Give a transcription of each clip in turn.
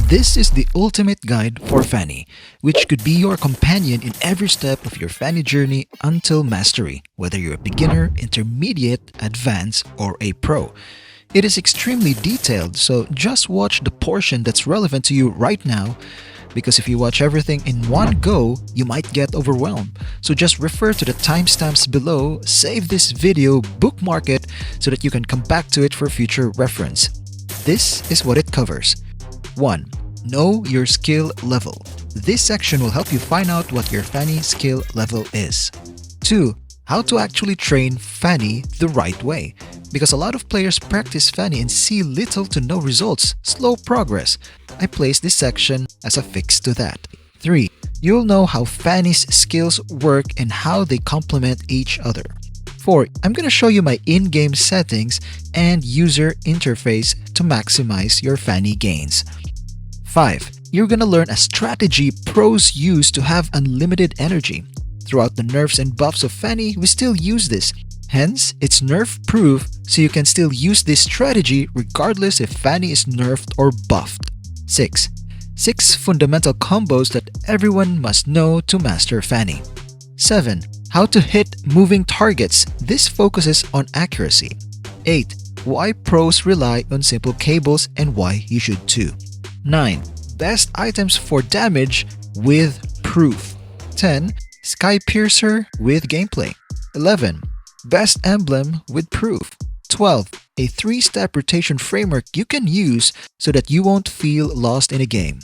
This is the ultimate guide for Fanny, which could be your companion in every step of your Fanny journey until mastery, whether you're a beginner, intermediate, advanced, or a pro. It is extremely detailed, so just watch the portion that's relevant to you right now, because if you watch everything in one go, you might get overwhelmed. So just refer to the timestamps below, save this video, bookmark it, so that you can come back to it for future reference. This is what it covers. 1. Know your skill level. This section will help you find out what your Fanny skill level is. 2. How to actually train Fanny the right way. Because a lot of players practice Fanny and see little to no results, slow progress. I place this section as a fix to that. 3. You'll know how Fanny's skills work and how they complement each other. 4. I'm going to show you my in-game settings and user interface to maximize your Fanny gains. 5. You're going to learn a strategy pros use to have unlimited energy. Throughout the nerfs and buffs of Fanny, we still use this. Hence, it's nerf-proof, so you can still use this strategy regardless if Fanny is nerfed or buffed. 6. 6 fundamental combos that everyone must know to master Fanny. 7. How to hit moving targets. This focuses on accuracy. 8. Why pros rely on simple cables and why you should too. 9. Best items for damage with proof. 10. Sky Piercer with gameplay. 11. Best emblem with proof. 12. A 3-step rotation framework you can use so that you won't feel lost in a game.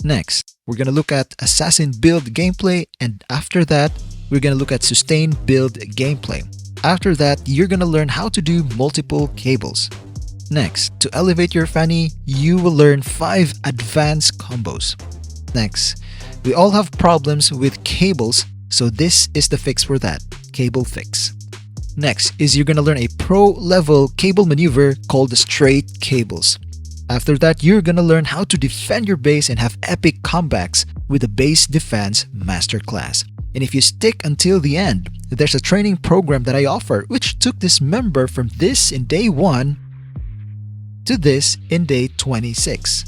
Next, we're going to look at assassin build gameplay, and after that, we're going to look at sustain build gameplay. After that, you're going to learn how to do multiple cables. Next, to elevate your Fanny, you will learn 5 advanced combos. Next, we all have problems with cables, so this is the fix for that, cable fix. Next is you're going to learn a pro-level cable maneuver called the straight cables. After that, you're going to learn how to defend your base and have epic comebacks with the base defense masterclass. And if you stick until the end, there's a training program that I offer which took this member from this in day 1 to this in day 26.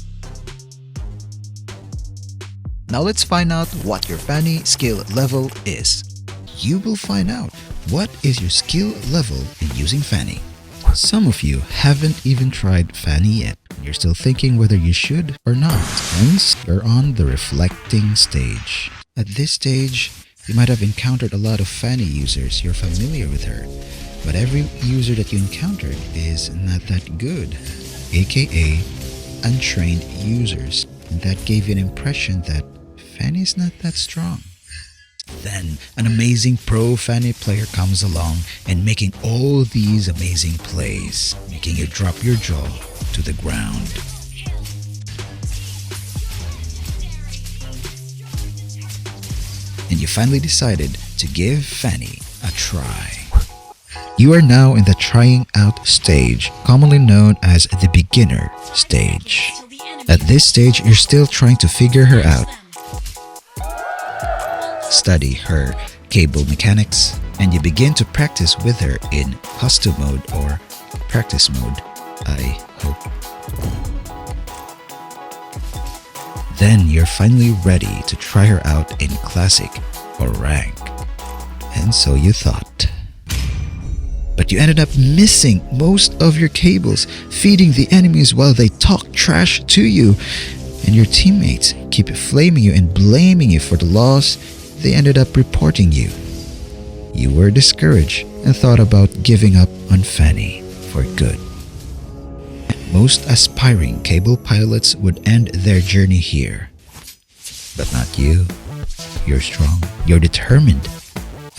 Now let's find out what your Fanny skill level is. You will find out what is your skill level in using Fanny. Some of you haven't even tried Fanny yet. You're still thinking whether you should or not. Hence, you're on the reflecting stage. At this stage, you might have encountered a lot of Fanny users. You're familiar with her. But every user that you encountered is not that good, aka untrained users. And that gave you an impression that Fanny is not that strong. Then an amazing pro Fanny player comes along and making all these amazing plays, making you drop your jaw to the ground. And you finally decided to give Fanny a try. You are now in the trying out stage, commonly known as the beginner stage. At this stage, you're still trying to figure her out. Study her cable mechanics, and you begin to practice with her in custom mode or practice mode, I hope. Then you're finally ready to try her out in classic or rank. And so you thought. But you ended up missing most of your cables, feeding the enemies while they talk trash to you, and your teammates keep flaming you and blaming you for the loss. They ended up reporting you. You were discouraged and thought about giving up on Fanny for good. Most aspiring cable pilots would end their journey here. But not you. You're strong, you're determined,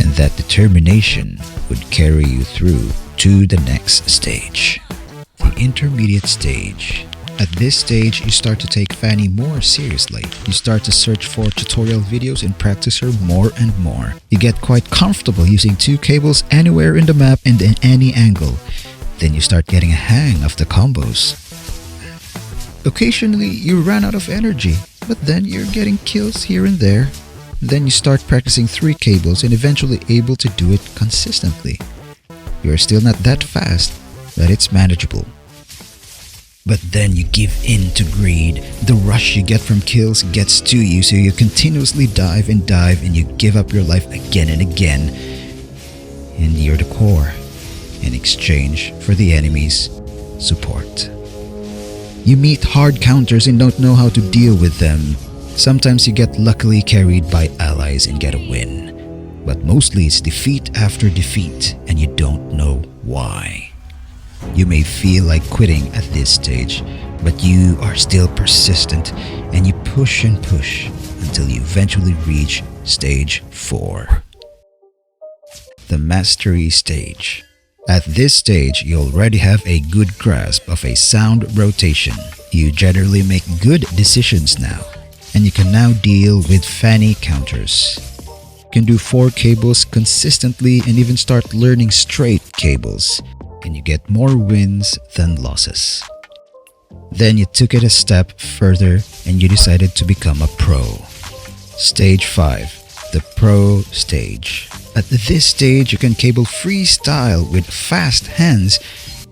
and that determination would carry you through to the next stage. The intermediate stage. At this stage, you start to take Fanny more seriously. You start to search for tutorial videos and practice her more and more. You get quite comfortable using 2 cables anywhere in the map and in any angle. Then you start getting a hang of the combos. Occasionally, you run out of energy, but then you're getting kills here and there. Then you start practicing 3 cables and eventually able to do it consistently. You are still not that fast, but it's manageable. But then you give in to greed. The rush you get from kills gets to you, so you continuously dive and you give up your life again and again. And you're the core in exchange for the enemy's support. You meet hard counters and don't know how to deal with them. Sometimes you get luckily carried by allies and get a win. But mostly it's defeat after defeat and you don't know why. You may feel like quitting at this stage, but you are still persistent and you push and push until you eventually reach stage 4. The Mastery Stage. At this stage, you already have a good grasp of a sound rotation. You generally make good decisions now, and you can now deal with Fanny counters. You can do 4 cables consistently and even start learning straight cables, and you get more wins than losses. Then you took it a step further and you decided to become a pro. Stage 5, the Pro Stage. At this stage, you can cable freestyle with fast hands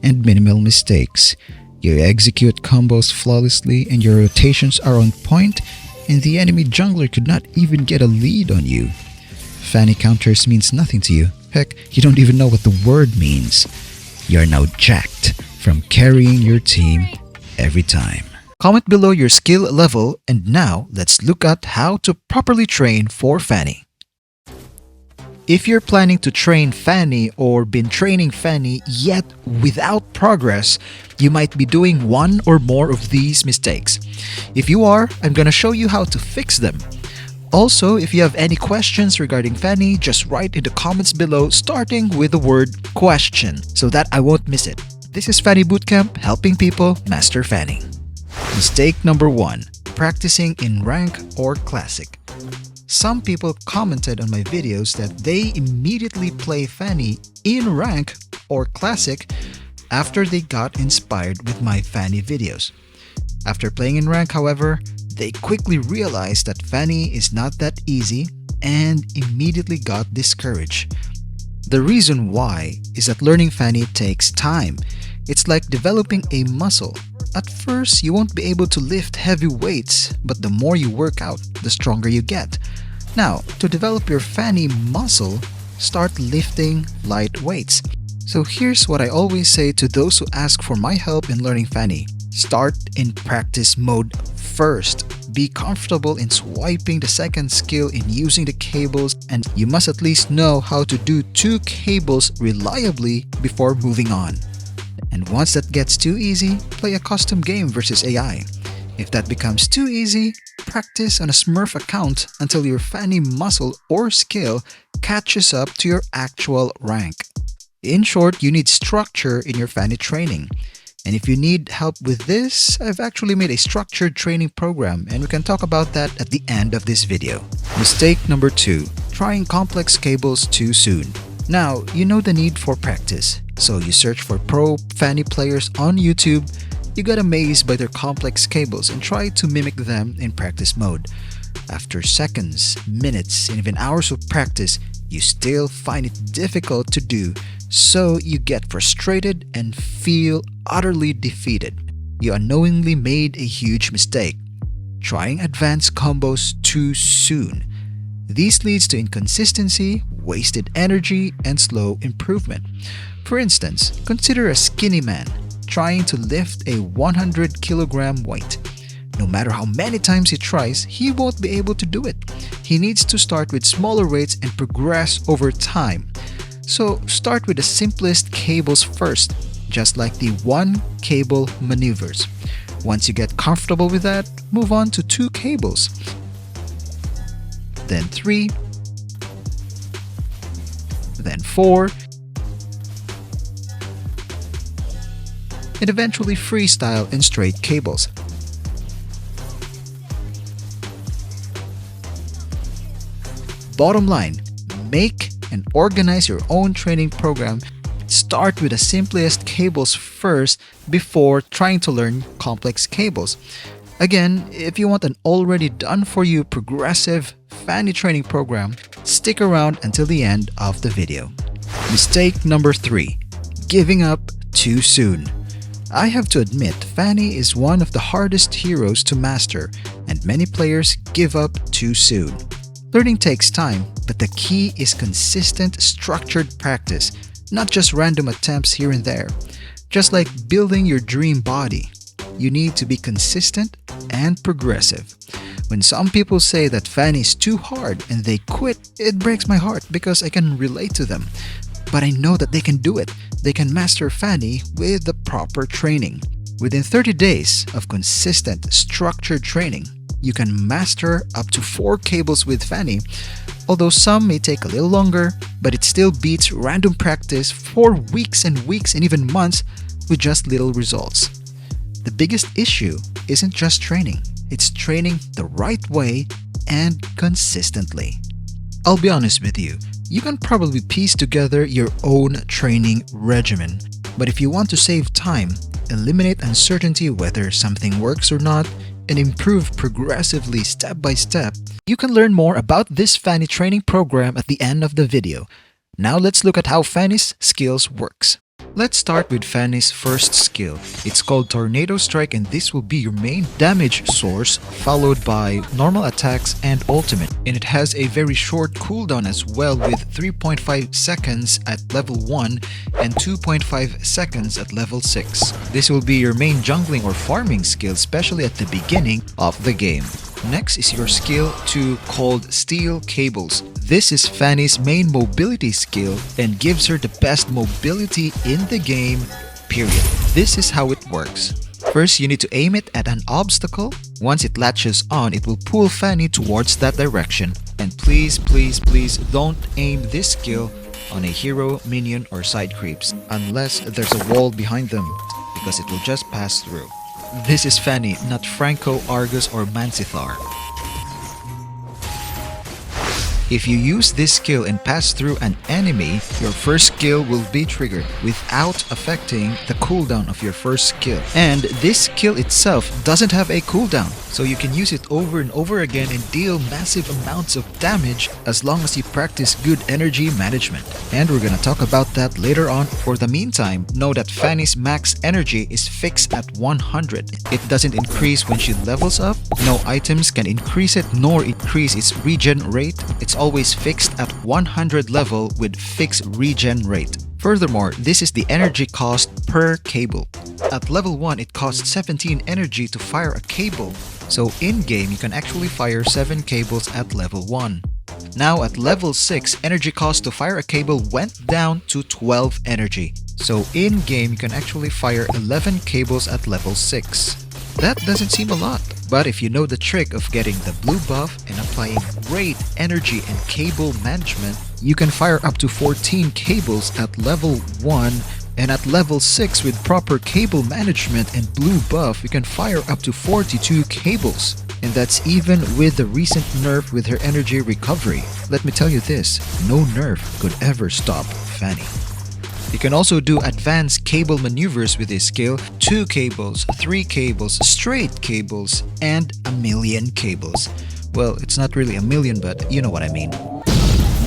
and minimal mistakes. You execute combos flawlessly and your rotations are on point, and the enemy jungler could not even get a lead on you. Fanny counters means nothing to you. Heck, you don't even know what the word means. You're now jacked from carrying your team every time. Comment below your skill level, and now let's look at how to properly train for Fanny. If you're planning to train Fanny or been training Fanny yet without progress, you might be doing one or more of these mistakes. If you are, I'm gonna show you how to fix them. Also, if you have any questions regarding Fanny, just write in the comments below starting with the word question so that I won't miss it. This is Fanny Bootcamp, helping people master Fanny. Mistake number 1. Practicing in rank or classic. Some people commented on my videos that they immediately play Fanny in rank or classic after they got inspired with my Fanny videos. After playing in rank, however, they quickly realized that Fanny is not that easy and immediately got discouraged. The reason why is that learning Fanny takes time. It's like developing a muscle. At first, you won't be able to lift heavy weights, but the more you work out, the stronger you get. Now, to develop your Fanny muscle, start lifting light weights. So here's what I always say to those who ask for my help in learning Fanny. Start in practice mode first. Be comfortable in swiping the second skill in using the cables, and you must at least know how to do 2 cables reliably before moving on. And once that gets too easy, play a custom game versus AI. If that becomes too easy, practice on a Smurf account until your Fanny muscle or skill catches up to your actual rank. In short, you need structure in your Fanny training. And if you need help with this, I've actually made a structured training program, and we can talk about that at the end of this video. Mistake number 2. Trying complex cables too soon. Now, you know the need for practice, so you search for pro Fanny players on YouTube. You got amazed by their complex cables and try to mimic them in practice mode. After seconds, minutes, and even hours of practice, you still find it difficult to do, so you get frustrated and feel utterly defeated. You unknowingly made a huge mistake, trying advanced combos too soon. This leads to inconsistency, wasted energy, and slow improvement. For instance, consider a skinny man trying to lift a 100 kilogram weight. No matter how many times he tries, he won't be able to do it. He needs to start with smaller weights and progress over time. So start with the simplest cables first, just like the 1 cable maneuvers. Once you get comfortable with that, move on to 2 cables, then 3, then 4, and eventually freestyle in straight cables. Bottom line, make and organize your own training program. Start with the simplest cables first before trying to learn complex cables. Again, if you want an already done for you progressive Fanny training program, stick around until the end of the video. Mistake number 3. Giving up too soon. I have to admit, Fanny is one of the hardest heroes to master, and many players give up too soon. Learning takes time, but the key is consistent, structured practice, not just random attempts here and there. Just like building your dream body, you need to be consistent and progressive. When some people say that Fanny is too hard and they quit, it breaks my heart because I can relate to them. But I know that they can do it. They can master Fanny with the proper training. Within 30 days of consistent, structured training, you can master up to 4 cables with Fanny. Although some may take a little longer, but it still beats random practice for weeks and even months with just little results. The biggest issue isn't just training, it's training the right way and consistently. I'll be honest with you, you can probably piece together your own training regimen. But if you want to save time, eliminate uncertainty whether something works or not, and improve progressively step by step, you can learn more about this Fanny training program at the end of the video. Now let's look at how Fanny's skills works. Let's start with Fanny's first skill. It's called Tornado Strike, and this will be your main damage source, followed by normal attacks and ultimate. And it has a very short cooldown as well, with 3.5 seconds at level 1 and 2.5 seconds at level 6. This will be your main jungling or farming skill, especially at the beginning of the game. Next is your skill 2 called Steel Cables. This is Fanny's main mobility skill and gives her the best mobility in the game, period. This is how it works. First, you need to aim it at an obstacle. Once it latches on, it will pull Fanny towards that direction. And please don't aim this skill on a hero, minion, or side creeps unless there's a wall behind them, because it will just pass through. This is Fanny, not Franco, Argus, or Mansithar. If you use this skill and pass through an enemy, your first skill will be triggered without affecting the cooldown of your first skill. And this skill itself doesn't have a cooldown, so you can use it over and over again and deal massive amounts of damage as long as you practice good energy management. And we're gonna talk about that later on. For the meantime, know that Fanny's max energy is fixed at 100. It doesn't increase when she levels up. No items can increase it nor increase its regen rate. It's always fixed at 100 level with fixed regen rate. Furthermore, this is the energy cost per cable. At level 1, it costs 17 energy to fire a cable. So in-game, you can actually fire 7 cables at level 1. Now at level 6, energy cost to fire a cable went down to 12 energy. So in-game, you can actually fire 11 cables at level 6. That doesn't seem a lot, but if you know the trick of getting the blue buff and applying great energy and cable management, you can fire up to 14 cables at level 1, and at level 6 with proper cable management and blue buff, you can fire up to 42 cables. And that's even with the recent nerf with her energy recovery. Let me tell you this, no nerf could ever stop Fanny. You can also do advanced cable maneuvers with this skill, 2 cables, 3 cables, straight cables, and a million cables. Well, it's not really a million, but you know what I mean.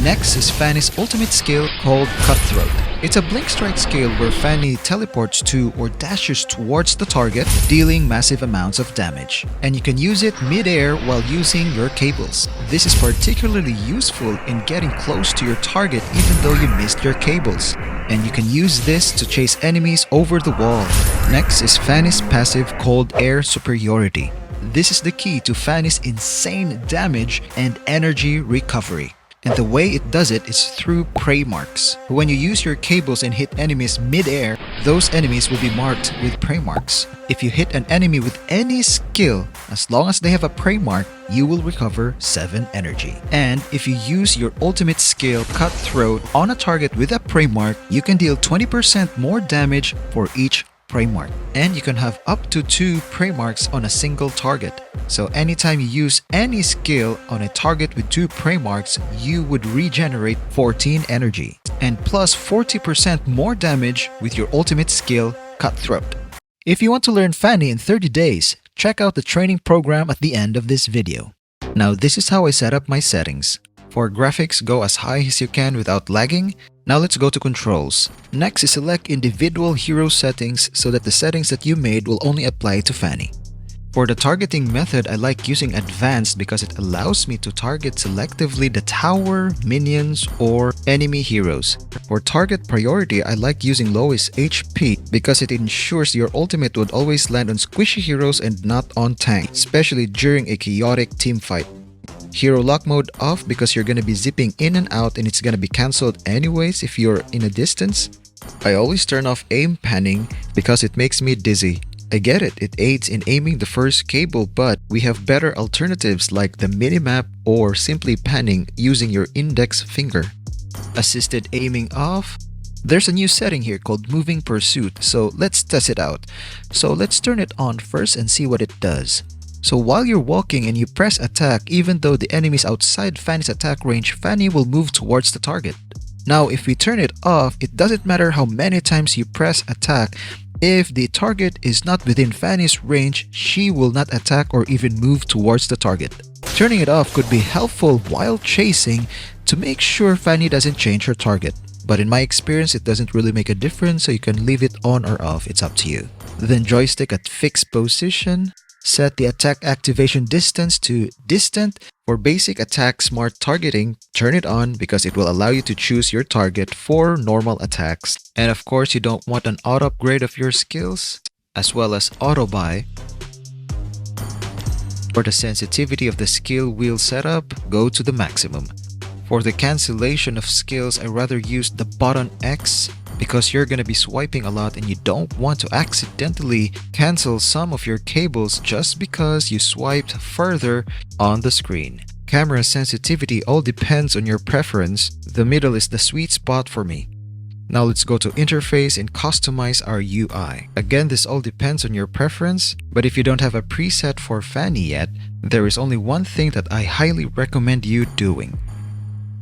Next is Fanny's ultimate skill called Cutthroat. It's a blink strike skill where Fanny teleports to or dashes towards the target, dealing massive amounts of damage. And you can use it mid-air while using your cables. This is particularly useful in getting close to your target even though you missed your cables. And you can use this to chase enemies over the wall. Next is Fanny's passive called Air Superiority. This is the key to Fanny's insane damage and energy recovery. And the way it does it is through prey marks. When you use your cables and hit enemies mid-air, those enemies will be marked with prey marks. If you hit an enemy with any skill, as long as they have a prey mark, you will recover 7 energy. And if you use your ultimate skill, Cutthroat, on a target with a prey mark, you can deal 20% more damage for each prey mark. And you can have up to 2 prey marks on a single target. So anytime you use any skill on a target with 2 prey marks, you would regenerate 14 energy. And plus 40% more damage with your ultimate skill, Cutthroat. If you want to learn Fanny in 30 days, check out the training program at the end of this video. Now this is how I set up my settings. For graphics, go as high as you can without lagging. Now let's go to controls. Next is select individual hero settings so that the settings that you made will only apply to Fanny. For the targeting method, I like using advanced because it allows me to target selectively the tower, minions, or enemy heroes. For target priority, I like using lowest HP because it ensures your ultimate would always land on squishy heroes and not on tanks, especially during a chaotic team fight. Hero lock mode off because you're gonna be zipping in and out and it's gonna be cancelled anyways if you're in a distance. I always turn off aim panning because it makes me dizzy. I get it, it aids in aiming the first cable, but we have better alternatives like the minimap or simply panning using your index finger. Assisted aiming off. There's a new setting here called moving pursuit, so let's test it out. So let's turn it on first and see what it does. So while you're walking and you press attack, even though the enemy is outside Fanny's attack range, Fanny will move towards the target. Now if we turn it off, it doesn't matter how many times you press attack. If the target is not within Fanny's range, she will not attack or even move towards the target. Turning it off could be helpful while chasing to make sure Fanny doesn't change her target. But in my experience, it doesn't really make a difference, so you can leave it on or off, it's up to you. Then joystick at fixed position. Set the attack activation distance to distant. For basic attack smart targeting, turn it on because it will allow you to choose your target for normal attacks. And of course, you don't want an auto upgrade of your skills, as well as auto buy. For the sensitivity of the skill wheel setup, go to the maximum. For the cancellation of skills, I rather use the button X because you're gonna be swiping a lot and you don't want to accidentally cancel some of your cables just because you swiped further on the screen. Camera sensitivity all depends on your preference. The middle is the sweet spot for me. Now let's go to interface and customize our UI. Again, this all depends on your preference, but if you don't have a preset for Fanny yet, there is only one thing that I highly recommend you doing.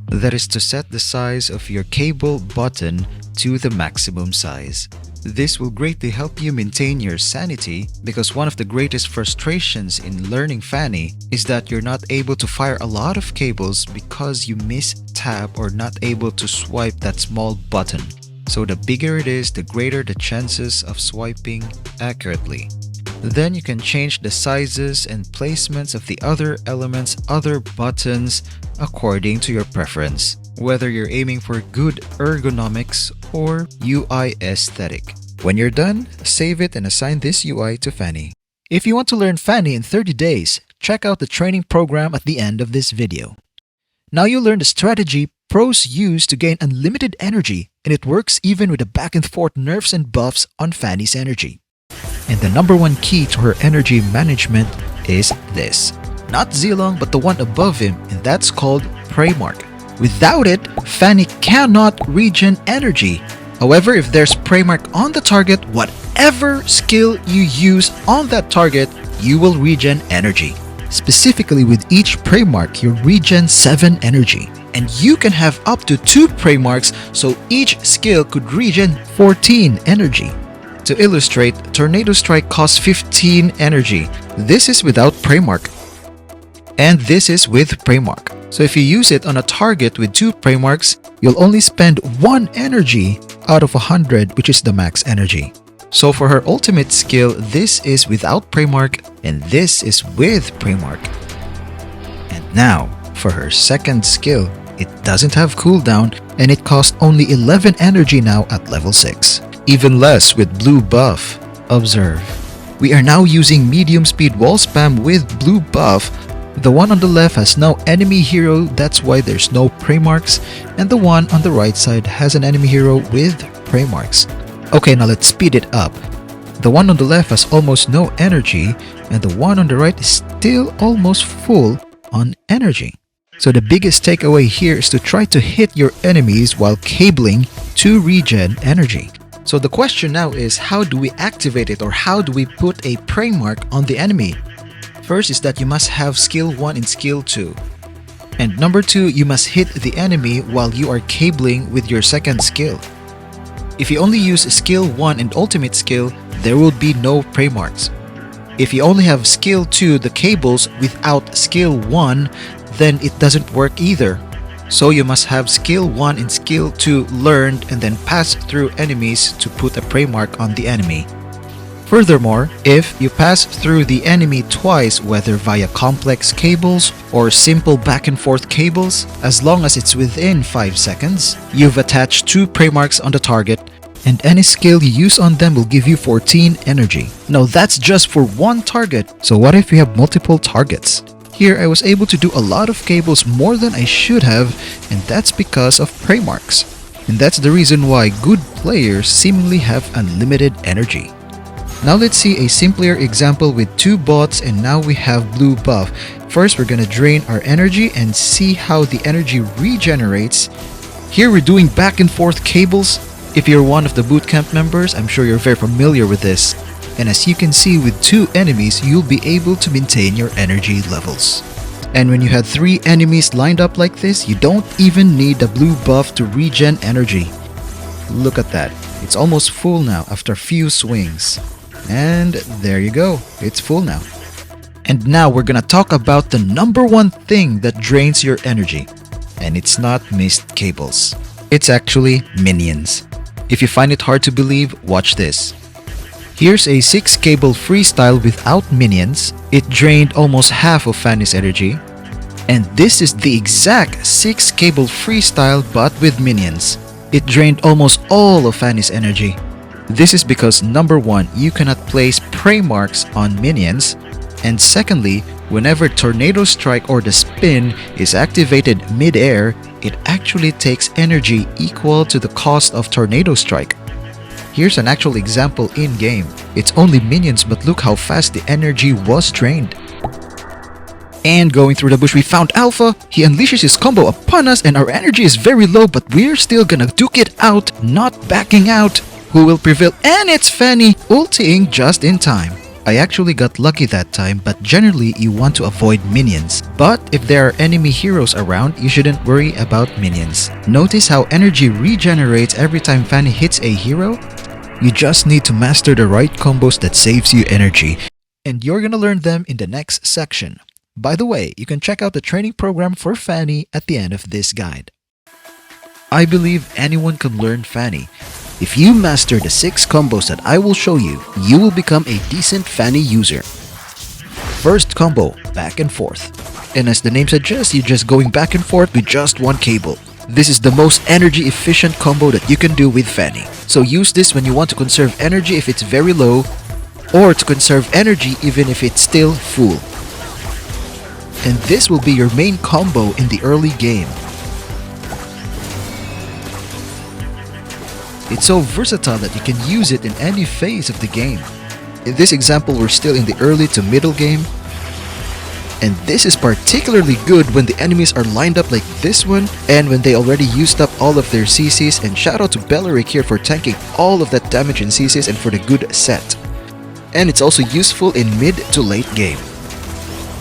That is to set the size of your cable button to the maximum size. This will greatly help you maintain your sanity because one of the greatest frustrations in learning Fanny is that you're not able to fire a lot of cables because you mistap or not able to swipe that small button. So the bigger it is, the greater the chances of swiping accurately. Then you can change the sizes and placements of the other elements, other buttons, according to your preference, whether you're aiming for good ergonomics or UI aesthetic. When you're done, save it and assign this UI to Fanny. If you want to learn Fanny in 30 days, check out the training program at the end of this video. Now you learn the strategy pros use to gain unlimited energy, and it works even with the back and forth nerfs and buffs on Fanny's energy. And the number one key to her energy management is this. Not Zilong, but the one above him, and that's called Prey Mark. Without it, Fanny cannot regen energy. However, if there's Prey Mark on the target, whatever skill you use on that target, you will regen energy. Specifically with each Prey Mark, you regen 7 energy. And you can have up to 2 Prey Marks, so each skill could regen 14 energy. To illustrate, Tornado Strike costs 15 energy. This is without Prey Mark. And this is with Prey Mark. So if you use it on a target with 2 Prey Marks, you'll only spend 1 energy out of 100, which is the max energy. So for her ultimate skill, this is without Prey Mark and this is with Prey Mark. And now, for her second skill, it doesn't have cooldown and it costs only 11 energy now at level 6. Even less with blue buff. Observe. We are now using medium speed wall spam with blue buff. The one on the left has no enemy hero, that's why there's no Prey Marks, and the one on the right side has an enemy hero with Prey Marks. Okay, now let's speed it up. The one on the left has almost no energy, and the one on the right is still almost full on energy. So the biggest takeaway here is to try to hit your enemies while cabling to regen energy. So the question now is, how do we activate it, or how do we put a Prey Mark on the enemy? First is that you must have skill 1 and skill 2. And number 2, you must hit the enemy while you are cabling with your second skill. If you only use skill 1 and ultimate skill, there will be no Prey Marks. If you only have skill 2, the cables, without skill 1, then it doesn't work either. So you must have skill 1 and skill 2 learned and then pass through enemies to put a prey mark on the enemy. Furthermore, if you pass through the enemy twice, whether via complex cables or simple back and forth cables, as long as it's within 5 seconds, you've attached 2 prey marks on the target, and any skill you use on them will give you 14 energy. Now that's just for one target, so what if you have multiple targets? Here I was able to do a lot of cables more than I should have, and that's because of prey marks. And that's the reason why good players seemingly have unlimited energy. Now let's see a simpler example with 2 bots, and now we have blue buff. First, we're gonna drain our energy and see how the energy regenerates. Here we're doing back and forth cables. If you're one of the bootcamp members, I'm sure you're very familiar with this. And as you can see, with 2 enemies, you'll be able to maintain your energy levels. And when you had 3 enemies lined up like this, you don't even need the blue buff to regen energy. Look at that. It's almost full now after a few swings. And there you go, it's full now. And now we're gonna talk about the number 1 thing that drains your energy. And it's not missed cables. It's actually minions. If you find it hard to believe, watch this. Here's a 6 cable freestyle without minions. It drained almost half of Fanny's energy. And this is the exact 6 cable freestyle but with minions. It drained almost all of Fanny's energy. This is because number 1, you cannot place prey marks on minions, and secondly, whenever Tornado Strike or the spin is activated mid-air, it actually takes energy equal to the cost of Tornado Strike. Here's an actual example in-game. It's only minions, but look how fast the energy was drained. And going through the bush, we found Alpha. He unleashes his combo upon us and our energy is very low, but we're still gonna duke it out, not backing out. Who will prevail? And it's Fanny, ulting just in time. I actually got lucky that time, but generally you want to avoid minions. But if there are enemy heroes around, you shouldn't worry about minions. Notice how energy regenerates every time Fanny hits a hero? You just need to master the right combos that saves you energy. And you're gonna learn them in the next section. By the way, you can check out the training program for Fanny at the end of this guide. I believe anyone can learn Fanny. If you master the 6 combos that I will show you, you will become a decent Fanny user. First combo, back and forth. And as the name suggests, you're just going back and forth with just 1 cable. This is the most energy efficient combo that you can do with Fanny. So use this when you want to conserve energy if it's very low, or to conserve energy even if it's still full. And this will be your main combo in the early game. It's so versatile that you can use it in any phase of the game. In this example, we're still in the early to middle game. And this is particularly good when the enemies are lined up like this one and when they already used up all of their CCs, and shout out to Belleric here for tanking all of that damage in CCs and for the good set. And it's also useful in mid to late game.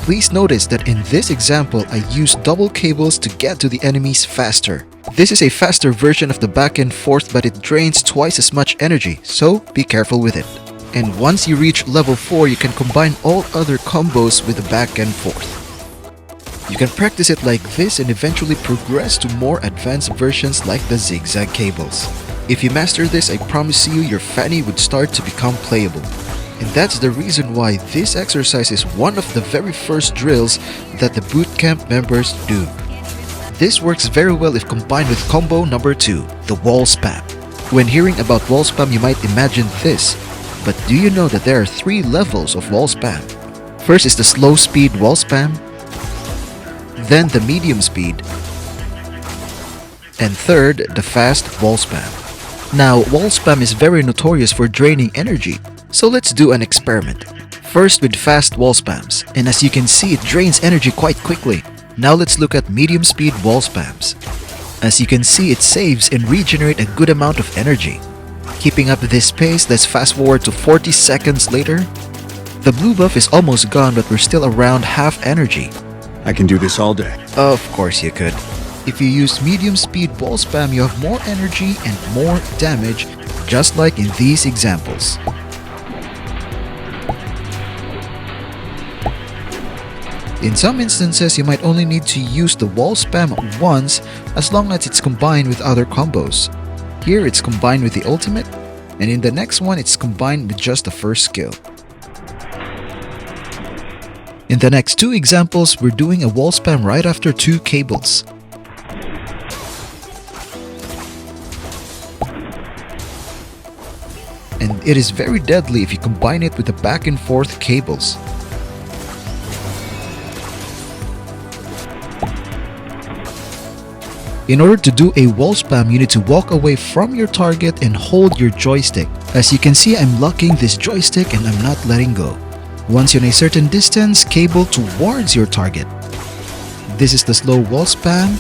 Please notice that in this example, I used double cables to get to the enemies faster. This is a faster version of the back and forth, but it drains twice as much energy, so be careful with it. And once you reach level 4, you can combine all other combos with the back and forth. You can practice it like this and eventually progress to more advanced versions like the zigzag cables. If you master this, I promise you your Fanny would start to become playable. And that's the reason why this exercise is one of the very first drills that the bootcamp members do. This works very well if combined with combo number 2, the wall spam. When hearing about wall spam, you might imagine this, but do you know that there are 3 levels of wall spam? First is the slow speed wall spam, then the medium speed, and third, the fast wall spam. Now, wall spam is very notorious for draining energy, so let's do an experiment. First with fast wall spams, and as you can see, it drains energy quite quickly. Now let's look at medium speed wall spams. As you can see, it saves and regenerates a good amount of energy. Keeping up this pace, let's fast forward to 40 seconds later. The blue buff is almost gone, but we're still around half energy. I can do this all day. Of course you could. If you use medium speed wall spam, you have more energy and more damage, just like in these examples. In some instances, you might only need to use the wall spam once as long as it's combined with other combos. Here it's combined with the ultimate, and in the next one it's combined with just the first skill. In the next two examples, we're doing a wall spam right after two cables. And it is very deadly if you combine it with the back and forth cables. In order to do a wall spam, you need to walk away from your target and hold your joystick. As you can see, I'm locking this joystick and I'm not letting go. Once you're in a certain distance, cable towards your target. This is the slow wall spam.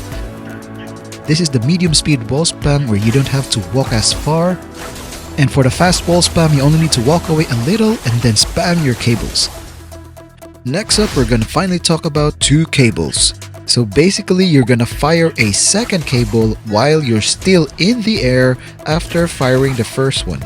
This is the medium speed wall spam where you don't have to walk as far. And for the fast wall spam, you only need to walk away a little and then spam your cables. Next up, we're gonna finally talk about two cables. So basically, you're gonna fire a second cable while you're still in the air after firing the first one.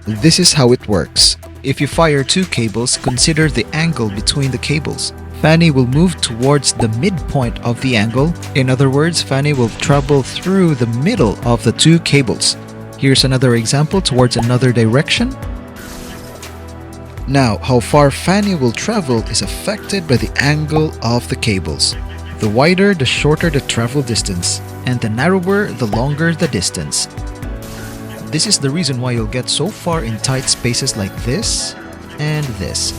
This is how it works. If you fire two cables, consider the angle between the cables. Fanny will move towards the midpoint of the angle. In other words, Fanny will travel through the middle of the two cables. Here's another example towards another direction. Now, how far Fanny will travel is affected by the angle of the cables. The wider, the shorter the travel distance, and the narrower, the longer the distance. This is the reason why you'll get so far in tight spaces like this and this.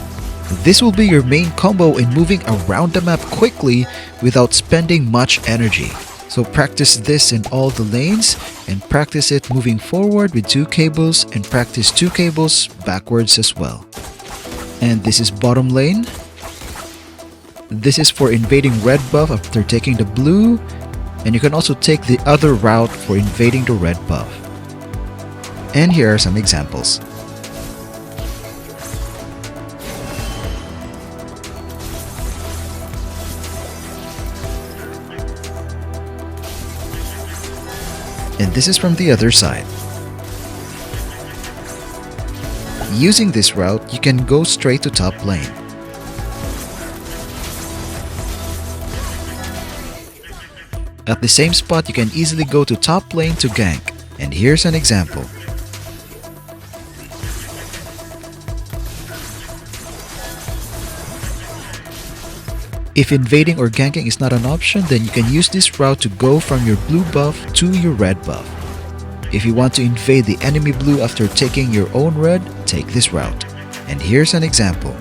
This will be your main combo in moving around the map quickly without spending much energy. So practice this in all the lanes and practice it moving forward with two cables and practice two cables backwards as well. And this is bottom lane. This is for invading red buff after taking the blue, and you can also take the other route for invading the red buff. And here are some examples. And this is from the other side. Using this route, you can go straight to top lane. At the same spot, you can easily go to top lane to gank. And here's an example. If invading or ganking is not an option, then you can use this route to go from your blue buff to your red buff. If you want to invade the enemy blue after taking your own red, take this route. And here's an example.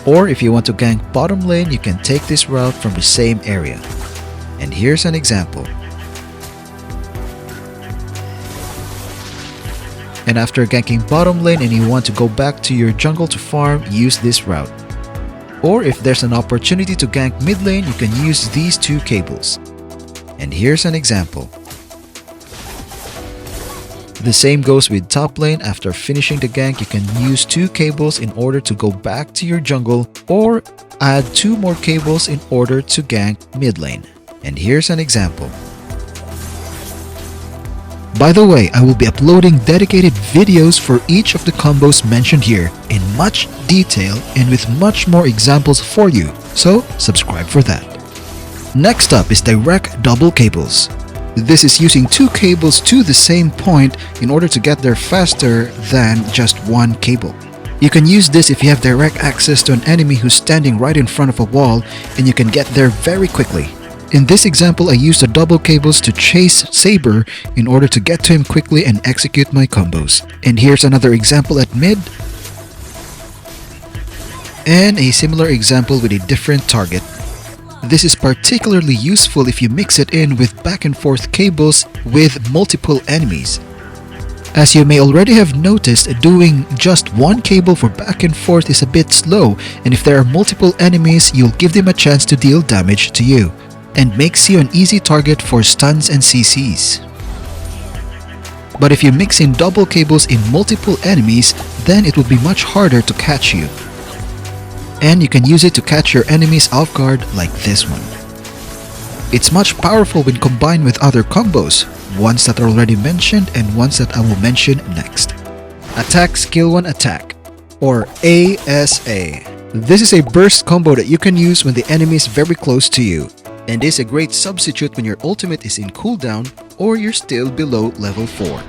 Or if you want to gank bottom lane, you can take this route from the same area. And here's an example. And after ganking bottom lane and you want to go back to your jungle to farm, use this route. Or if there's an opportunity to gank mid lane, you can use these two cables. And here's an example. The same goes with top lane. After finishing the gank, you can use two cables in order to go back to your jungle or add two more cables in order to gank mid lane. And here's an example. By the way, I will be uploading dedicated videos for each of the combos mentioned here in much detail and with much more examples for you, so subscribe for that. Next up is direct double cables. This is using two cables to the same point in order to get there faster than just one cable. You can use this if you have direct access to an enemy who's standing right in front of a wall and you can get there very quickly. In this example, I used the double cables to chase Saber in order to get to him quickly and execute my combos. And here's another example at mid. And a similar example with a different target. This is particularly useful if you mix it in with back and forth cables with multiple enemies. As you may already have noticed, doing just one cable for back and forth is a bit slow, and if there are multiple enemies, you'll give them a chance to deal damage to you, and makes you an easy target for stuns and CCs. But if you mix in double cables in multiple enemies, then it will be much harder to catch you. And you can use it to catch your enemies off guard like this one. It's much powerful when combined with other combos, ones that are already mentioned and ones that I will mention next. Attack skill 1 attack. or ASA. This is a burst combo that you can use when the enemy is very close to you, and is a great substitute when your ultimate is in cooldown or you're still below level 4.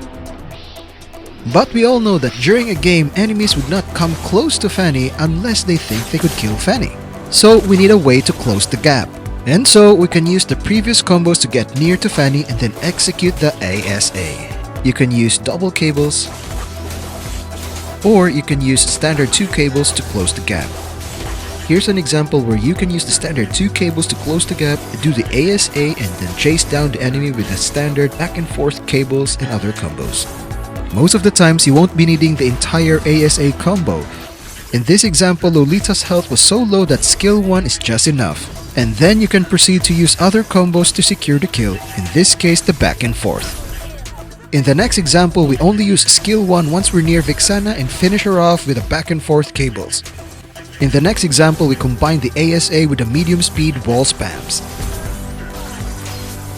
But we all know that during a game, enemies would not come close to Fanny unless they think they could kill Fanny. So we need a way to close the gap. And so we can use the previous combos to get near to Fanny and then execute the ASA. You can use double cables, or you can use standard 2 cables to close the gap. Here's an example where you can use the standard 2 cables to close the gap, do the ASA, and then chase down the enemy with the standard back and forth cables and other combos. Most of the times, you won't be needing the entire ASA combo. In this example, Lolita's health was so low that skill 1 is just enough. And then you can proceed to use other combos to secure the kill, in this case the back and forth. In the next example, we only use skill 1 once we're near Vixana and finish her off with the back and forth cables. In the next example, we combine the ASA with the medium speed wall spams.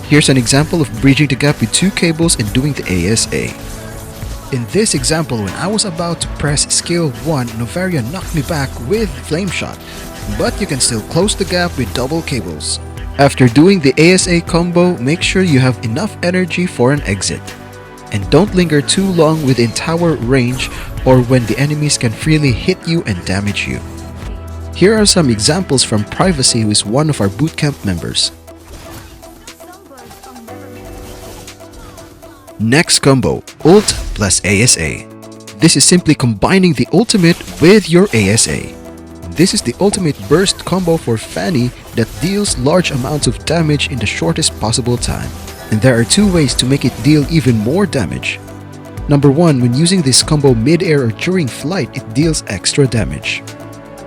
Here's an example of bridging the gap with 2 cables and doing the ASA. In this example, when I was about to press skill 1, Novaria knocked me back with Flame Shot, but you can still close the gap with double cables. After doing the ASA combo, make sure you have enough energy for an exit. And don't linger too long within tower range or when the enemies can freely hit you and damage you. Here are some examples from Privacy, who is one of our bootcamp members. Next combo, Ult plus ASA. This is simply combining the ultimate with your ASA. This is the ultimate burst combo for Fanny that deals large amounts of damage in the shortest possible time. And there are 2 ways to make it deal even more damage. Number 1, when using this combo mid-air or during flight, it deals extra damage.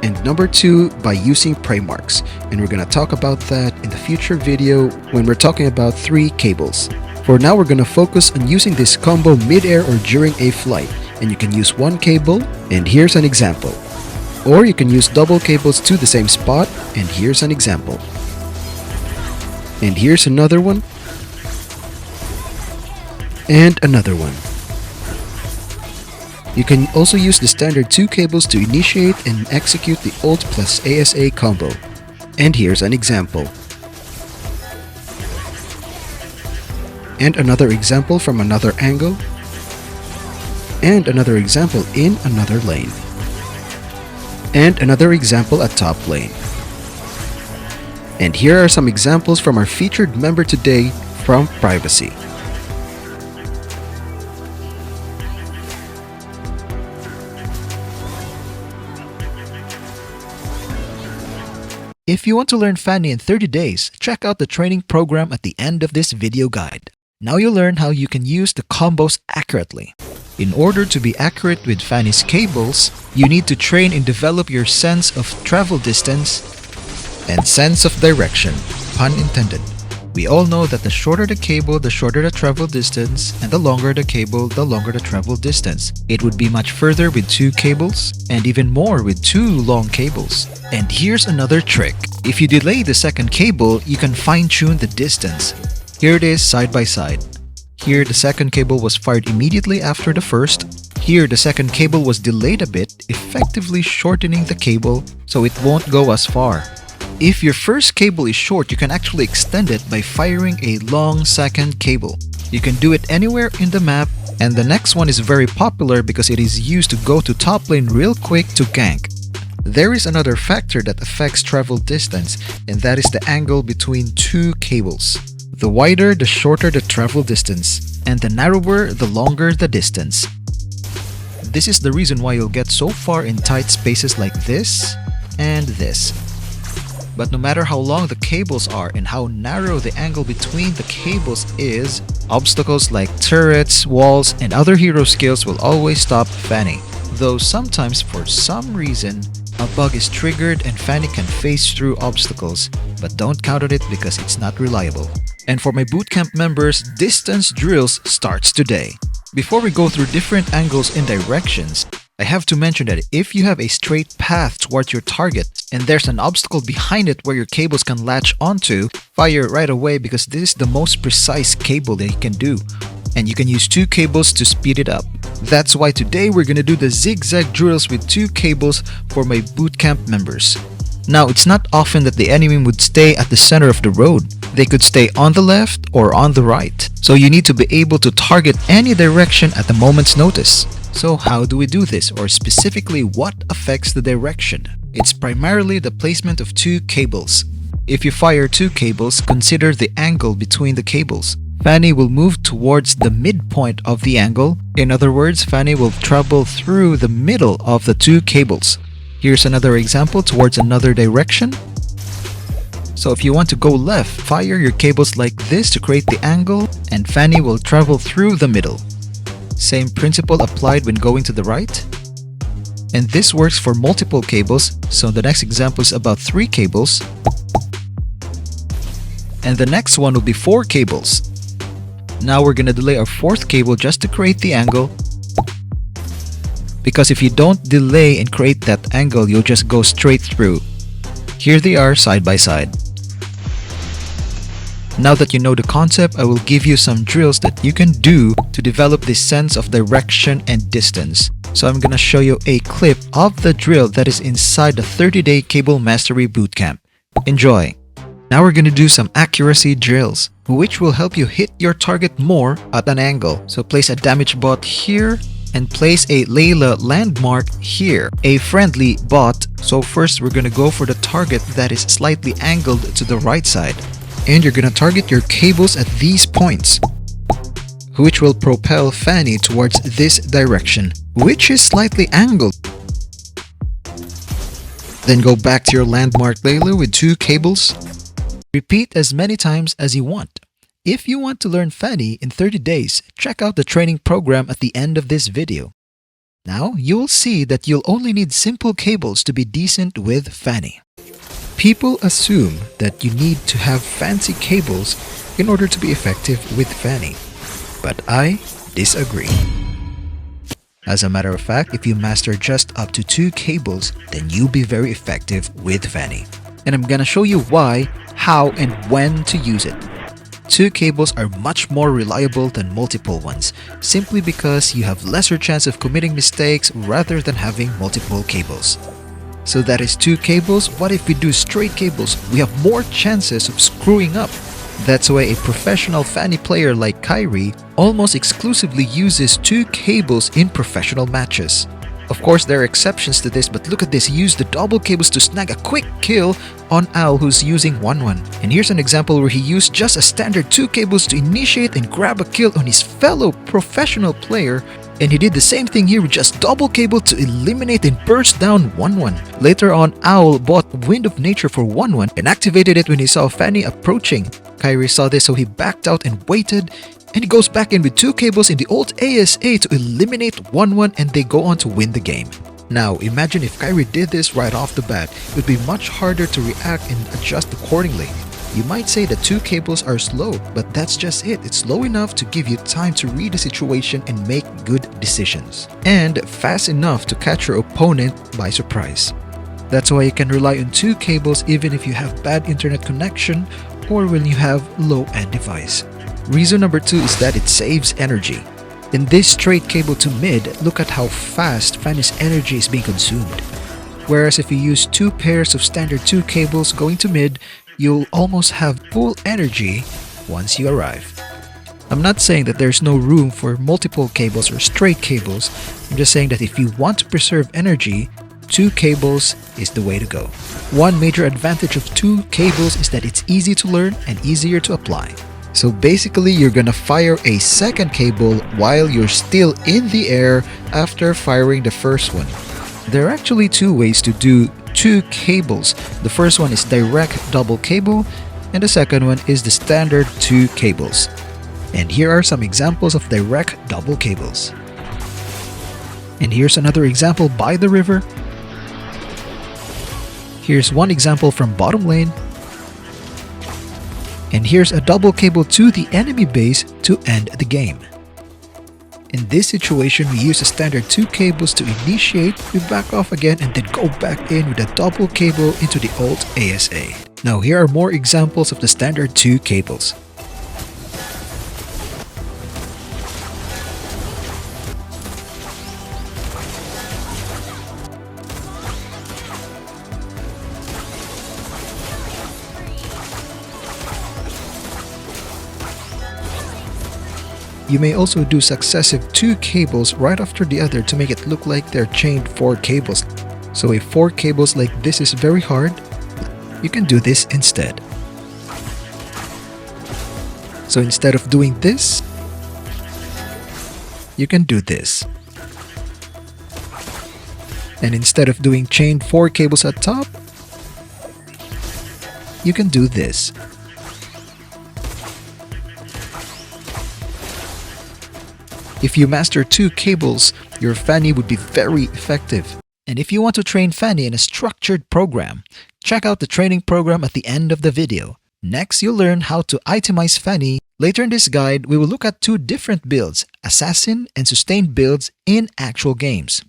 And number 2, by using prey marks. And we're gonna talk about that in the future video when we're talking about 3 cables. For now, we're gonna focus on using this combo mid-air or during a flight, and you can use 1 cable, and here's an example. Or you can use double cables to the same spot, and here's an example. And here's another one, and another one. You can also use the standard 2 cables to initiate and execute the ult plus ASA combo. And here's an example. And another example from another angle. And another example in another lane. And another example at top lane. And here are some examples from our featured member today from Privacy. If you want to learn Fanny in 30 days, check out the training program at the end of this video guide. Now you'll learn how you can use the combos accurately. In order to be accurate with Fanny's cables, you need to train and develop your sense of travel distance and sense of direction, pun intended. We all know that the shorter the cable, the shorter the travel distance, and the longer the cable, the longer the travel distance. It would be much further with 2 cables, and even more with 2 long cables. And here's another trick. If you delay the second cable, you can fine-tune the distance. Here it is side by side. Here the second cable was fired immediately after the first. Here the second cable was delayed a bit, effectively shortening the cable so it won't go as far. If your first cable is short, you can actually extend it by firing a long second cable. You can do it anywhere in the map, and the next one is very popular because it is used to go to top lane real quick to gank. There is another factor that affects travel distance, and that is the angle between 2 cables. The wider, the shorter the travel distance, and the narrower, the longer the distance. This is the reason why you'll get so far in tight spaces like this and this. But no matter how long the cables are and how narrow the angle between the cables is, obstacles like turrets, walls, and other hero skills will always stop Fanny. Though sometimes, for some reason, a bug is triggered and Fanny can phase through obstacles, but don't count on it because it's not reliable. And for my bootcamp members, distance drills starts today. Before we go through different angles and directions, I have to mention that if you have a straight path towards your target and there's an obstacle behind it where your cables can latch onto, fire right away because this is the most precise cable that you can do. and you can use 2 cables to speed it up. That's why today we're gonna do the zigzag drills with 2 cables for my bootcamp members. Now, it's not often that the enemy would stay at the center of the road. They could stay on the left or on the right. So you need to be able to target any direction at the moment's notice. So how do we do this, or specifically what affects the direction? It's primarily the placement of 2 cables. If you fire 2 cables, consider the angle between the cables. Fanny will move towards the midpoint of the angle. In other words, Fanny will travel through the middle of the 2 cables. Here's another example towards another direction. So if you want to go left, fire your cables like this to create the angle, and Fanny will travel through the middle. Same principle applied when going to the right. And this works for multiple cables, so the next example is about 3 cables. And the next one will be 4 cables. Now we're gonna delay our 4th cable just to create the angle. Because if you don't delay and create that angle, you'll just go straight through. Here they are side by side. Now that you know the concept, I will give you some drills that you can do to develop this sense of direction and distance. So I'm gonna show you a clip of the drill that is inside the 30-day Cable Mastery Bootcamp. Enjoy! Now we're gonna do some accuracy drills, which will help you hit your target more at an angle. So place a damage bot here, and place a Layla landmark here, a friendly bot. So first we're gonna go for the target that is slightly angled to the right side. And you're gonna target your cables at these points, which will propel Fanny towards this direction, which is slightly angled. Then go back to your landmark Layla with 2 cables. Repeat as many times as you want. If you want to learn Fanny in 30 days, check out the training program at the end of this video. Now, you'll see that you'll only need simple cables to be decent with Fanny. People assume that you need to have fancy cables in order to be effective with Fanny, but I disagree. As a matter of fact, if you master just up to 2 cables, then you'll be very effective with Fanny. And I'm gonna show you why, how, and when to use it. 2 cables are much more reliable than multiple ones, simply because you have lesser chance of committing mistakes rather than having multiple cables. So that is 2 cables. What if we do straight cables? We have more chances of screwing up. That's why a professional Fanny player like Kyrie almost exclusively uses 2 cables in professional matches. Of course, there are exceptions to this, but look at this. He used the double cables to snag a quick kill on Al, who's using 1-1. And here's an example where he used just a standard 2 cables to initiate and grab a kill on his fellow professional player. And he did the same thing here with just double cable to eliminate and burst down 1-1. Later on, Owl bought Wind of Nature for 1-1 and activated it when he saw Fanny approaching. Kyrie saw this, so he backed out and waited. And he goes back in with 2 cables in the old ASA to eliminate 1-1, and they go on to win the game. Now, imagine if Kyrie did this right off the bat. It would be much harder to react and adjust accordingly. You might say that 2 cables are slow, but that's just it. It's slow enough to give you time to read the situation and make good decisions. And fast enough to catch your opponent by surprise. That's why you can rely on 2 cables even if you have bad internet connection or when you have low-end device. Reason number 2 is that it saves energy. In this straight cable to mid, look at how fast Fanny's energy is being consumed. Whereas if you use 2 pairs of standard 2 cables going to mid, you'll almost have full energy once you arrive. I'm not saying that there's no room for multiple cables or straight cables. I'm just saying that if you want to preserve energy, 2 cables is the way to go. One major advantage of 2 cables is that it's easy to learn and easier to apply. So basically, you're gonna fire a second cable while you're still in the air after firing the first one. There are actually 2 ways to do 2 cables. The first one is direct double cable, and the second one is the standard 2 cables. And here are some examples of direct double cables. And here's another example by the river. Here's one example from bottom lane. And here's a double cable to the enemy base to end the game. In this situation, we use a standard 2 cables to initiate, we back off again, and then go back in with a double cable into the old ASA. Now here are more examples of the standard 2 cables. You may also do successive 2 cables right after the other to make it look like they're chained 4 cables. So if 4 cables like this is very hard, you can do this instead. So instead of doing this, you can do this. And instead of doing chained 4 cables at top, you can do this. If you master 2 cables, your Fanny would be very effective. And if you want to train Fanny in a structured program, check out the training program at the end of the video. Next, you'll learn how to itemize Fanny. Later in this guide, we will look at 2 different builds, Assassin and Sustained builds in actual games.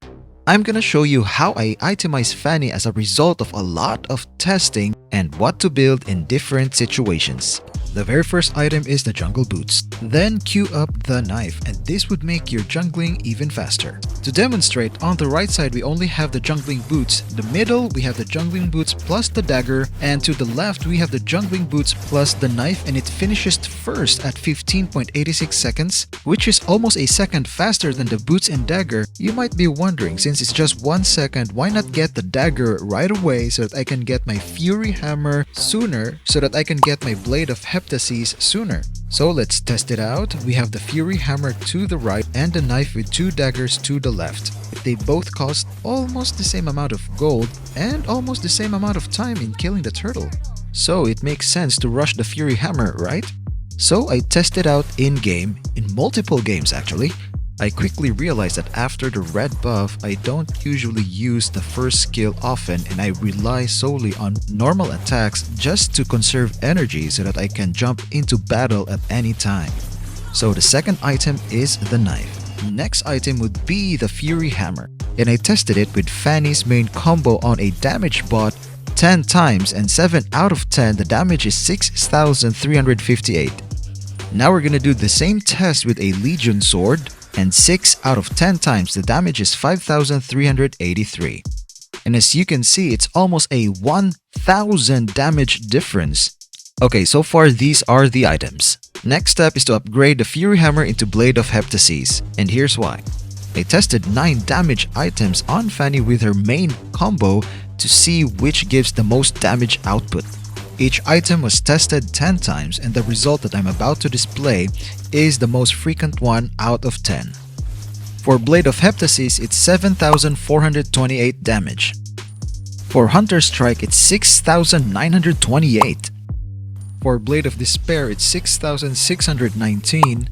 I'm gonna show you how I itemize Fanny as a result of a lot of testing and what to build in different situations. The very first item is the jungle boots. Then queue up the knife, and this would make your jungling even faster. To demonstrate, on the right side we only have the jungling boots, the middle we have the jungling boots plus the dagger, and to the left we have the jungling boots plus the knife, and it finishes first at 15.86 seconds, which is almost a second faster than the boots and dagger. You might be wondering, since it's just 1 second, why not get the dagger right away so that I can get my Fury Hammer sooner, so that I can get my Blade of Heptases sooner. So let's test it out. We have the Fury Hammer to the right and the knife with 2 daggers to the left. They both cost almost the same amount of gold and almost the same amount of time in killing the turtle. So it makes sense to rush the Fury Hammer, right? So I tested out in-game, in multiple games actually. I quickly realized that after the red buff, I don't usually use the first skill often, and I rely solely on normal attacks just to conserve energy so that I can jump into battle at any time. So the second item is the knife. Next item would be the Fury Hammer, and I tested it with Fanny's main combo on a damage bot 10 times, and 7 out of 10 the damage is 6,358. Now we're gonna do the same test with a Legion sword, and 6 out of 10 times the damage is 5,383. And as you can see, it's almost a 1,000 damage difference. Okay, so far these are the items. Next step is to upgrade the Fury Hammer into Blade of Heptases, and here's why. I tested 9 damage items on Fanny with her main combo to see which gives the most damage output. Each item was tested 10 times, and the result that I'm about to display is the most frequent one out of 10. For Blade of Heptases, it's 7,428 damage. For Hunter Strike, it's 6,928. For Blade of Despair, it's 6,619.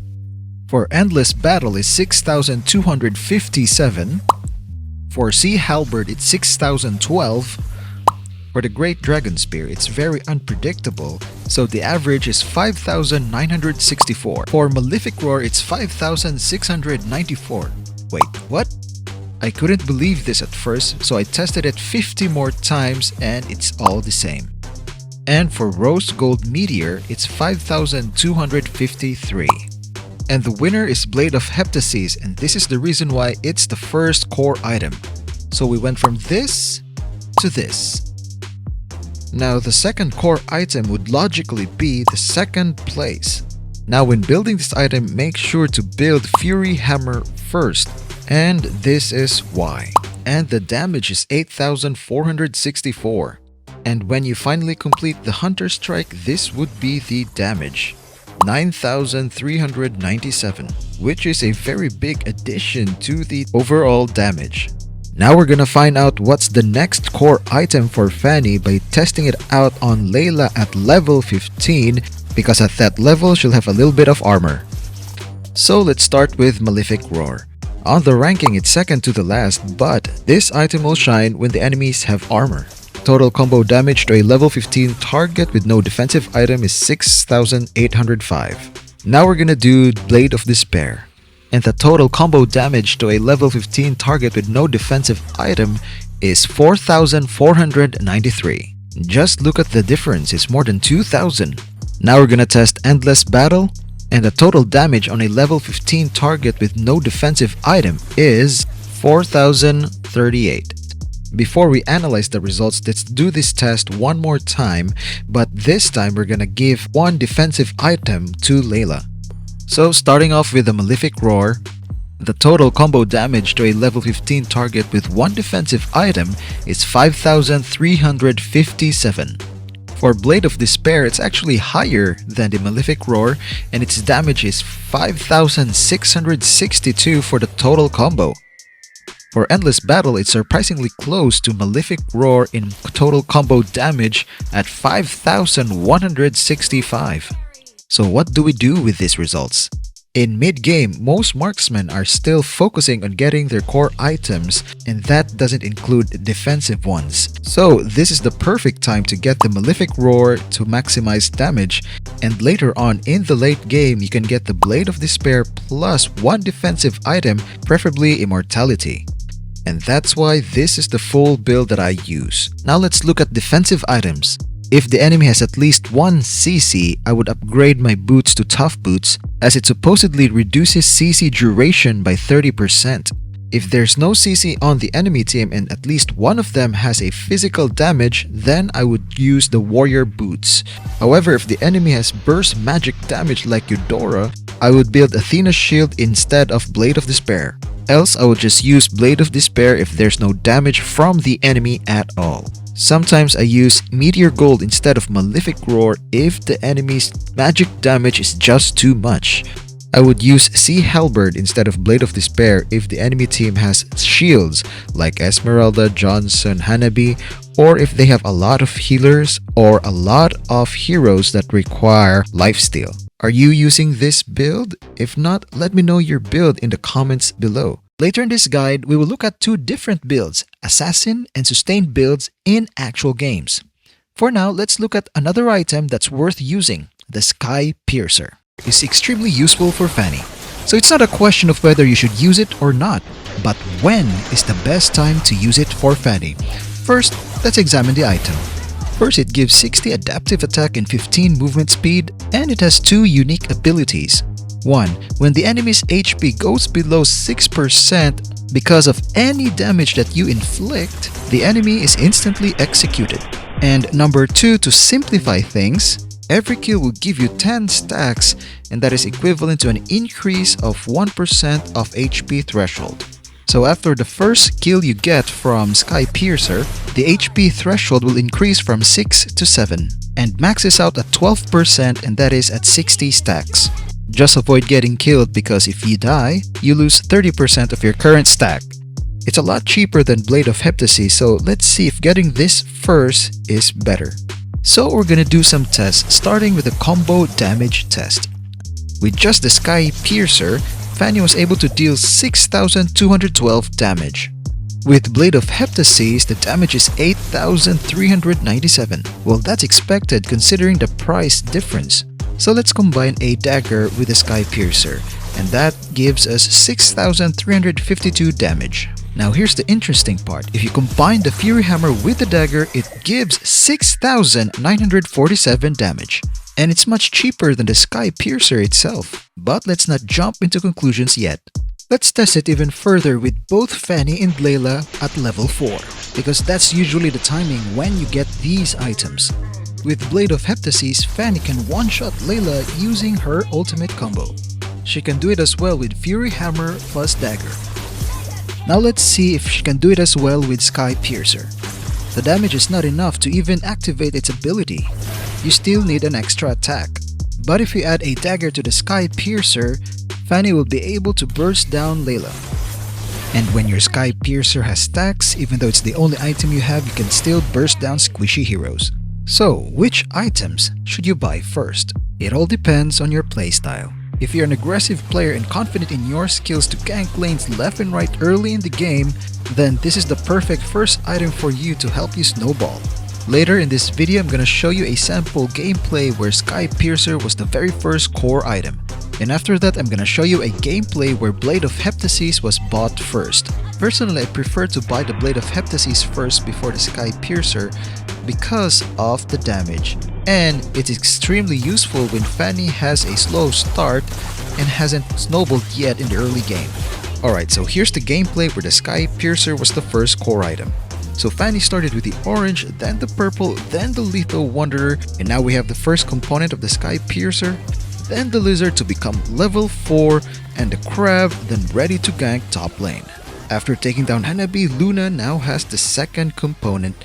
For Endless Battle, it's 6,257. For Sea Halberd, it's 6,012. For the Great Dragon Spear, it's very unpredictable, so the average is 5,964. For Malefic Roar, it's 5,694. Wait, what? I couldn't believe this at first, so I tested it 50 more times and it's all the same. And for Rose Gold Meteor, it's 5,253. And the winner is Blade of Heptases, and this is the reason why it's the first core item. So we went from this to this. Now the second core item would logically be the second place. Now when building this item, make sure to build Fury Hammer first, and this is why. And the damage is 8,464. And when you finally complete the Hunter Strike, this would be the damage. 9,397, which is a very big addition to the overall damage. Now we're gonna find out what's the next core item for Fanny by testing it out on Layla at level 15, because at that level she'll have a little bit of armor. So let's start with Malefic Roar. On the ranking it's second to the last, but this item will shine when the enemies have armor. Total combo damage to a level 15 target with no defensive item is 6,805. Now we're gonna do Blade of Despair. And the total combo damage to a level 15 target with no defensive item is 4,493. Just look at the difference, it's more than 2,000. Now we're gonna test Endless Battle, and the total damage on a level 15 target with no defensive item is 4,038. Before we analyze the results, let's do this test one more time, but this time we're gonna give one defensive item to Layla. So starting off with the Malefic Roar, the total combo damage to a level 15 target with one defensive item is 5,357. For Blade of Despair, it's actually higher than the Malefic Roar, and its damage is 5,662 for the total combo. For Endless Battle, it's surprisingly close to Malefic Roar in total combo damage at 5,165. So what do we do with these results? In mid-game, most marksmen are still focusing on getting their core items, and that doesn't include defensive ones. So this is the perfect time to get the Malefic Roar to maximize damage, and later on in the late game you can get the Blade of Despair plus one defensive item, preferably Immortality. And that's why this is the full build that I use. Now let's look at defensive items. If the enemy has at least one CC, I would upgrade my boots to Tough Boots, as it supposedly reduces CC duration by 30%. If there's no CC on the enemy team and at least one of them has a physical damage, then I would use the Warrior Boots. However, if the enemy has burst magic damage like Eudora, I would build Athena's Shield instead of Blade of Despair. Else, I would just use Blade of Despair if there's no damage from the enemy at all. Sometimes I use Meteor Gold instead of Malefic Roar if the enemy's magic damage is just too much. I would use Sea Halberd instead of Blade of Despair if the enemy team has shields like Esmeralda, Johnson, Hanabi, or if they have a lot of healers or a lot of heroes that require lifesteal. Are you using this build? If not, let me know your build in the comments below. Later in this guide, we will look at two different builds, Assassin and Sustained builds in actual games. For now, let's look at another item that's worth using, the Sky Piercer. It's extremely useful for Fanny. So it's not a question of whether you should use it or not, but when is the best time to use it for Fanny. First, let's examine the item. First, it gives 60 adaptive attack and 15 movement speed, and it has two unique abilities. 1. When the enemy's HP goes below 6% because of any damage that you inflict, the enemy is instantly executed. And number 2, to simplify things, every kill will give you 10 stacks, and that is equivalent to an increase of 1% of HP threshold. So after the first kill you get from Sky Piercer, the HP threshold will increase from 6 to 7 and maxes out at 12%, and that is at 60 stacks. Just avoid getting killed because if you die, you lose 30% of your current stack. It's a lot cheaper than Blade of Heptasy, so let's see if getting this first is better. So we're gonna do some tests, starting with the combo damage test. With just the Sky Piercer, Fanny was able to deal 6,212 damage. With Blade of Heptasy, the damage is 8,397. Well, that's expected considering the price difference. So let's combine a dagger with a Sky Piercer, and that gives us 6,352 damage. Now here's the interesting part. If you combine the Fury Hammer with the dagger, it gives 6,947 damage. And it's much cheaper than the Sky Piercer itself. But let's not jump into conclusions yet. Let's test it even further with both Fanny and Layla at level 4, because that's usually the timing when you get these items. With Blade of Heptasy, Fanny can one-shot Layla using her ultimate combo. She can do it as well with Fury Hammer plus Dagger. Now let's see if she can do it as well with Sky Piercer. The damage is not enough to even activate its ability. You still need an extra attack. But if you add a dagger to the Sky Piercer, Fanny will be able to burst down Layla. And when your Sky Piercer has stacks, even though it's the only item you have, you can still burst down squishy heroes. So, which items should you buy first? It all depends on your playstyle. If you're an aggressive player and confident in your skills to gank lanes left and right early in the game, then this is the perfect first item for you to help you snowball. Later in this video, I'm gonna show you a sample gameplay where Sky Piercer was the very first core item. And after that, I'm gonna show you a gameplay where Blade of Heptasy was bought first. Personally, I prefer to buy the Blade of Heptasy first before the Sky Piercer because of the damage. And it's extremely useful when Fanny has a slow start and hasn't snowballed yet in the early game. Alright, so here's the gameplay where the Sky Piercer was the first core item. So Fanny started with the orange, then the purple, then the Lethal Wanderer, and now we have the first component of the Sky Piercer. then the lizard to become level 4, and the crab then ready to gank top lane. After taking down Hanabi, Luna now has the second component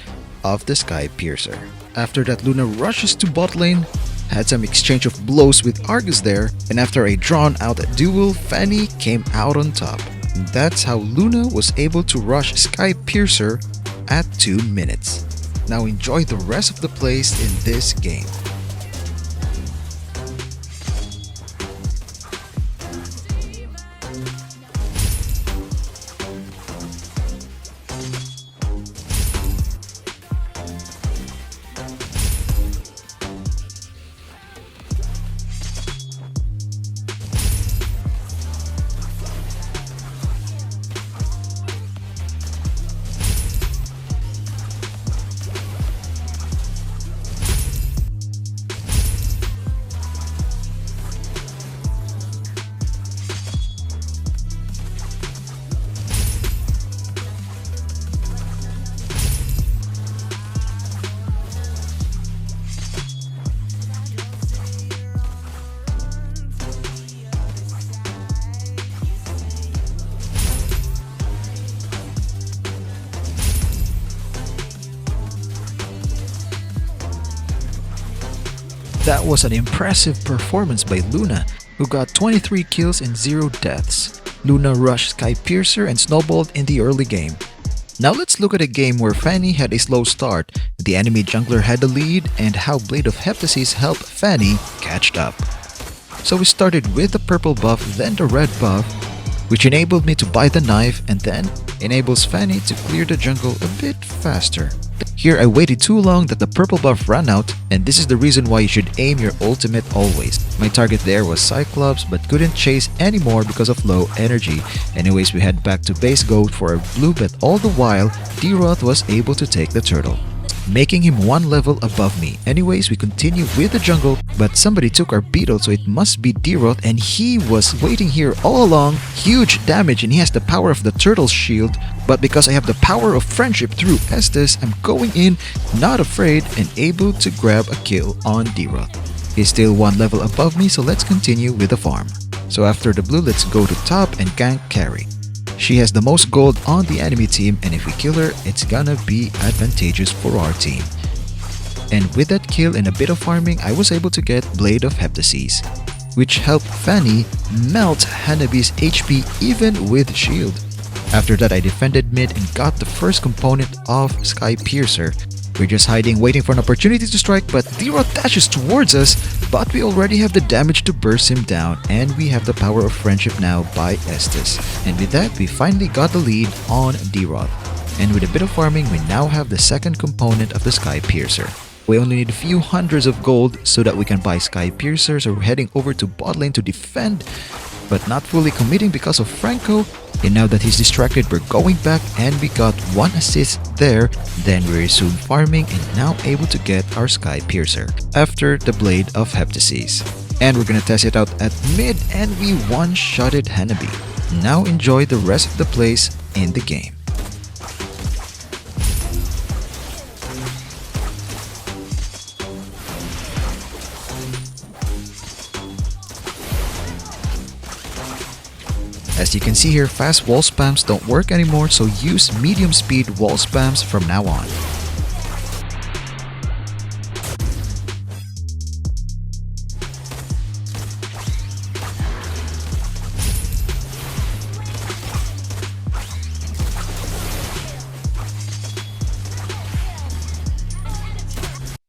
of the Sky Piercer. After that, Luna rushes to bot lane, had some exchange of blows with Argus there, and after a drawn out duel, Fanny came out on top. And that's how Luna was able to rush Sky Piercer at 2 minutes. Now enjoy the rest of the plays in this game. That was an impressive performance by Luna, who got 23 kills and 0 deaths. Luna rushed Sky Piercer and snowballed in the early game. Now let's look at a game where Fanny had a slow start, the enemy jungler had the lead, and how Blade of Heptasis helped Fanny catch up. So we started with the purple buff, then the red buff, which enabled me to buy the knife and then enables Fanny to clear the jungle a bit faster. Here I waited too long that the purple buff ran out, and this is the reason why you should aim your ultimate always. My target there was Cyclops but couldn't chase anymore because of low energy. Anyways, we head back to base gold for a blue, but all the while D-Roth was able to take the turtle, making him 1 level above me. Anyways, we continue with the jungle, but somebody took our beetle, so it must be D-Roth, and he was waiting here all along. Huge damage, and he has the power of the turtle's shield, but because I have the power of friendship through Estes, I'm going in, not afraid, and able to grab a kill on D-Roth. He's still 1 level above me, so let's continue with the farm. So after the blue, let's go to top and gank carry. She has the most gold on the enemy team, and if we kill her, it's gonna be advantageous for our team. And with that kill and a bit of farming, I was able to get Blade of Heptasis, which helped Fanny melt Hanabi's HP even with shield. After that, I defended mid and got the first component of Sky Piercer. We're just hiding, waiting for an opportunity to strike, but D-Roth dashes towards us, but we already have the damage to burst him down, and we have the power of friendship now by Estes. And with that, we finally got the lead on D-Roth. And with a bit of farming, we now have the second component of the Sky Piercer. We only need a few hundreds of gold so that we can buy Sky Piercer, so we're heading over to bot lane to defend, but not fully committing because of Franco. And now that he's distracted, we're going back and we got 1 assist there. Then we resume farming and now able to get our Sky Piercer after the Blade of Heptasis. And we're gonna test it out at mid, and we one-shotted Hanabi. Now enjoy the rest of the plays in the game. As you can see here, fast wall spams don't work anymore, so use medium speed wall spams from now on.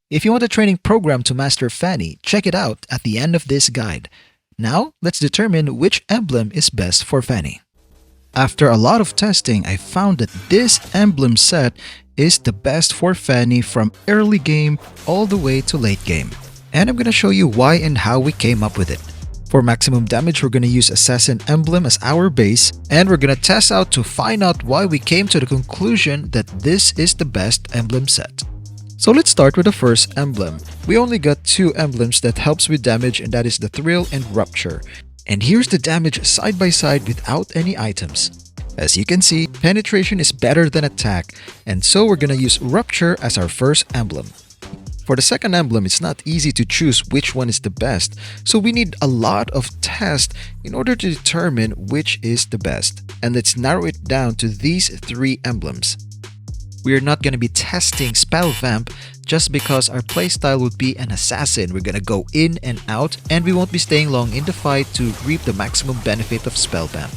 If you want a training program to master Fanny, check it out at the end of this guide. Now, let's determine which emblem is best for Fanny. After a lot of testing, I found that this emblem set is the best for Fanny from early game all the way to late game. And I'm gonna show you why and how we came up with it. For maximum damage, we're gonna use Assassin Emblem as our base, and we're gonna test out to find out why we came to the conclusion that this is the best emblem set. So let's start with the first emblem. We only got 2 emblems that helps with damage, and that is the Thrill and Rupture. And here's the damage side by side without any items. As you can see, penetration is better than attack, and so we're gonna use Rupture as our first emblem. For the second emblem, it's not easy to choose which one is the best, so we need a lot of tests in order to determine which is the best. And let's narrow it down to these three emblems. We are not going to be testing Spell Vamp just because our playstyle would be an assassin. We're going to go in and out, and we won't be staying long in the fight to reap the maximum benefit of Spell Vamp.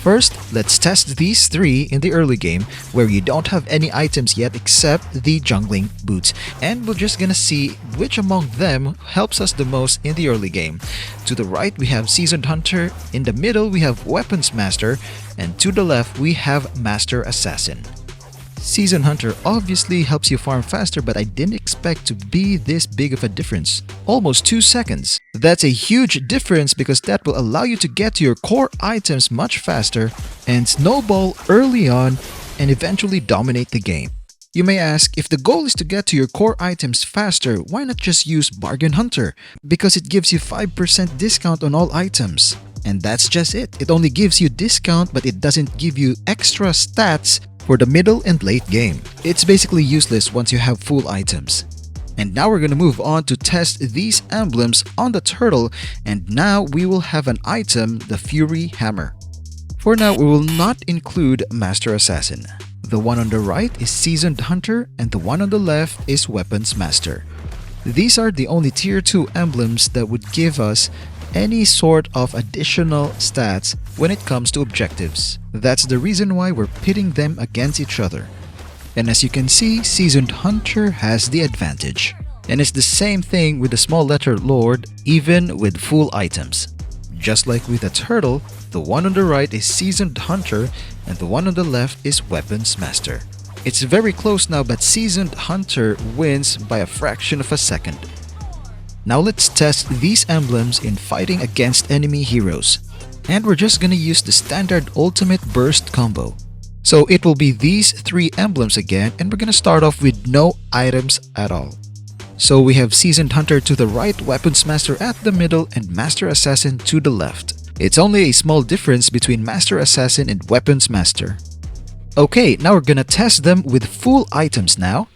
First, let's test these three in the early game where you don't have any items yet except the jungling boots, and we're just gonna see which among them helps us the most in the early game. To the right we have Seasoned Hunter, in the middle we have Weapons Master, and to the left we have Master Assassin. Seasoned Hunter obviously helps you farm faster, but I didn't expect to be this big of a difference. Almost 2 seconds. That's a huge difference because that will allow you to get to your core items much faster and snowball early on and eventually dominate the game. You may ask, if the goal is to get to your core items faster, why not just use Bargain Hunter? Because it gives you 5% discount on all items. And that's just it. It only gives you discount, but it doesn't give you extra stats for the middle and late game. It's basically useless once you have full items. And now we're going to move on to test these emblems on the turtle, and now we will have an item, the Fury Hammer. For now, we will not include Master Assassin. The one on the right is Seasoned Hunter and the one on the left is Weapons Master. These are the only tier 2 emblems that would give us any sort of additional stats when it comes to objectives. That's the reason why we're pitting them against each other. And as you can see, Seasoned Hunter has the advantage. And it's the same thing with the small letter Lord, even with full items. Just like with the turtle, the one on the right is Seasoned Hunter and the one on the left is Weapons Master. It's very close now, but Seasoned Hunter wins by a fraction of a second. Now let's test these emblems in fighting against enemy heroes. And we're just gonna use the standard ultimate burst combo. So it will be these three emblems again, and we're gonna start off with no items at all. So we have Seasoned Hunter to the right, Weapons Master at the middle, and Master Assassin to the left. It's only a small difference between Master Assassin and Weapons Master. Okay, now we're gonna test them with full items now.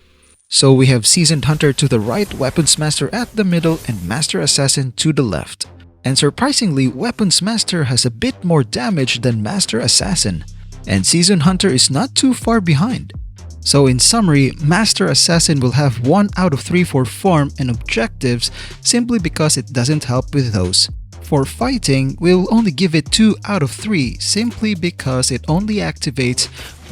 So we have Seasoned Hunter to the right, Weapons Master at the middle, and Master Assassin to the left. And surprisingly, Weapons Master has a bit more damage than Master Assassin. And Seasoned Hunter is not too far behind. So in summary, Master Assassin will have 1 out of 3 for farm and objectives simply because it doesn't help with those. For fighting, we'll only give it 2 out of 3 simply because it only activates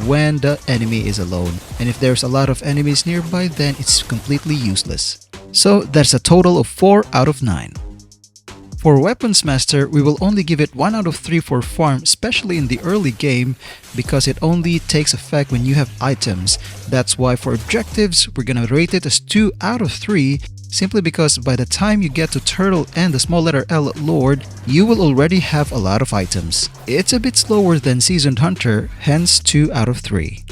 when the enemy is alone. And if there's a lot of enemies nearby, then it's completely useless. So that's a total of 4 out of 9. For Weapons Master, we will only give it 1 out of 3 for farm, especially in the early game, because it only takes effect when you have items. That's why for objectives, we're gonna rate it as 2 out of 3, simply because by the time you get to Turtle and the small letter L Lord, you will already have a lot of items. It's a bit slower than Seasoned Hunter, hence 2 out of 3.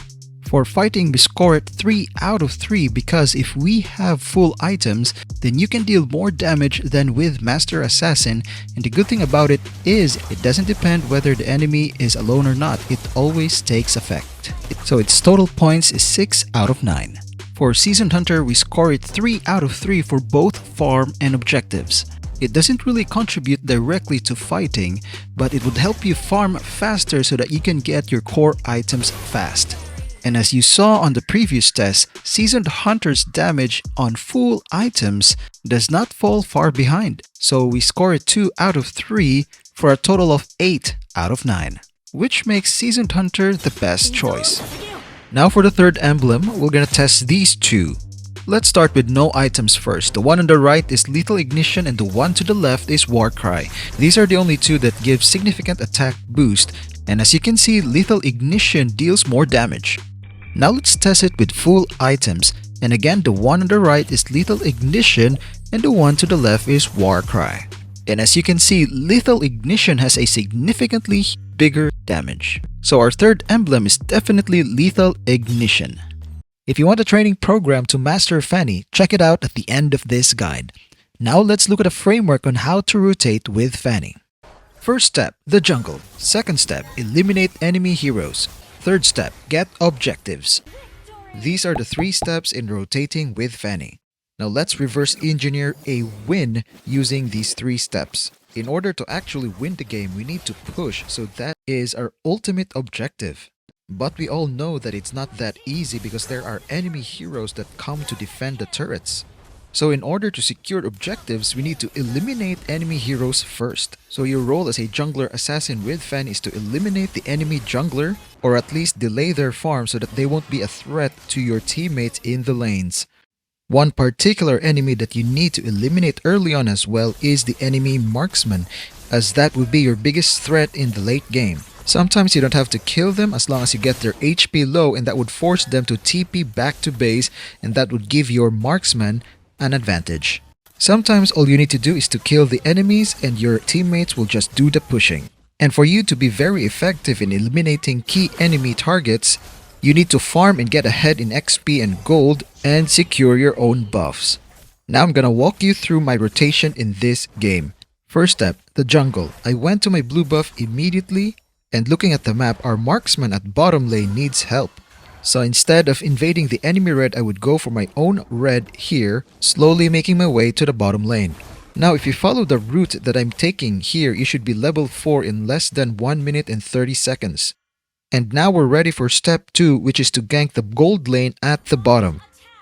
For fighting, we score it 3 out of 3 because if we have full items, then you can deal more damage than with Master Assassin, and the good thing about it is it doesn't depend whether the enemy is alone or not, it always takes effect. So its total points is 6 out of 9. For Seasoned Hunter, we score it 3 out of 3 for both farm and objectives. It doesn't really contribute directly to fighting, but it would help you farm faster so that you can get your core items fast. And as you saw on the previous test, Seasoned Hunter's damage on full items does not fall far behind. So we score it 2 out of 3 for a total of 8 out of 9, which makes Seasoned Hunter the best choice. Now for the third emblem, we're gonna test these two. Let's start with no items first. The one on the right is Lethal Ignition and the one to the left is Warcry. These are the only two that give significant attack boost, and as you can see, Lethal Ignition deals more damage. Now let's test it with full items, and again the one on the right is Lethal Ignition and the one to the left is Warcry. And as you can see, Lethal Ignition has a significantly bigger damage. So our third emblem is definitely Lethal Ignition. If you want a training program to master Fanny, check it out at the end of this guide. Now let's look at a framework on how to rotate with Fanny. First step, the jungle. Second step, eliminate enemy heroes. Third step, get objectives. These are the 3 steps in rotating with Fanny. Now let's reverse engineer a win using these three steps. In order to actually win the game, we need to push, so that is our ultimate objective. But we all know that it's not that easy because there are enemy heroes that come to defend the turrets. So in order to secure objectives, we need to eliminate enemy heroes first. So your role as a jungler assassin with Fanny is to eliminate the enemy jungler, or at least delay their farm so that they won't be a threat to your teammates in the lanes. One particular enemy that you need to eliminate early on as well is the enemy marksman, as that would be your biggest threat in the late game. Sometimes you don't have to kill them as long as you get their HP low, and that would force them to TP back to base, and that would give your marksman an advantage. Sometimes all you need to do is to kill the enemies and your teammates will just do the pushing. And for you to be very effective in eliminating key enemy targets, you need to farm and get ahead in XP and gold and secure your own buffs. Now I'm gonna walk you through my rotation in this game. First step, the jungle. I went to my blue buff immediately, and looking at the map, our marksman at bottom lane needs help. So instead of invading the enemy red, I would go for my own red here, slowly making my way to the bottom lane. Now if you follow the route that I'm taking here, you should be level 4 in less than 1 minute and 30 seconds. And now we're ready for step 2, which is to gank the gold lane at the bottom.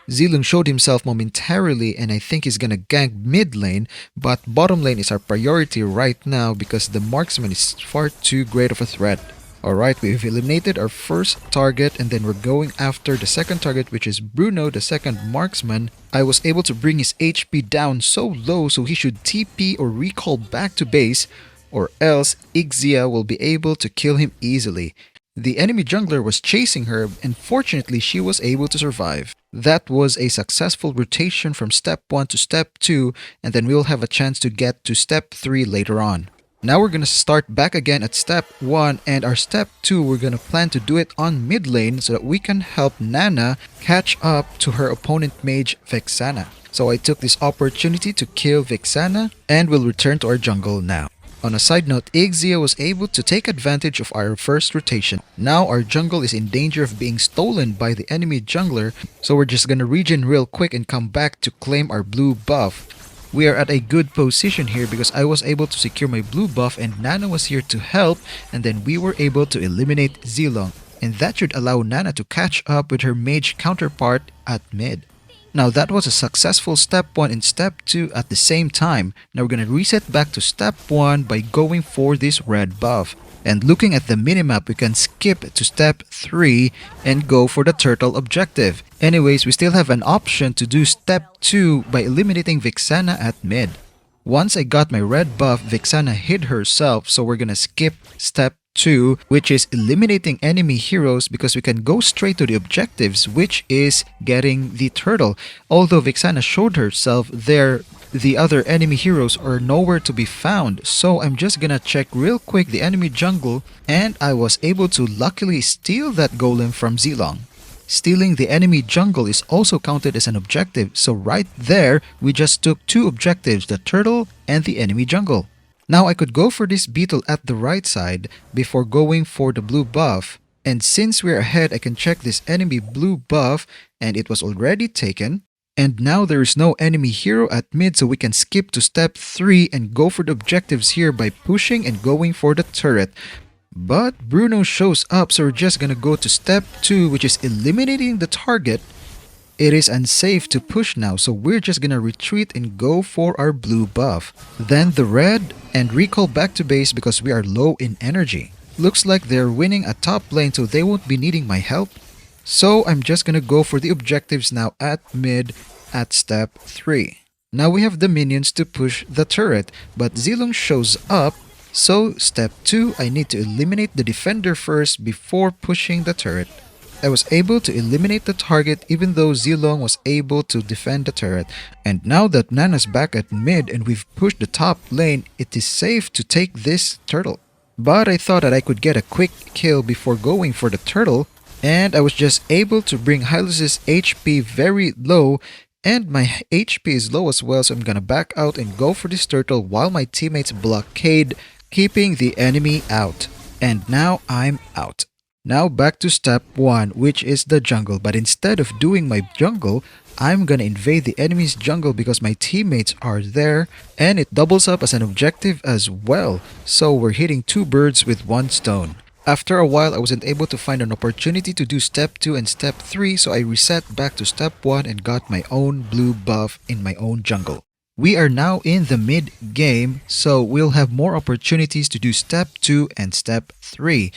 Zilong showed himself momentarily and I think he's gonna gank mid lane, but bottom lane is our priority right now because the marksman is far too great of a threat. Alright, we've eliminated our first target and then we're going after the second target, which is Bruno, the second marksman. I was able to bring his HP down so low so he should TP or recall back to base, or else Ixia will be able to kill him easily. The enemy jungler was chasing her and fortunately she was able to survive. That was a successful rotation from step 1 to step 2, and then we'll have a chance to get to step 3 later on. Now we're gonna start back again at step 1, and our step 2 we're gonna plan to do it on mid lane so that we can help Nana catch up to her opponent mage Vexana. So I took this opportunity to kill Vexana and we'll return to our jungle now. On a side note, Ixia was able to take advantage of our first rotation. Now our jungle is in danger of being stolen by the enemy jungler, so we're just gonna regen real quick and come back to claim our blue buff. We are at a good position here because I was able to secure my blue buff and Nana was here to help, and then we were able to eliminate Zilong, and that should allow Nana to catch up with her mage counterpart at mid. Now that was a successful step 1 and step 2 at the same time. Now we're gonna reset back to step 1 by going for this red buff. And looking at the minimap, we can skip to step 3 and go for the turtle objective. Anyways, we still have an option to do step 2 by eliminating Vexana at mid. Once I got my red buff, Vexana hid herself, so we're gonna skip step 2, which is eliminating enemy heroes because we can go straight to the objectives, which is getting the turtle. Although Vexana showed herself there, the other enemy heroes are nowhere to be found, so I'm just gonna check real quick the enemy jungle, and I was able to luckily steal that golem from Zilong. Stealing the enemy jungle is also counted as an objective, so right there we just took 2 objectives, the turtle and the enemy jungle. Now I could go for this beetle at the right side before going for the blue buff, and since we're ahead I can check this enemy blue buff and it was already taken. And now there is no enemy hero at mid, so we can skip to step 3 and go for the objectives here by pushing and going for the turret. But Bruno shows up, so we're just gonna go to step 2, which is eliminating the target. It is unsafe to push now, so we're just gonna retreat and go for our blue buff. Then the red and recall back to base because we are low in energy. Looks like they're winning a top lane, so they won't be needing my help. So I'm just gonna go for the objectives now at mid at step 3. Now we have the minions to push the turret, but Zilong shows up, so step 2, I need to eliminate the defender first before pushing the turret. I was able to eliminate the target even though Zilong was able to defend the turret. And now that Nana's back at mid and we've pushed the top lane, it is safe to take this turtle. But I thought that I could get a quick kill before going for the turtle, and I was just able to bring Hylus's HP very low, and my HP is low as well, so I'm gonna back out and go for this turtle while my teammates blockade, keeping the enemy out. And now I'm out. Now back to step 1, which is the jungle. But instead of doing my jungle, I'm gonna invade the enemy's jungle because my teammates are there, and it doubles up as an objective as well. So we're hitting two birds with one stone. After a while, I wasn't able to find an opportunity to do step 2 and step 3, so I reset back to step 1 and got my own blue buff in my own jungle. We are now in the mid game, so we'll have more opportunities to do step 2 and step 3.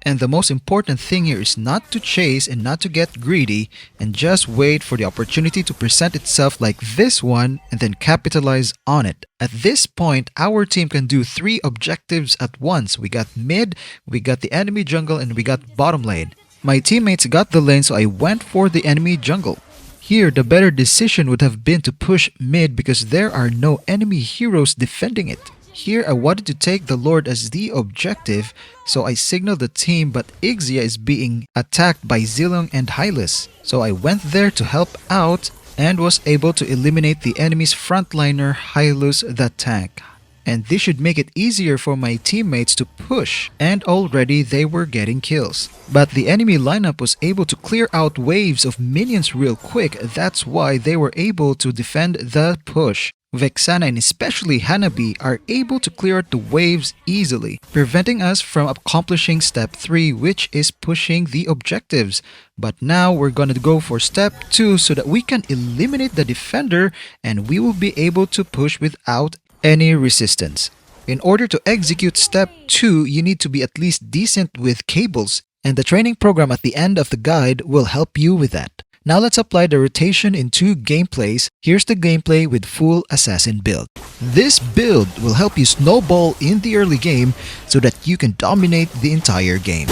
And the most important thing here is not to chase and not to get greedy and just wait for the opportunity to present itself like this one and then capitalize on it. At this point, our team can do 3 objectives at once. We got mid, we got the enemy jungle, and we got bottom lane. My teammates got the lane, so I went for the enemy jungle. Here, the better decision would have been to push mid because there are no enemy heroes defending it. Here, I wanted to take the Lord as the objective, so I signaled the team, but Ixia is being attacked by Zilong and Hylas. So I went there to help out and was able to eliminate the enemy's frontliner Hylas the tank. And this should make it easier for my teammates to push, and already they were getting kills. But the enemy lineup was able to clear out waves of minions real quick, that's why they were able to defend the push. Vexana and especially Hanabi are able to clear out the waves easily, preventing us from accomplishing step 3, which is pushing the objectives. But now we're gonna go for step 2 so that we can eliminate the defender and we will be able to push without any resistance. In order to execute step 2, you need to be at least decent with cables, and the training program at the end of the guide will help you with that. Now let's apply the rotation in 2 gameplays. Here's the gameplay with full assassin build. This build will help you snowball in the early game so that you can dominate the entire game.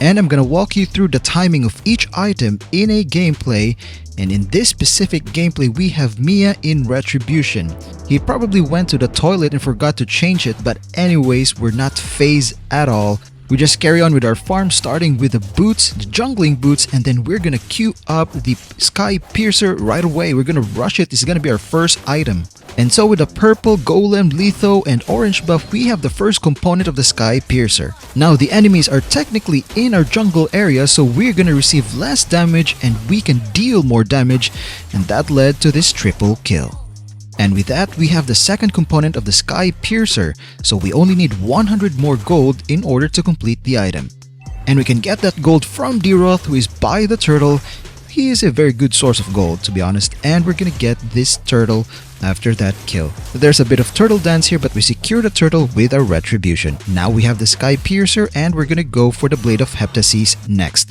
And I'm gonna walk you through the timing of each item in a gameplay. And in this specific gameplay, we have Mia in Retribution. He probably went to the toilet and forgot to change it, but anyways, we're not phased at all. We just carry on with our farm, starting with the boots, the jungling boots, and then we're gonna queue up the Sky Piercer right away. We're gonna rush it. It's gonna be our first item. And so with the purple, golem, litho, and orange buff, we have the first component of the Sky Piercer. Now the enemies are technically in our jungle area, so we're gonna receive less damage and we can deal more damage, and that led to this triple kill. And with that, we have the second component of the Sky Piercer, so we only need 100 more gold in order to complete the item. And we can get that gold from Deroth, who is by the turtle. He is a very good source of gold, to be honest, and we're gonna get this turtle after that kill. There's a bit of turtle dance here, but we secure the turtle with our Retribution. Now we have the Sky Piercer, and we're gonna go for the Blade of Heptases next.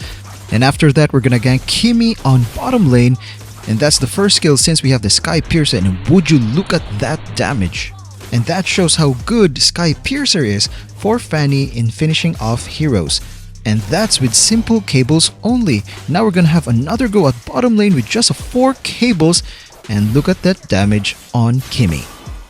And after that, we're gonna gank Kimi on bottom lane, and that's the first skill since we have the Sky Piercer, and would you look at that damage? And that shows how good Sky Piercer is for Fanny in finishing off heroes. And that's with simple cables only. Now we're gonna have another go at bottom lane with just 4 cables, and look at that damage on Kimi.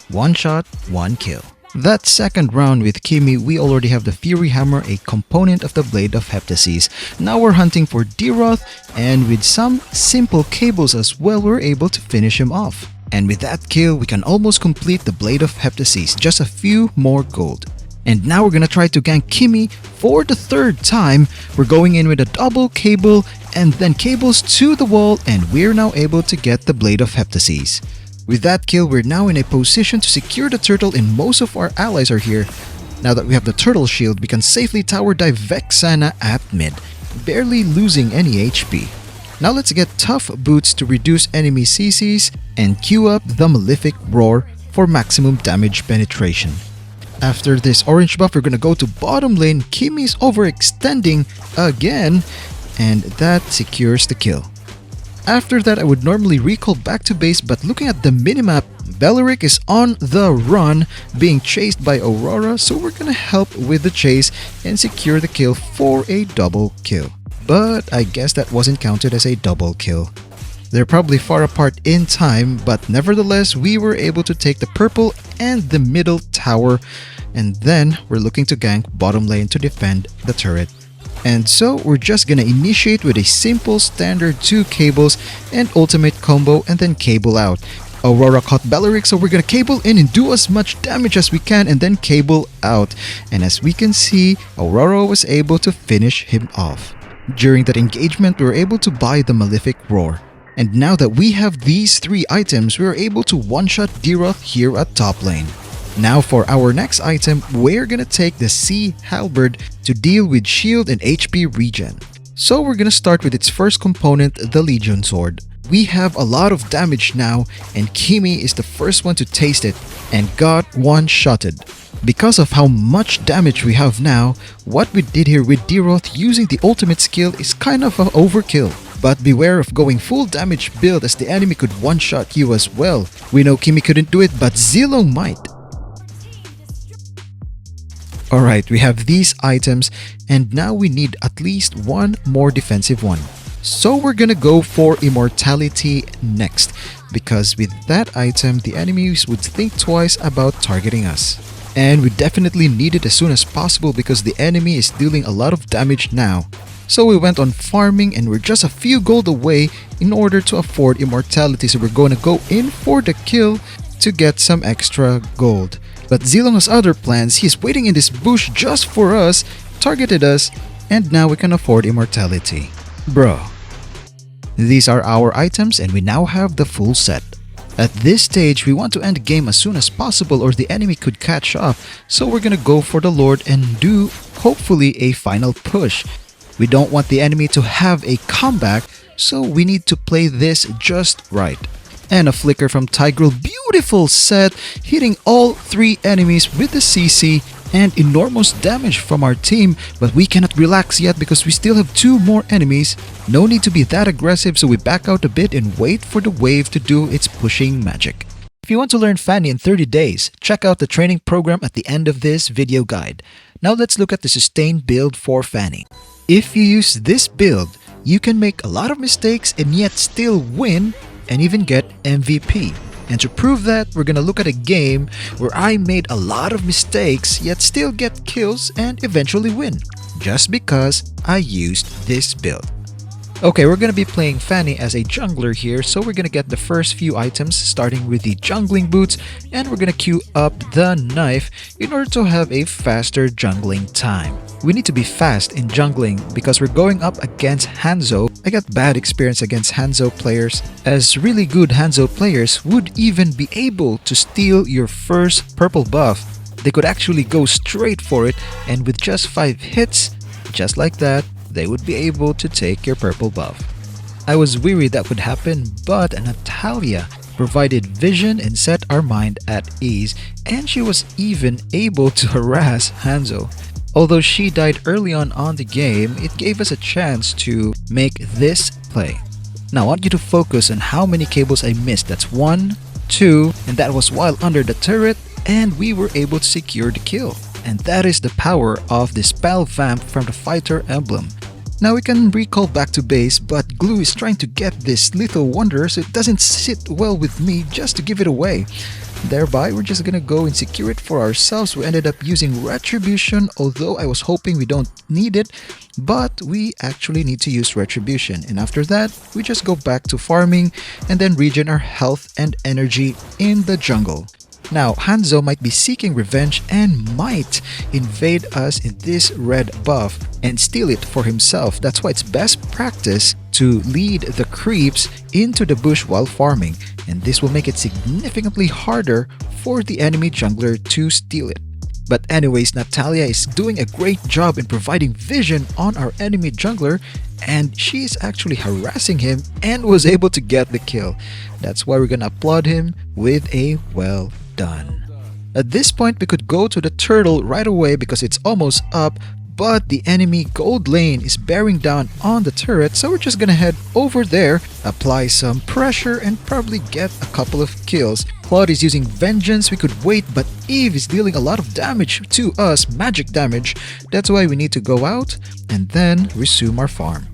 1 shot, 1 kill. That second round with Kimi, we already have the Fury Hammer, a component of the Blade of Heptases. Now we're hunting for Deroth, and with some simple cables as well, we're able to finish him off. And with that kill, we can almost complete the Blade of Heptases, just a few more gold. And now we're gonna try to gank Kimi for the 3rd time. We're going in with a double cable, and then cables to the wall, and we're now able to get the Blade of Heptases. With that kill, we're now in a position to secure the turtle, and most of our allies are here. Now that we have the turtle shield, we can safely tower dive Vexana at mid, barely losing any HP. Now let's get tough boots to reduce enemy CCs and queue up the Malefic Roar for maximum damage penetration. After this orange buff, we're gonna go to bottom lane. Kimi's overextending again, and that secures the kill. After that, I would normally recall back to base, but looking at the minimap, Beleric is on the run, being chased by Aurora, so we're gonna help with the chase and secure the kill for a double kill. But I guess that wasn't counted as a double kill. They're probably far apart in time, but nevertheless, we were able to take the purple and the middle tower, and then we're looking to gank bottom lane to defend the turret. And so we're just gonna initiate with a simple standard 2 cables and ultimate combo and then cable out. Aurora caught Belleric, so we're gonna cable in and do as much damage as we can and then cable out. And as we can see, Aurora was able to finish him off. During that engagement, we were able to buy the Malefic Roar. And now that we have these 3 items, we are able to one-shot Deroth here at top lane. Now for our next item, we're gonna take the Sea Halberd to deal with shield and HP regen. So we're gonna start with its first component, the Legion Sword. We have a lot of damage now, and Kimi is the first one to taste it and got one-shotted. Because of how much damage we have now, what we did here with Deroth using the ultimate skill is kind of an overkill. But beware of going full damage build as the enemy could one-shot you as well. We know Kimi couldn't do it, but Zillow might. Alright, we have these items, and now we need at least one more defensive one. So we're gonna go for Immortality next, because with that item, the enemies would think twice about targeting us. And we definitely need it as soon as possible because the enemy is dealing a lot of damage now. So we went on farming and we're just a few gold away in order to afford Immortality, so we're going to go in for the kill to get some extra gold. But Zilong has other plans. He's waiting in this bush just for us, targeted us, and now we can afford Immortality. Bro. These are our items and we now have the full set. At this stage, we want to end the game as soon as possible or the enemy could catch up, so we're gonna go for the Lord and do, hopefully, a final push. We don't want the enemy to have a comeback, so we need to play this just right. And a flicker from Tigreal, beautiful set, hitting all 3 enemies with the CC and enormous damage from our team, but we cannot relax yet because we still have 2 more enemies. No need to be that aggressive, so we back out a bit and wait for the wave to do its pushing magic. If you want to learn Fanny in 30 days, check out the training program at the end of this video guide. Now let's look at the sustain build for Fanny. If you use this build, you can make a lot of mistakes and yet still win and even get MVP. And to prove that, we're gonna look at a game where I made a lot of mistakes yet still get kills and eventually win, just because I used this build. Okay, we're gonna be playing Fanny as a jungler here, so we're gonna get the first few items starting with the jungling boots, and we're gonna queue up the knife in order to have a faster jungling time. We need to be fast in jungling because we're going up against Hanzo. I got bad experience against Hanzo players, as really good Hanzo players would even be able to steal your first purple buff. They could actually go straight for it, and with just 5 hits, just like that, they would be able to take your purple buff. I was weary that would happen, but Natalia provided vision and set our mind at ease, and she was even able to harass Hanzo. Although she died early on the game, it gave us a chance to make this play. Now I want you to focus on how many cables I missed. That's 1, 2, and that was while under the turret, and we were able to secure the kill. And that is the power of the spell vamp from the fighter emblem. Now we can recall back to base, but Glue is trying to get this Lethal Wonder, so it doesn't sit well with me just to give it away. Thereby, we're just gonna go and secure it for ourselves. We ended up using Retribution, although I was hoping we don't need it, but we actually need to use Retribution. And after that, we just go back to farming and then regen our health and energy in the jungle. Now, Hanzo might be seeking revenge and might invade us in this red buff and steal it for himself. That's why it's best practice to lead the creeps into the bush while farming, and this will make it significantly harder for the enemy jungler to steal it. But anyways, Natalia is doing a great job in providing vision on our enemy jungler, and she is actually harassing him and was able to get the kill. That's why we're gonna applaud him with a well done. At this point, we could go to the turtle right away because it's almost up, but the enemy gold lane is bearing down on the turret, so we're just gonna head over there, apply some pressure, and probably get a couple of kills. Claude is using Vengeance, we could wait, but Eve is dealing a lot of damage to us, magic damage. That's why we need to go out and then resume our farm.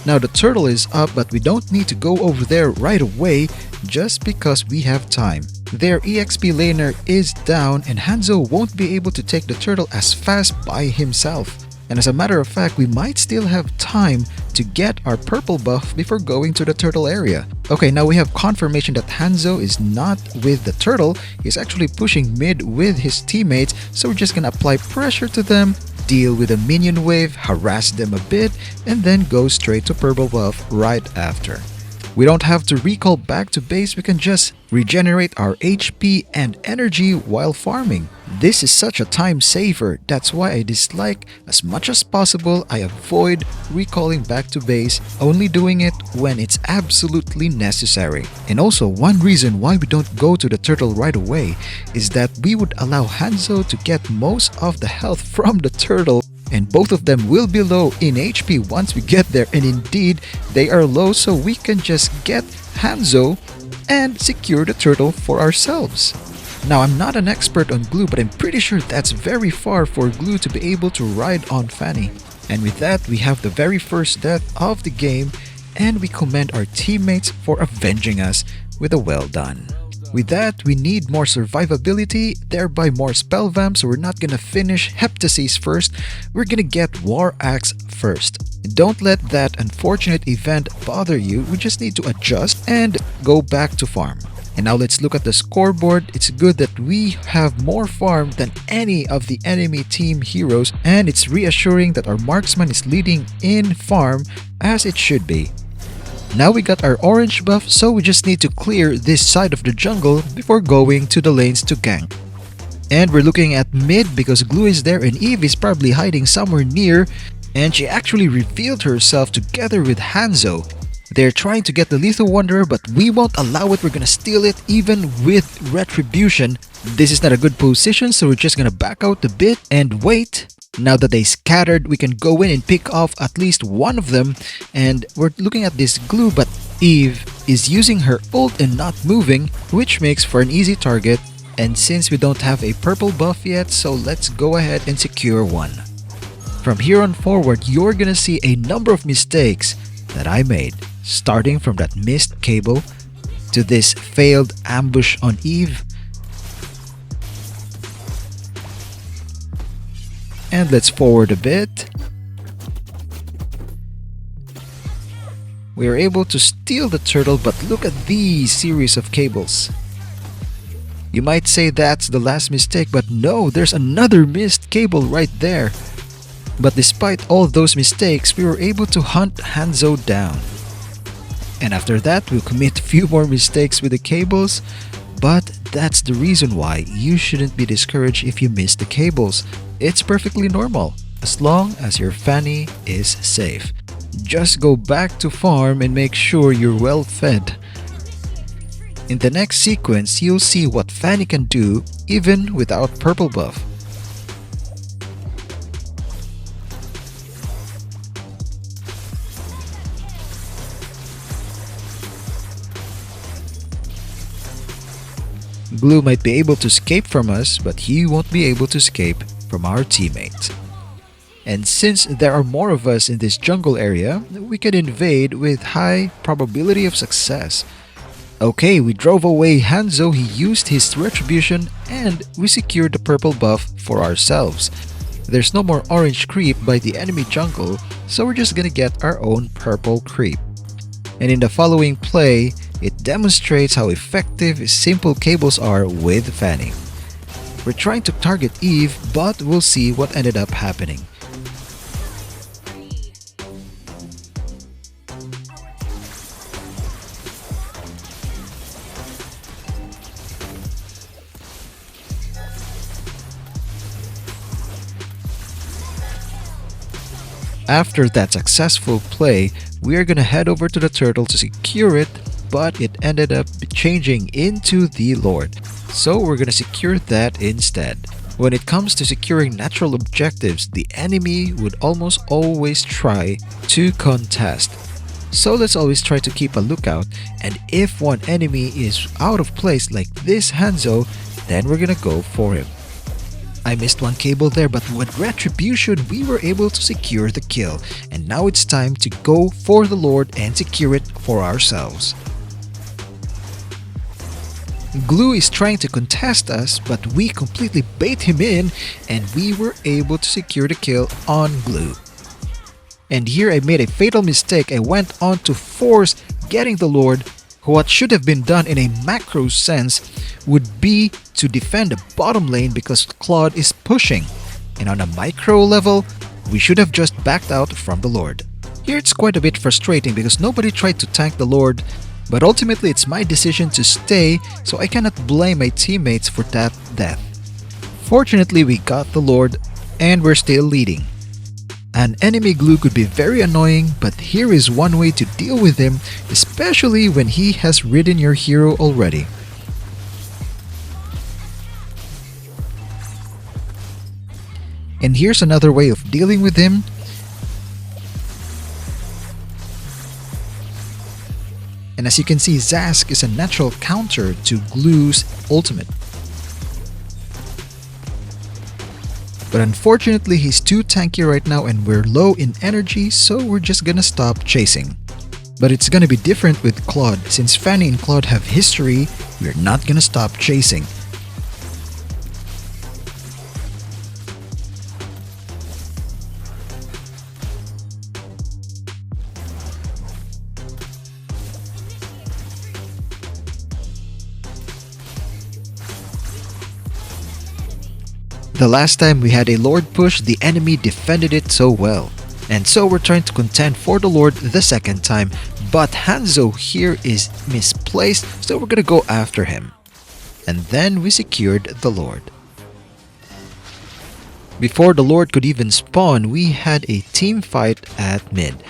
Now the turtle is up, but we don't need to go over there right away just because we have time. Their EXP laner is down and Hanzo won't be able to take the turtle as fast by himself. And as a matter of fact, we might still have time to get our purple buff before going to the turtle area. Okay, now we have confirmation that Hanzo is not with the turtle. He's actually pushing mid with his teammates, so we're just gonna apply pressure to them, deal with a minion wave, harass them a bit, and then go straight to purple buff right after. We don't have to recall back to base, we can just regenerate our HP and energy while farming. This is such a time saver, that's why I dislike as much as possible I avoid recalling back to base, only doing it when it's absolutely necessary. And also, one reason why we don't go to the turtle right away is that we would allow Hanzo to get most of the health from the turtle, and both of them will be low in HP once we get there, and indeed they are low, so we can just get Hanzo and secure the turtle for ourselves. Now, I'm not an expert on glue, but I'm pretty sure that's very far for glue to be able to ride on Fanny. And with that, we have the very first death of the game, and we commend our teammates for avenging us with a well done. With that, we need more survivability, thereby more spell vamp, so we're not gonna finish Heptasis first, we're gonna get War Axe first. Don't let that unfortunate event bother you, we just need to adjust and go back to farm. And now let's look at the scoreboard. It's good that we have more farm than any of the enemy team heroes, and it's reassuring that our marksman is leading in farm as it should be. Now we got our orange buff, so we just need to clear this side of the jungle before going to the lanes to gank. And we're looking at mid because Glue is there and Eve is probably hiding somewhere near, and she actually revealed herself together with Hanzo. They're trying to get the Lethal Wanderer, but we won't allow it. We're gonna steal it even with Retribution. This is not a good position, so we're just gonna back out a bit and wait. Now that they scattered, we can go in and pick off at least one of them. And we're looking at this glue, but Eve is using her ult and not moving, which makes for an easy target. And since we don't have a purple buff yet, so let's go ahead and secure one. From here on forward, you're gonna see a number of mistakes that I made, starting from that missed cable to this failed ambush on Eve. And let's forward a bit. We are able to steal the turtle, but look at these series of cables. You might say that's the last mistake, but no, there's another missed cable right there. But despite all those mistakes, we were able to hunt Hanzo down. And after that, we'll commit a few more mistakes with the cables, but that's the reason why you shouldn't be discouraged if you miss the cables. It's perfectly normal, as long as your Fanny is safe. Just go back to farm and make sure you're well fed. In the next sequence, you'll see what Fanny can do even without purple buff. Blue might be able to escape from us, but he won't be able to escape from our teammates. And since there are more of us in this jungle area, we can invade with high probability of success. Okay, we drove away Hanzo, he used his retribution, and we secured the purple buff for ourselves. There's no more orange creep by the enemy jungle, so we're just gonna get our own purple creep. And in the following play, it demonstrates how effective simple cables are with Fanny. We're trying to target Eve, but we'll see what ended up happening. After that successful play, we are gonna head over to the turtle to secure it, but it ended up changing into the Lord. So we're gonna secure that instead. When it comes to securing natural objectives, the enemy would almost always try to contest. So let's always try to keep a lookout, and if one enemy is out of place like this Hanzo, then we're gonna go for him. I missed one cable there, but with Retribution, we were able to secure the kill. And now it's time to go for the Lord and secure it for ourselves. Glue is trying to contest us, but we completely bait him in and we were able to secure the kill on Glue. And here I made a fatal mistake. I went on to force getting the Lord. What should have been done in a macro sense would be to defend the bottom lane because Claude is pushing. And on a micro level, we should have just backed out from the Lord. Here it's quite a bit frustrating because nobody tried to tank the Lord, but ultimately it's my decision to stay, so I cannot blame my teammates for that death. Fortunately, we got the Lord and we're still leading. An enemy Glue could be very annoying, but here is one way to deal with him, especially when he has ridden your hero already. And here's another way of dealing with him. And as you can see, Zask is a natural counter to Glue's ultimate. But unfortunately, he's too tanky right now and we're low in energy, so we're just gonna stop chasing. But it's gonna be different with Claude. Since Fanny and Claude have history, we're not gonna stop chasing. The last time we had a Lord push, the enemy defended it so well. And so we're trying to contend for the Lord the second time, but Hanzo here is misplaced, so we're gonna go after him. And then we secured the Lord. Before the Lord could even spawn, we had a team fight at mid.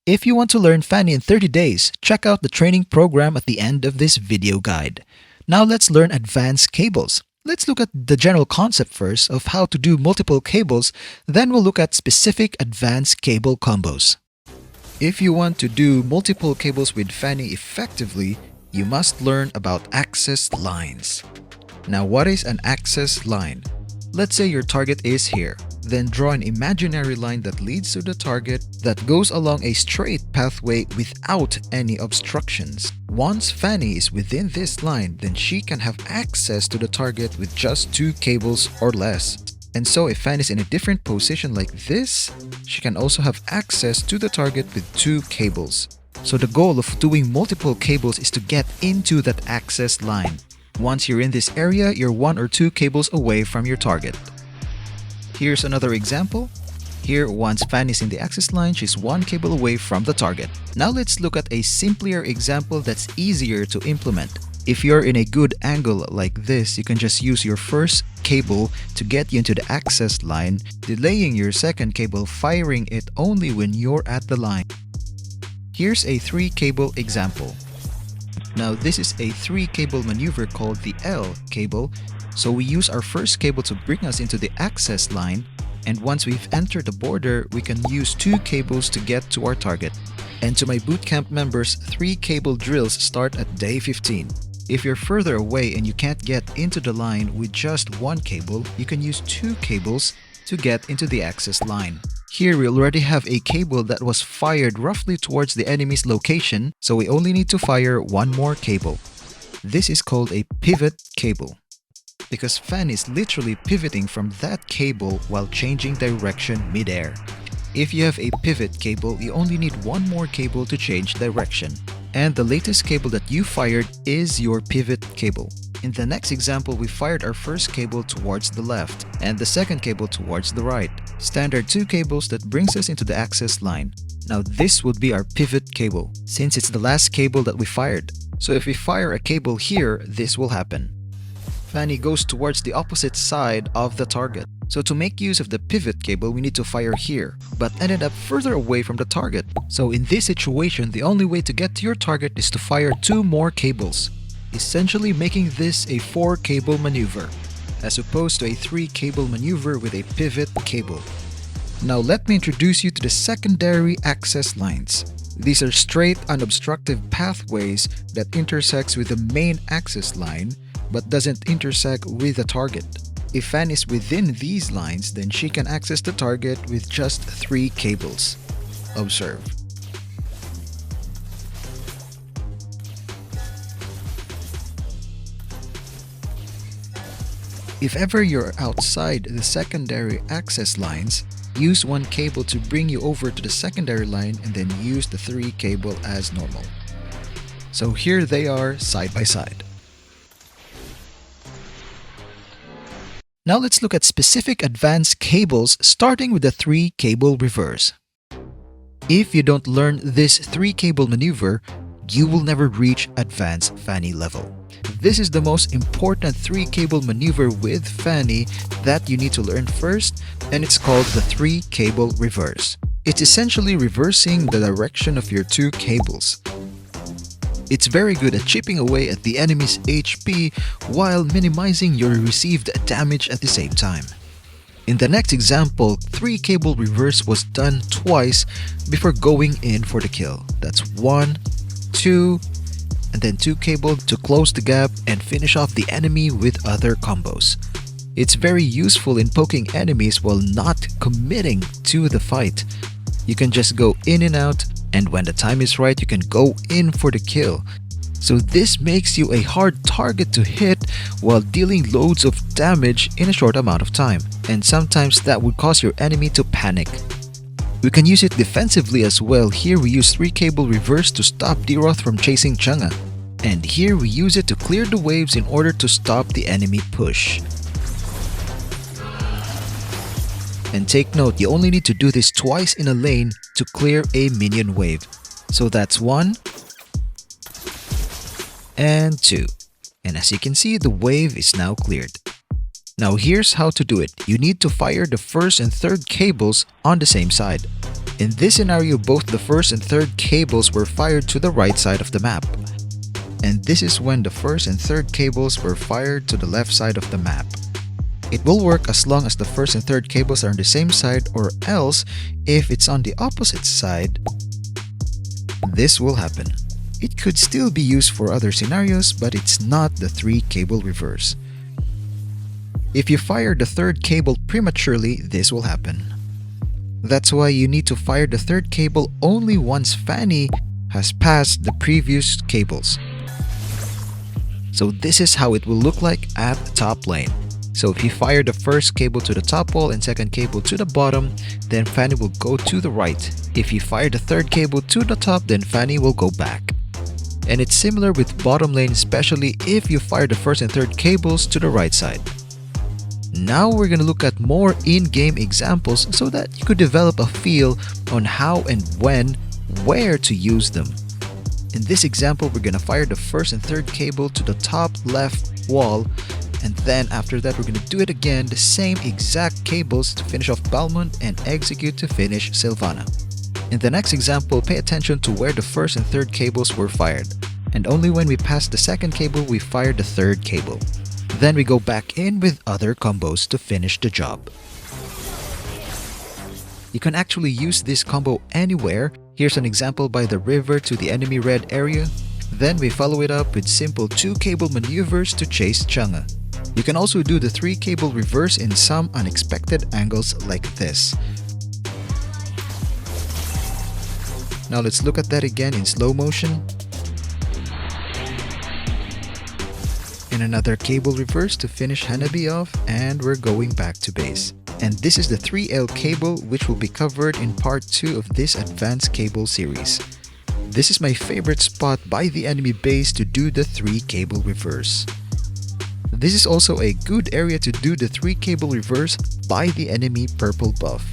If you want to learn Fanny in 30 days, check out the training program at the end of this video guide. Now let's learn advanced cables. Let's look at the general concept first of how to do multiple cables, then we'll look at specific advanced cable combos. If you want to do multiple cables with Fanny effectively, you must learn about access lines. Now what is an access line? Let's say your target is here. Then draw an imaginary line that leads to the target that goes along a straight pathway without any obstructions. Once Fanny is within this line, then she can have access to the target with just 2 cables or less. And so if Fanny is in a different position like this, she can also have access to the target with 2 cables. So the goal of doing multiple cables is to get into that access line. Once you're in this area, you're 1 or 2 cables away from your target. Here's another example. Here, once Fanny is in the access line, she's 1 cable away from the target. Now let's look at a simpler example that's easier to implement. If you're in a good angle like this, you can just use your first cable to get you into the access line, delaying your second cable, firing it only when you're at the line. Here's a 3 cable example. Now this is a 3 cable maneuver called the L cable. So we use our first cable to bring us into the access line, and once we've entered the border, we can use 2 cables to get to our target. And to my bootcamp members, 3 cable drills start at day 15. If you're further away and you can't get into the line with just 1 cable, you can use 2 cables to get into the access line. Here we already have a cable that was fired roughly towards the enemy's location, so we only need to fire 1 more cable. This is called a pivot cable, because Fanny is literally pivoting from that cable while changing direction mid-air. If you have a pivot cable, you only need 1 more cable to change direction. And the latest cable that you fired is your pivot cable. In the next example, we fired our first cable towards the left and the second cable towards the right. Standard 2 cables that brings us into the access line. Now this would be our pivot cable, since it's the last cable that we fired. So if we fire a cable here, this will happen. Fanny goes towards the opposite side of the target. So to make use of the pivot cable, we need to fire here, but ended up further away from the target. So in this situation, the only way to get to your target is to fire 2 more cables, essentially making this a 4 cable maneuver, as opposed to a 3 cable maneuver with a pivot cable. Now let me introduce you to the secondary access lines. These are straight, unobstructive pathways that intersects with the main axis line but doesn't intersect with the target. If Fanny is within these lines, then she can access the target with just 3 cables. Observe. If ever you're outside the secondary access lines, use 1 cable to bring you over to the secondary line and then use the 3 cable as normal. So here they are side by side. Now let's look at specific advanced cables starting with the 3 cable reverse. If you don't learn this 3 cable maneuver, you will never reach advanced Fanny level. This is the most important 3 cable maneuver with Fanny that you need to learn first, and it's called the 3 cable reverse. It's essentially reversing the direction of your 2 cables. It's very good at chipping away at the enemy's HP while minimizing your received damage at the same time. In the next example, 3 cable reverse was done twice before going in for the kill. That's 1, 2, and then 2 cable to close the gap and finish off the enemy with other combos. It's very useful in poking enemies while not committing to the fight. You can just go in and out, and when the time is right, you can go in for the kill. So this makes you a hard target to hit while dealing loads of damage in a short amount of time, and sometimes that would cause your enemy to panic. We can use it defensively as well. Here we use 3 cable reverse to stop D-Roth from chasing Chang'e. And here we use it to clear the waves in order to stop the enemy push. And take note, you only need to do this twice in a lane to clear a minion wave. So that's 1 and 2. And as you can see, the wave is now cleared. Now here's how to do it. You need to fire the first and third cables on the same side. In this scenario, both the first and third cables were fired to the right side of the map. And this is when the first and third cables were fired to the left side of the map. It will work as long as the first and third cables are on the same side, or else if it's on the opposite side, this will happen. It could still be used for other scenarios, but it's not the 3 cable reverse. If you fire the third cable prematurely, this will happen. That's why you need to fire the third cable only once Fanny has passed the previous cables. So this is how it will look like at top lane. So if you fire the first cable to the top wall and second cable to the bottom, then Fanny will go to the right. If you fire the third cable to the top, then Fanny will go back. And it's similar with bottom lane, especially if you fire the first and third cables to the right side. Now we're going to look at more in-game examples so that you could develop a feel on how and when, where to use them. In this example, we're going to fire the first and third cable to the top left wall, and then after that we're going to do it again, the same exact cables to finish off Balmond and execute to finish Sylvana. In the next example, pay attention to where the first and third cables were fired, and only when we pass the second cable we fire the third cable. Then we go back in with other combos to finish the job. You can actually use this combo anywhere. Here's an example by the river to the enemy red area. Then we follow it up with simple 2 cable maneuvers to chase Chang'e. You can also do the 3 cable reverse in some unexpected angles like this. Now let's look at that again in slow motion. And another cable reverse to finish Hanabi off, and we're going back to base. And this is the 3L cable, which will be covered in part 2 of this advanced cable series. This is my favorite spot by the enemy base to do the 3 cable reverse. This is also a good area to do the 3 cable reverse by the enemy purple buff.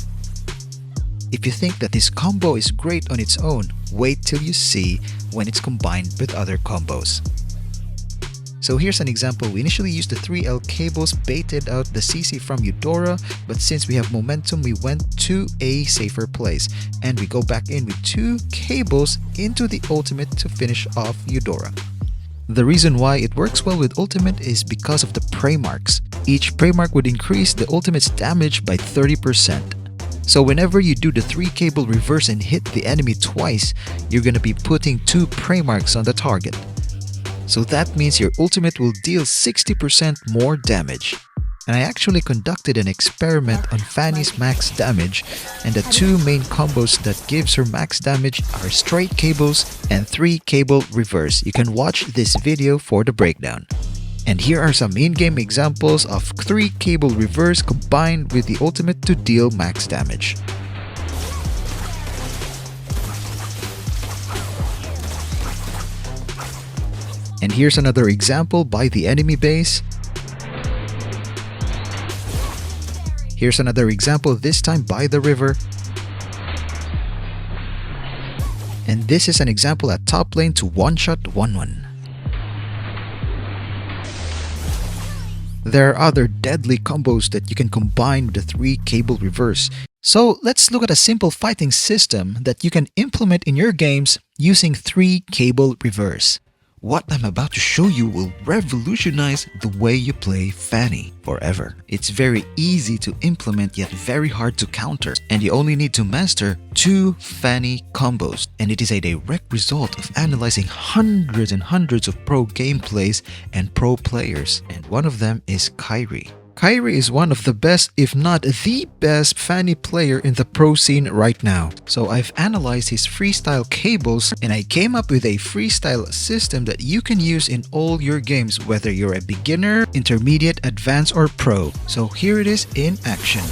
If you think that this combo is great on its own, wait till you see when it's combined with other combos. So here's an example. We initially used the 3L cables, baited out the CC from Eudora, but since we have momentum, we went to a safer place. And we go back in with 2 cables into the ultimate to finish off Eudora. The reason why it works well with ultimate is because of the prey marks. Each prey mark would increase the ultimate's damage by 30%. So whenever you do the 3 cable reverse and hit the enemy twice, you're gonna be putting 2 prey marks on the target. So that means your ultimate will deal 60% more damage. And I actually conducted an experiment on Fanny's max damage, and the 2 main combos that gives her max damage are straight cables and 3 cable reverse. You can watch this video for the breakdown. And here are some in-game examples of 3 cable reverse combined with the ultimate to deal max damage. And here's another example by the enemy base. Here's another example, this time by the river. And this is an example at top lane to one-shot 1-1. There are other deadly combos that you can combine with the 3 cable reverse. So let's look at a simple fighting system that you can implement in your games using 3 cable reverse. What I'm about to show you will revolutionize the way you play Fanny forever. It's very easy to implement yet very hard to counter, and you only need to master 2 Fanny combos, and it is a direct result of analyzing hundreds and hundreds of pro gameplays and pro players, and one of them is Kyrie. Kyrie is one of the best, if not the best, Fanny player in the pro scene right now. So I've analyzed his freestyle cables and I came up with a freestyle system that you can use in all your games, whether you're a beginner, intermediate, advanced, or pro. So here it is in action.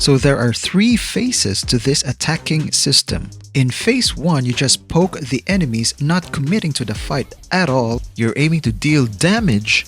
So there are 3 phases to this attacking system. In phase 1, you just poke the enemies, not committing to the fight at all. You're aiming to deal damage,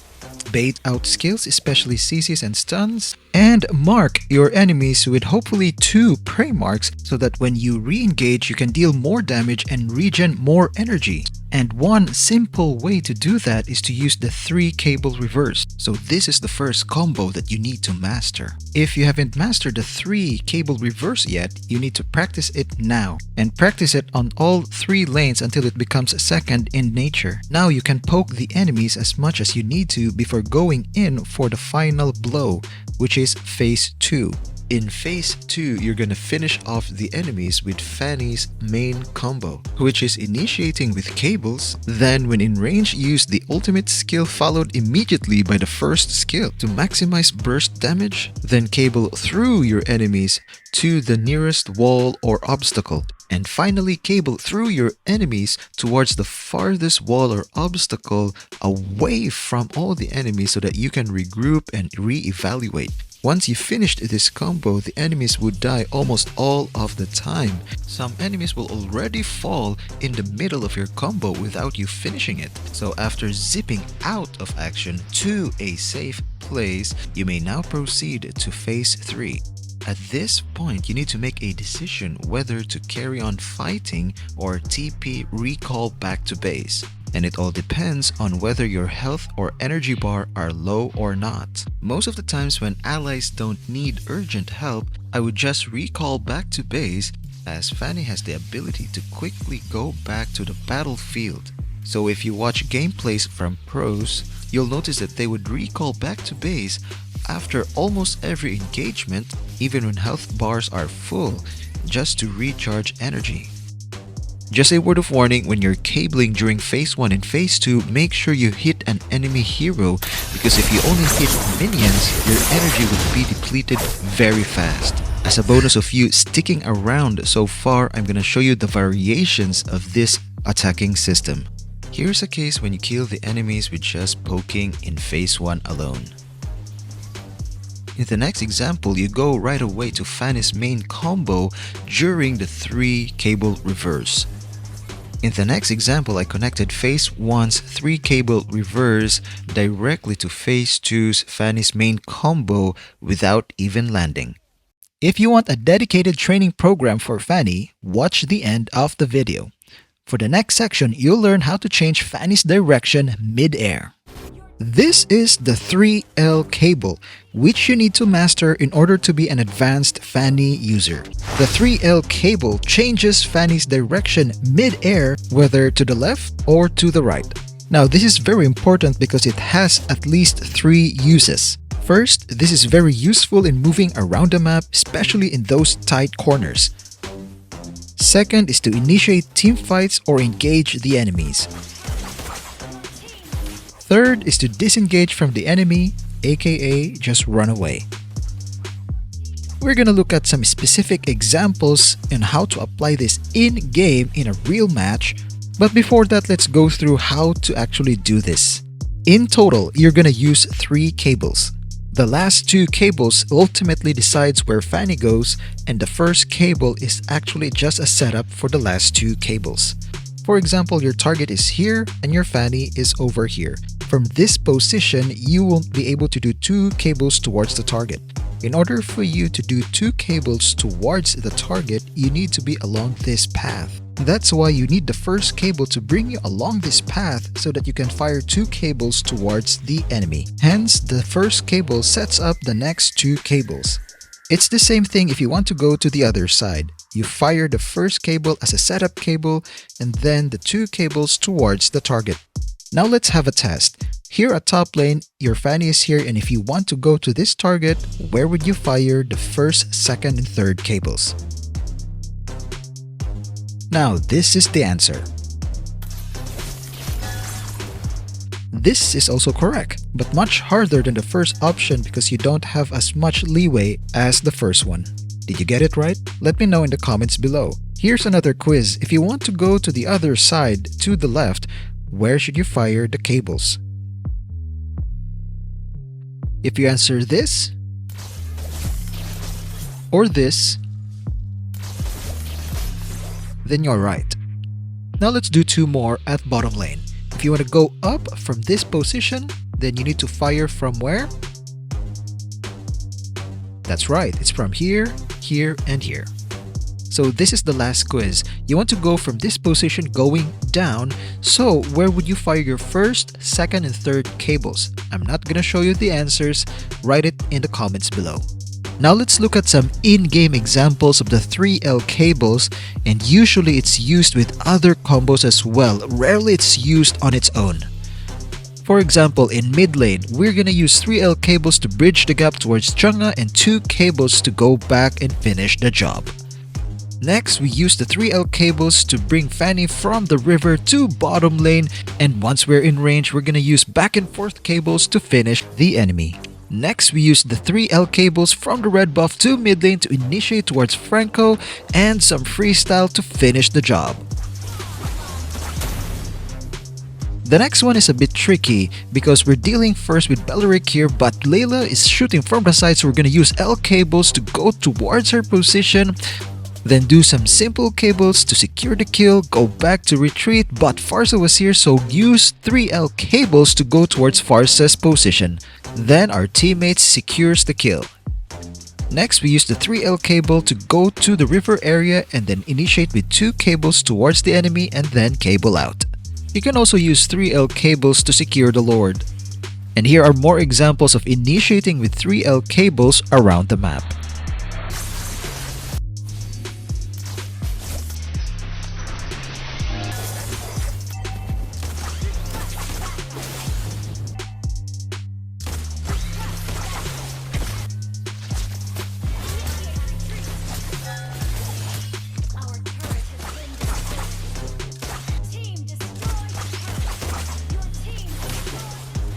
bait out skills, especially CCs and stuns, and mark your enemies with hopefully 2 prey marks so that when you re-engage, you can deal more damage and regen more energy. And one simple way to do that is to use the 3 cable reverse. So this is the first combo that you need to master. If you haven't mastered the 3 cable reverse yet, you need to practice it now. And practice it on all 3 lanes until it becomes second in nature. Now you can poke the enemies as much as you need to before going in for the final blow, which is phase 2. In phase 2, you're gonna finish off the enemies with Fanny's main combo, which is initiating with cables, then when in range use the ultimate skill followed immediately by the first skill to maximize burst damage, then cable through your enemies to the nearest wall or obstacle, and finally cable through your enemies towards the farthest wall or obstacle away from all the enemies so that you can regroup and re-evaluate. Once you finished this combo, the enemies would die almost all of the time. Some enemies will already fall in the middle of your combo without you finishing it. So after zipping out of action to a safe place, you may now proceed to phase 3. At this point, you need to make a decision whether to carry on fighting or TP recall back to base. And it all depends on whether your health or energy bar are low or not. Most of the times when allies don't need urgent help, I would just recall back to base, as Fanny has the ability to quickly go back to the battlefield. So if you watch gameplays from pros, you'll notice that they would recall back to base after almost every engagement, even when health bars are full, just to recharge energy. Just a word of warning, when you're cabling during phase 1 and phase 2, make sure you hit an enemy hero, because if you only hit minions, your energy will be depleted very fast. As a bonus of you sticking around so far, I'm gonna show you the variations of this attacking system. Here's a case when you kill the enemies with just poking in phase 1 alone. In the next example, you go right away to Fanny's main combo during the 3 cable reverse. In the next example, I connected phase 1's 3 cable reverse directly to phase 2's Fanny's main combo without even landing. If you want a dedicated training program for Fanny, watch the end of the video. For the next section, you'll learn how to change Fanny's direction mid-air. This is the 3L cable, which you need to master in order to be an advanced Fanny user. The 3L cable changes Fanny's direction mid-air, whether to the left or to the right. Now this is very important because it has at least 3 uses. First, this is very useful in moving around the map, especially in those tight corners. Second is to initiate team fights or engage the enemies. Third is to disengage from the enemy, aka just run away. We're gonna look at some specific examples on how to apply this in-game in a real match, but before that, let's go through how to actually do this. In total, you're gonna use 3 cables. The last 2 cables ultimately decides where Fanny goes, and the first cable is actually just a setup for the last 2 cables. For example, your target is here and your Fanny is over here. From this position, you won't be able to do 2 cables towards the target. In order for you to do 2 cables towards the target, you need to be along this path. That's why you need the first cable to bring you along this path so that you can fire 2 cables towards the enemy. Hence, the first cable sets up the next 2 cables. It's the same thing if you want to go to the other side. You fire the first cable as a setup cable and then the 2 cables towards the target. Now let's have a test. Here at top lane, your Fanny is here, and if you want to go to this target, where would you fire the first, second, and third cables? Now this is the answer. This is also correct, but much harder than the first option because you don't have as much leeway as the first one. Did you get it right? Let me know in the comments below. Here's another quiz. If you want to go to the other side, to the left, where should you fire the cables? If you answer this, or this, then you're right. Now let's do 2 more at bottom lane. If you want to go up from this position, then you need to fire from where? That's right, it's from here, here, and here. So this is the last quiz. You want to go from this position going down, so where would you fire your first, second, and third cables? I'm not gonna show you the answers, write it in the comments below. Now let's look at some in-game examples of the 3L cables, and usually it's used with other combos as well. Rarely it's used on its own. For example, in mid lane, we're gonna use 3L cables to bridge the gap towards Chang'e and 2 cables to go back and finish the job. Next, we use the 3L cables to bring Fanny from the river to bottom lane, and once we're in range, we're gonna use back and forth cables to finish the enemy. Next, we use the 3L cables from the red buff to mid lane to initiate towards Franco and some freestyle to finish the job. The next one is a bit tricky because we're dealing first with Belleric here, but Layla is shooting from the side, so we're gonna use L cables to go towards her position, then do some simple cables to secure the kill, go back to retreat, but Farsa was here, so use 3L cables to go towards Farsa's position. Then our teammate secures the kill. Next, we use the 3L cable to go to the river area and then initiate with 2 cables towards the enemy and then cable out. You can also use 3L cables to secure the Lord. And here are more examples of initiating with 3L cables around the map.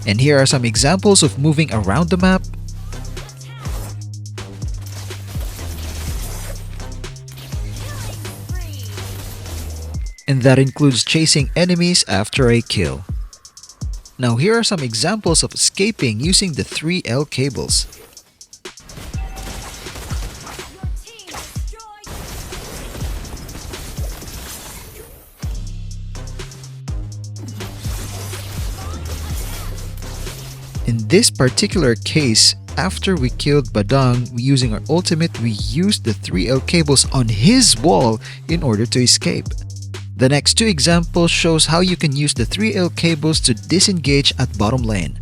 And here are some examples of moving around the map. And that includes chasing enemies after a kill. Now here are some examples of escaping using the 3L cables. In this particular case, after we killed Badang using our ultimate, we used the 3L cables on his wall in order to escape. The next 2 examples shows how you can use the 3L cables to disengage at bottom lane.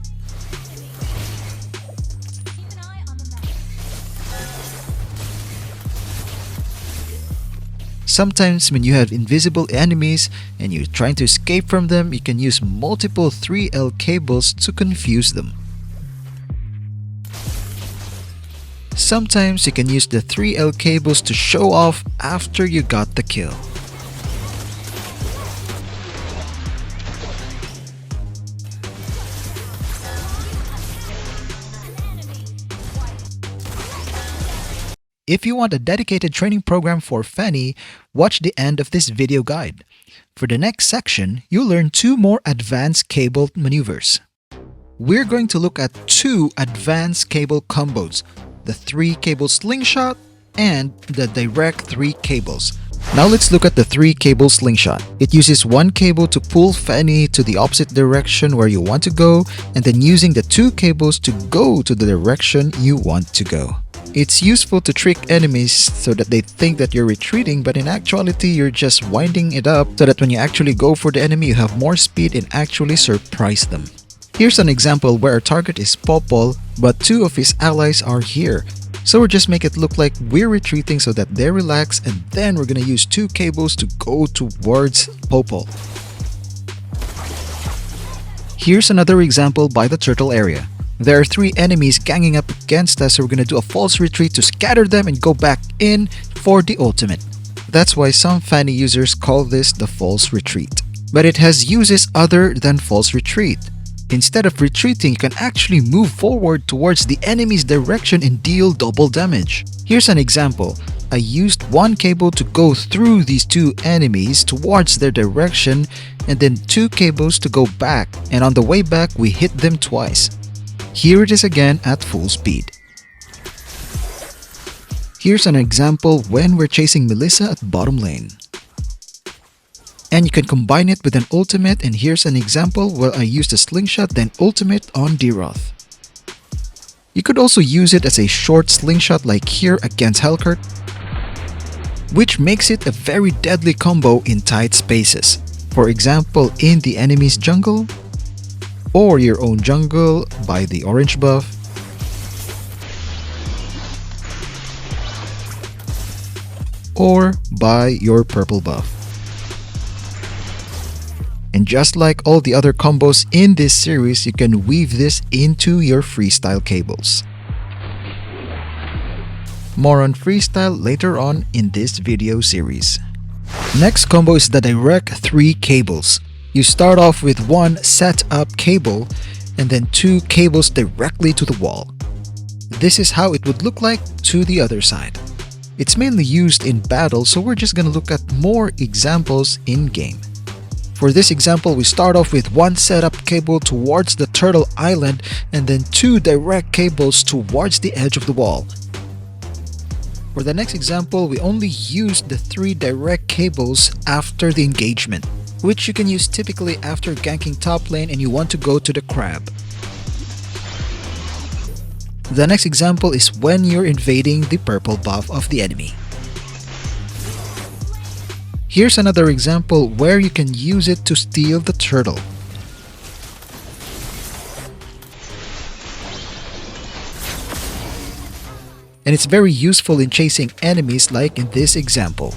Sometimes when you have invisible enemies and you're trying to escape from them, you can use multiple 3L cables to confuse them. Sometimes you can use the 3L cables to show off after you got the kill. If you want a dedicated training program for Fanny, watch the end of this video guide. For the next section, you'll learn 2 more advanced cable maneuvers. We're going to look at 2 advanced cable combos, the 3 cable slingshot and the direct 3 cables. Now let's look at the 3 cable slingshot. It uses 1 cable to pull Fanny to the opposite direction where you want to go, and then using the 2 cables to go to the direction you want to go. It's useful to trick enemies so that they think that you're retreating, but in actuality you're just winding it up so that when you actually go for the enemy you have more speed and actually surprise them. Here's an example where our target is Popol, but 2 of his allies are here. So we'll just make it look like we're retreating so that they relax, and then we're gonna use 2 cables to go towards Popol. Here's another example by the turtle area. There are 3 enemies ganging up against us, so we're gonna do a false retreat to scatter them and go back in for the ultimate. That's why some Fanny users call this the false retreat. But it has uses other than false retreat. Instead of retreating, you can actually move forward towards the enemy's direction and deal double damage. Here's an example. I used 1 cable to go through these 2 enemies towards their direction, and then 2 cables to go back, and on the way back we hit them twice. Here it is again at full speed. Here's an example when we're chasing Melissa at bottom lane. And you can combine it with an ultimate, and here's an example where I used a slingshot then ultimate on D-Roth. You could also use it as a short slingshot like here against Helkert, which makes it a very deadly combo in tight spaces. For example, in the enemy's jungle, or your own jungle by the orange buff, or by your purple buff. And just like all the other combos in this series, you can weave this into your freestyle cables. More on freestyle later on in this video series. Next combo is the direct 3 cables. You start off with 1 setup cable and then 2 cables directly to the wall. This is how it would look like to the other side. It's mainly used in battle, so we're just gonna look at more examples in game. For this example, we start off with 1 setup cable towards the turtle island and then 2 direct cables towards the edge of the wall. For the next example, we only use the 3 direct cables after the engagement, which you can use typically after ganking top lane and you want to go to the crab. The next example is when you're invading the purple buff of the enemy. Here's another example where you can use it to steal the turtle. And it's very useful in chasing enemies like in this example.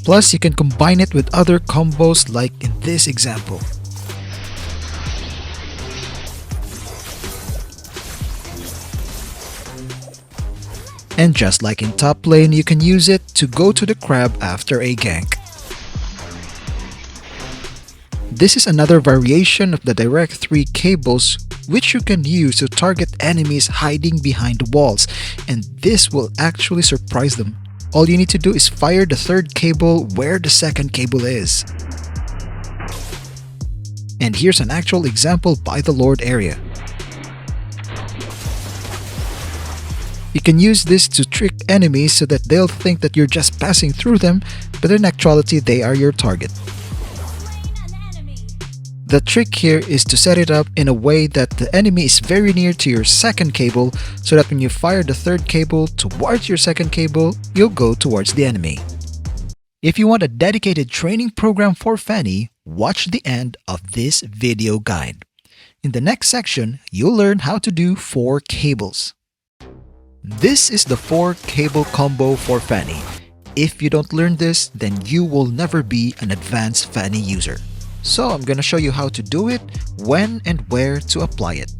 Plus, you can combine it with other combos like in this example. And just like in top lane, you can use it to go to the crab after a gank. This is another variation of the direct 3 cables which you can use to target enemies hiding behind the walls, and this will actually surprise them. All you need to do is fire the 3rd cable where the 2nd cable is. And here's an actual example by the Lord area. You can use this to trick enemies so that they'll think that you're just passing through them, but in actuality they are your target. The trick here is to set it up in a way that the enemy is very near to your 2nd cable, so that when you fire the 3rd cable towards your 2nd cable, you'll go towards the enemy. If you want a dedicated training program for Fanny, watch the end of this video guide. In the next section, you'll learn how to do 4 cables. This is the 4 cable combo for Fanny. If you don't learn this, then you will never be an advanced Fanny user. So I'm gonna show you how to do it, when and where to apply it.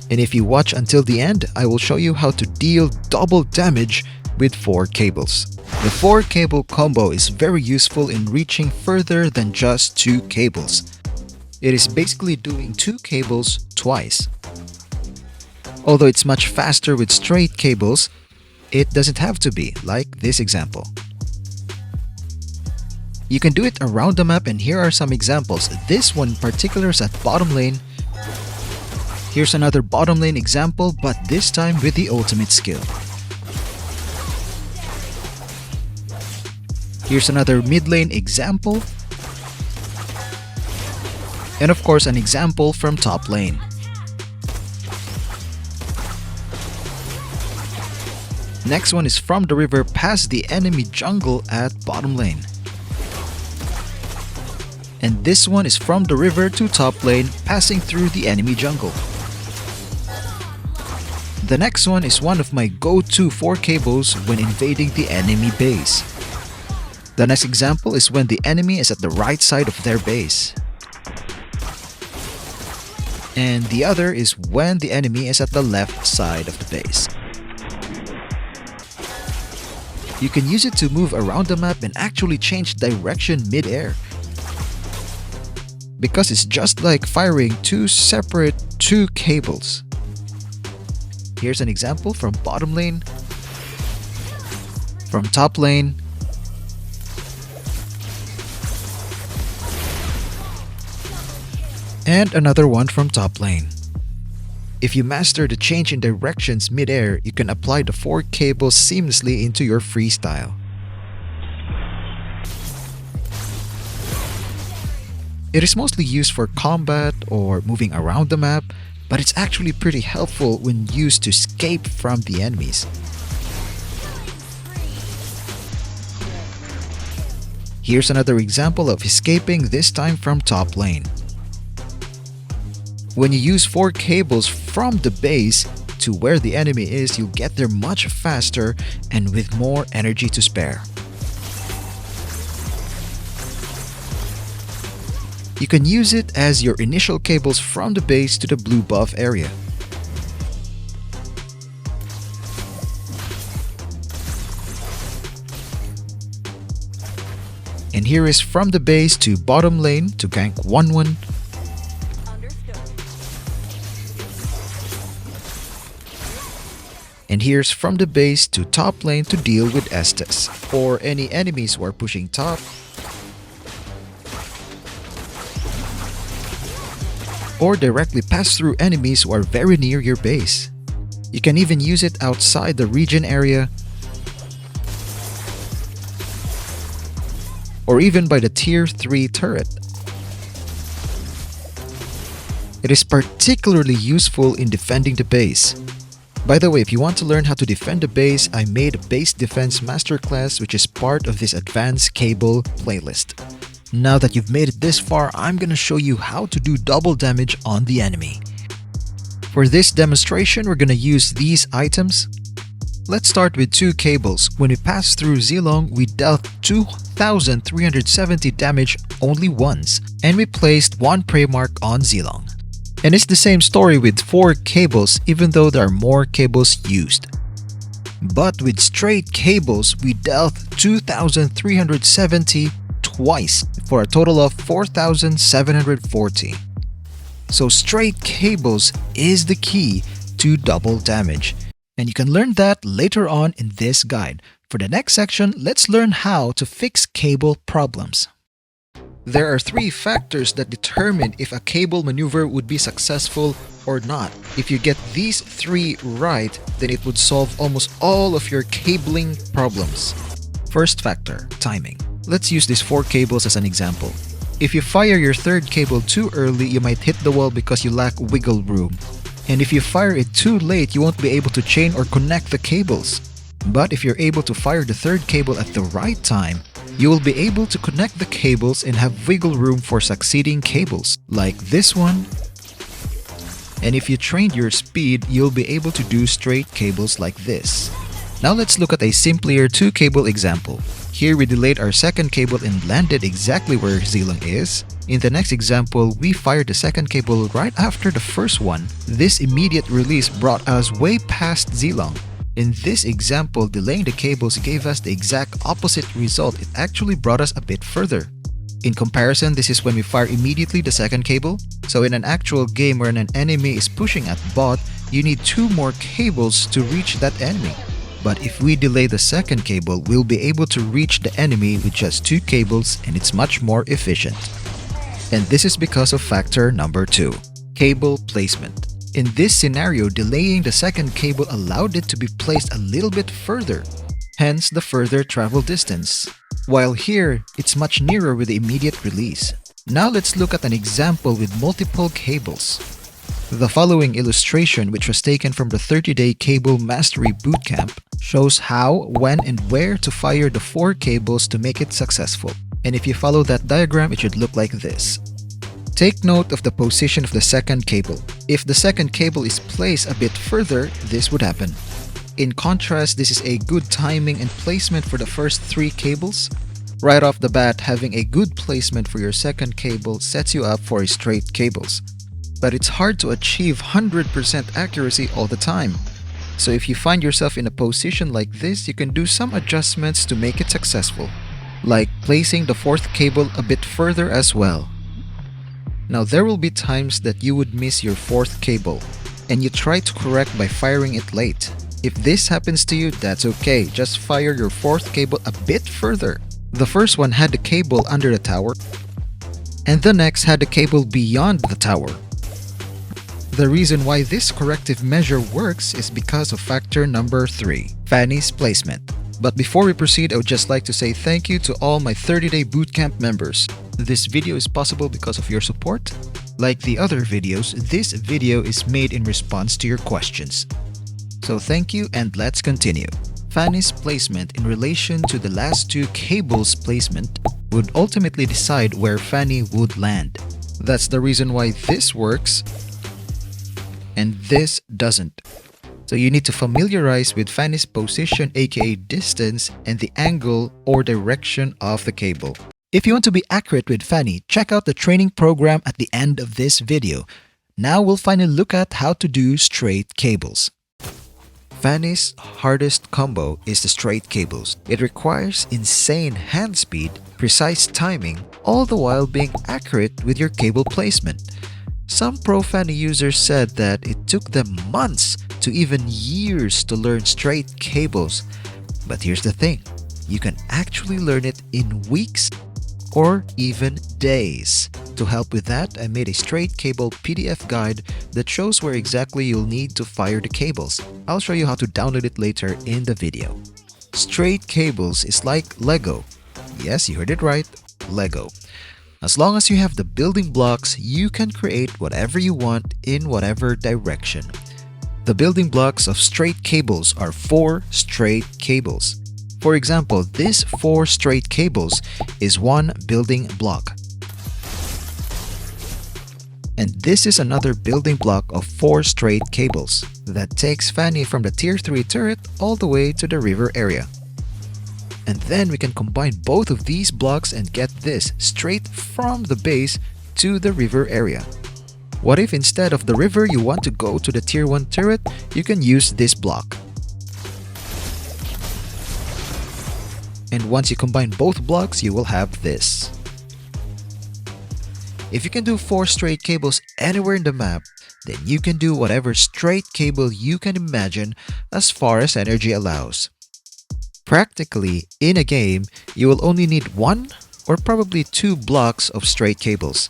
And if you watch until the end, I will show you how to deal double damage with 4 cables. The 4 cable combo is very useful in reaching further than just 2 cables. It is basically doing 2 cables twice. Although it's much faster with straight cables, it doesn't have to be, like this example. You can do it around the map, and here are some examples. This one in particular is at bottom lane. Here's another bottom lane example, but this time with the ultimate skill. Here's another mid lane example. And of course, an example from top lane. Next one is from the river past the enemy jungle at bottom lane. And this one is from the river to top lane, passing through the enemy jungle. The next one is one of my go-to 4 cables when invading the enemy base. The next example is when the enemy is at the right side of their base. And the other is when the enemy is at the left side of the base. You can use it to move around the map and actually change direction mid-air. Because it's just like firing 2 separate 2 cables. Here's an example from bottom lane, from top lane, and another one from top lane. If you master the change in directions mid-air, you can apply the 4 cables seamlessly into your freestyle. It is mostly used for combat or moving around the map, but it's actually pretty helpful when used to escape from the enemies. Here's another example of escaping, this time from top lane. When you use 4 cables from the base to where the enemy is, you'll get there much faster and with more energy to spare. You can use it as your initial cables from the base to the blue buff area. And here is from the base to bottom lane to gank 1-1. And here's from the base to top lane to deal with Estes, or any enemies who are pushing top, or directly pass through enemies who are very near your base. You can even use it outside the region area, or even by the tier 3 turret. It is particularly useful in defending the base. By the way, if you want to learn how to defend the base, I made a base defense masterclass which is part of this advanced cable playlist. Now that you've made it this far, I'm gonna show you how to do double damage on the enemy. For this demonstration, we're gonna use these items. Let's start with 2 cables. When we passed through Zilong, we dealt 2,370 damage only once, and we placed 1 prey mark on Zilong. And it's the same story with 4 cables, even though there are more cables used. But with straight cables, we dealt 2,370 twice for a total of 4,740. So straight cables is the key to double damage. And you can learn that later on in this guide. For the next section, let's learn how to fix cable problems. There are 3 factors that determine if a cable maneuver would be successful or not. If you get these 3 right, then it would solve almost all of your cabling problems. First factor, timing. Let's use these 4 cables as an example. If you fire your 3rd cable too early, you might hit the wall because you lack wiggle room. And if you fire it too late, you won't be able to chain or connect the cables. But if you're able to fire the 3rd cable at the right time, you will be able to connect the cables and have wiggle room for succeeding cables, like this one And if you trained your speed, you'll be able to do straight cables like this. Now let's look at a simpler 2-cable example. Here we delayed our second cable and landed exactly where Zilong is. In the next example, we fired the second cable right after the first one. This immediate release brought us way past Zilong. In this example, delaying the cables gave us the exact opposite result. It actually brought us a bit further. In comparison, this is when we fire immediately the second cable. So in an actual game where an enemy is pushing at bot, you need 2 more cables to reach that enemy. But if we delay the second cable, we'll be able to reach the enemy with just 2 cables, and it's much more efficient. And this is because of factor number 2, cable placement. In this scenario, delaying the second cable allowed it to be placed a little bit further, hence the further travel distance. While here, it's much nearer with the immediate release. Now let's look at an example with multiple cables. The following illustration, which was taken from the 30-day Cable Mastery Bootcamp, shows how, when, and where to fire the 4 cables to make it successful. And if you follow that diagram, it should look like this. Take note of the position of the second cable. If the second cable is placed a bit further, this would happen. In contrast, this is a good timing and placement for the first 3 cables. Right off the bat, having a good placement for your second cable sets you up for straight cables. But it's hard to achieve 100% accuracy all the time. So if you find yourself in a position like this, you can do some adjustments to make it successful, like placing the 4th cable a bit further as well. Now there will be times that you would miss your 4th cable, and you try to correct by firing it late. If this happens to you, that's okay, just fire your 4th cable a bit further. The first one had the cable under the tower, and the next had the cable beyond the tower. The reason why this corrective measure works is because of factor number 3, Fanny's placement. But before we proceed, I would just like to say thank you to all my 30-day bootcamp members. This video is possible because of your support. Like the other videos, this video is made in response to your questions. So thank you, and let's continue. Fanny's placement in relation to the last 2 cables placement would ultimately decide where Fanny would land. That's the reason why this works and this doesn't. So you need to familiarize with Fanny's position, aka distance, and the angle or direction of the cable. If you want to be accurate with Fanny, check out the training program at the end of this video. Now we'll finally look at how to do straight cables. Fanny's hardest combo is the straight cables. It requires insane hand speed, precise timing, all the while being accurate with your cable placement. Some pro Fanny users said that it took them months to even years to learn straight cables. But here's the thing, you can actually learn it in weeks or even days. To help with that, I made a straight cable PDF guide that shows where exactly you'll need to fire the cables. I'll show you how to download it later in the video. Straight cables is like Lego. Yes, you heard it right, Lego. As long as you have the building blocks, you can create whatever you want in whatever direction. The building blocks of straight cables are 4 straight cables. For example, this 4 straight cables is 1 building block. And this is another building block of 4 straight cables that takes Fanny from the Tier 3 turret all the way to the river area. And then we can combine both of these blocks and get this straight from the base to the river area. What if instead of the river you want to go to the Tier 1 turret? You can use this block. And once you combine both blocks, you will have this. If you can do 4 straight cables anywhere in the map, then you can do whatever straight cable you can imagine as far as energy allows. Practically, in a game, you will only need 1 or probably 2 blocks of straight cables.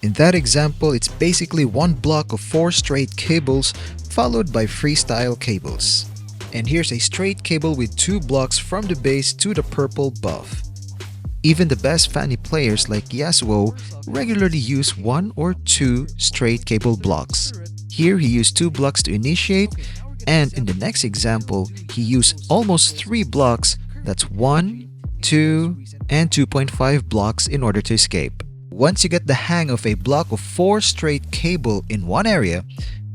In that example, it's basically 1 block of 4 straight cables followed by freestyle cables. And here's a straight cable with 2 blocks from the base to the purple buff. Even the best Fanny players like Yasuo regularly use 1 or 2 straight cable blocks. Here he used 2 blocks to initiate, and in the next example, he used almost 3 blocks, that's 1, 2, and 2.5 blocks in order to escape. Once you get the hang of a block of 4 straight cable in one area,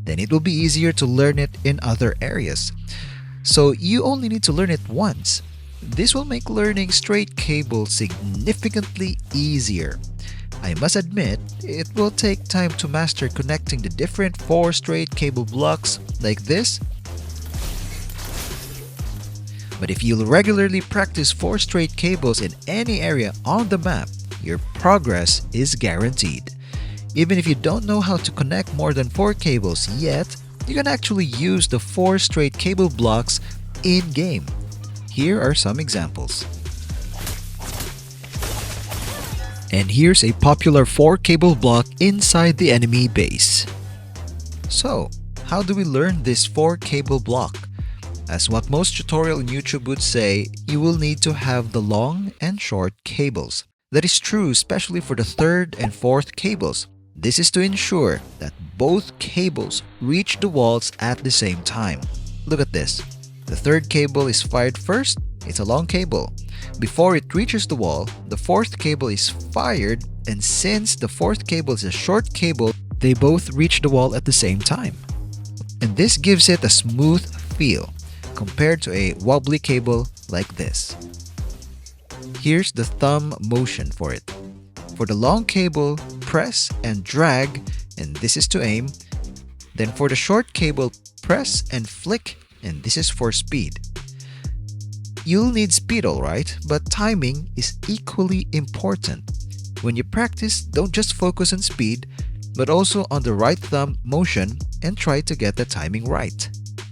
then it will be easier to learn it in other areas. So you only need to learn it once. This will make learning straight cable significantly easier. I must admit, it will take time to master connecting the different 4 straight cable blocks like this. But if you regularly practice 4 straight cables in any area on the map, your progress is guaranteed. Even if you don't know how to connect more than 4 cables yet, you can actually use the 4 straight cable blocks in-game. Here are some examples. And here's a popular 4 cable block inside the enemy base. So, how do we learn this 4 cable block? As what most tutorial on YouTube would say, you will need to have the long and short cables. That is true especially for the 3rd and 4th cables. This is to ensure that both cables reach the walls at the same time. Look at this. The 3rd cable is fired first. It's a long cable. Before it reaches the wall, the 4th cable is fired, and since the 4th cable is a short cable, they both reach the wall at the same time. And this gives it a smooth feel compared to a wobbly cable like this. Here's the thumb motion for it. For the long cable, press and drag, and this is to aim. Then for the short cable, press and flick, and this is for speed. You'll need speed, alright, but timing is equally important. When you practice, don't just focus on speed, but also on the right thumb motion and try to get the timing right.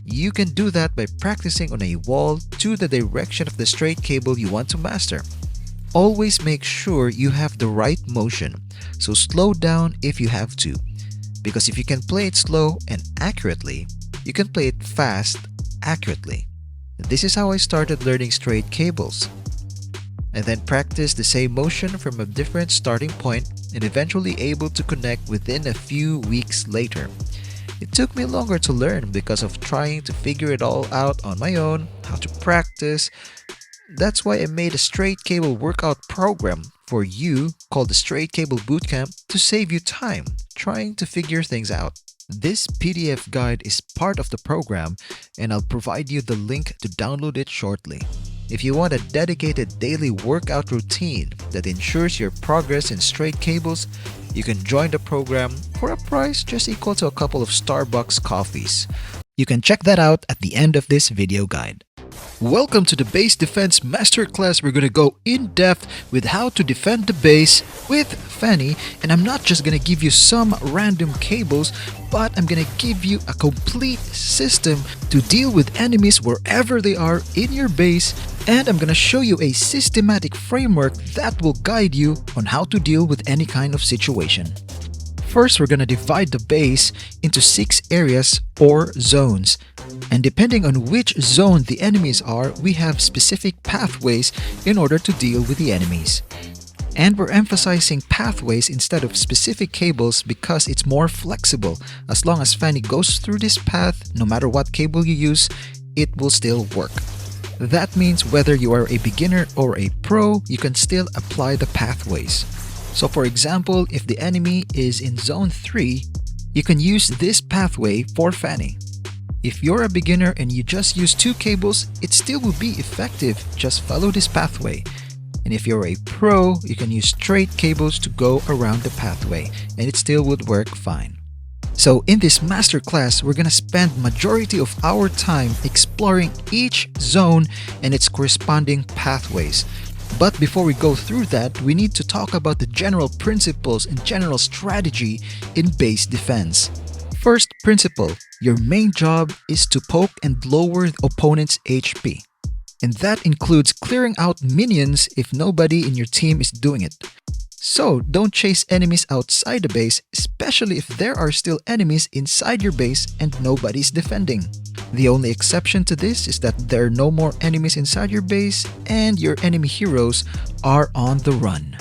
You can do that by practicing on a wall to the direction of the straight cable you want to master. Always make sure you have the right motion, so slow down if you have to. Because if you can play it slow and accurately, you can play it fast accurately. This is how I started learning straight cables. I then practiced the same motion from a different starting point and eventually able to connect within a few weeks later. It took me longer to learn because of trying to figure it all out on my own, how to practice. That's why I made a straight cable workout program for you called the Straight Cable Bootcamp to save you time trying to figure things out. This PDF guide is part of the program, and I'll provide you the link to download it shortly. If you want a dedicated daily workout routine that ensures your progress in straight cables, you can join the program for a price just equal to a couple of Starbucks coffees. You can check that out at the end of this video guide. Welcome to the Base Defense Masterclass. We're going to go in depth with how to defend the base with Fanny, and I'm not just going to give you some random cables, but I'm going to give you a complete system to deal with enemies wherever they are in your base, and I'm going to show you a systematic framework that will guide you on how to deal with any kind of situation. First, we're going to divide the base into 6 areas or zones. And depending on which zone the enemies are, we have specific pathways in order to deal with the enemies. And we're emphasizing pathways instead of specific cables because it's more flexible. As long as Fanny goes through this path, no matter what cable you use, it will still work. That means whether you are a beginner or a pro, you can still apply the pathways. So for example, if the enemy is in zone 3, you can use this pathway for Fanny. If you're a beginner and you just use 2 cables, it still will be effective. Just follow this pathway. And if you're a pro, you can use straight cables to go around the pathway, and it still would work fine. So in this masterclass, we're gonna spend majority of our time exploring each zone and its corresponding pathways. But before we go through that, we need to talk about the general principles and general strategy in base defense. First principle, your main job is to poke and lower the opponent's HP. And that includes clearing out minions if nobody in your team is doing it. So don't chase enemies outside the base, especially if there are still enemies inside your base and nobody's defending. The only exception to this is that there are no more enemies inside your base and your enemy heroes are on the run.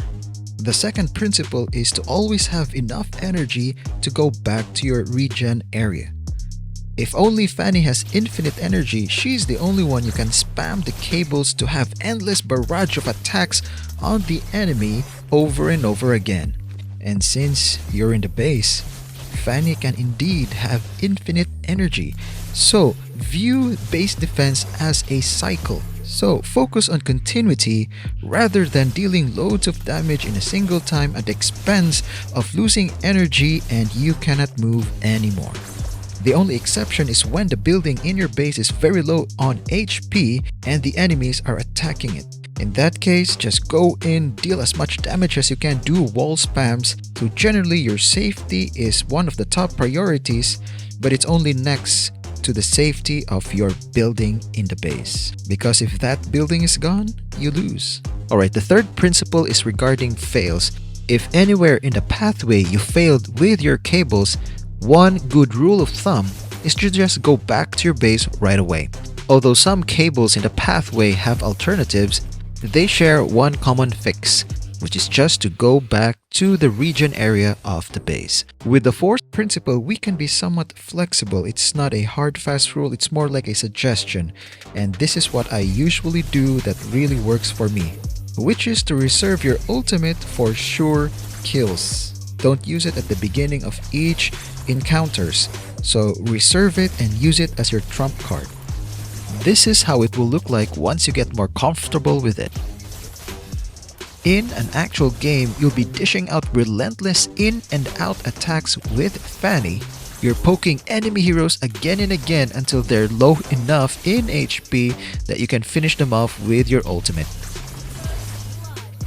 The second principle is to always have enough energy to go back to your regen area. If only Fanny has infinite energy, she's the only one you can spam the cables to have endless barrage of attacks on the enemy over and over again. And since you're in the base, Fanny can indeed have infinite energy. So view base defense as a cycle. So focus on continuity rather than dealing loads of damage in a single time at the expense of losing energy and you cannot move anymore. The only exception is when the building in your base is very low on HP and the enemies are attacking it. In that case, just go in, deal as much damage as you can, do wall spams. So generally your safety is one of the top priorities, but it's only next to the safety of your building in the base. Because if that building is gone, you lose. Alright, the third principle is regarding fails. If anywhere in the pathway you failed with your cables, one good rule of thumb is to just go back to your base right away. Although some cables in the pathway have alternatives, they share one common fix, which is just to go back to the region area of the base. With the fourth principle, we can be somewhat flexible. It's not a hard fast rule, it's more like a suggestion. And this is what I usually do that really works for me, which is to reserve your ultimate for sure kills. Don't use it at the beginning of each encounters, so reserve it and use it as your trump card. This is how it will look like once you get more comfortable with it. In an actual game, you'll be dishing out relentless in and out attacks with Fanny. You're poking enemy heroes again and again until they're low enough in HP that you can finish them off with your ultimate.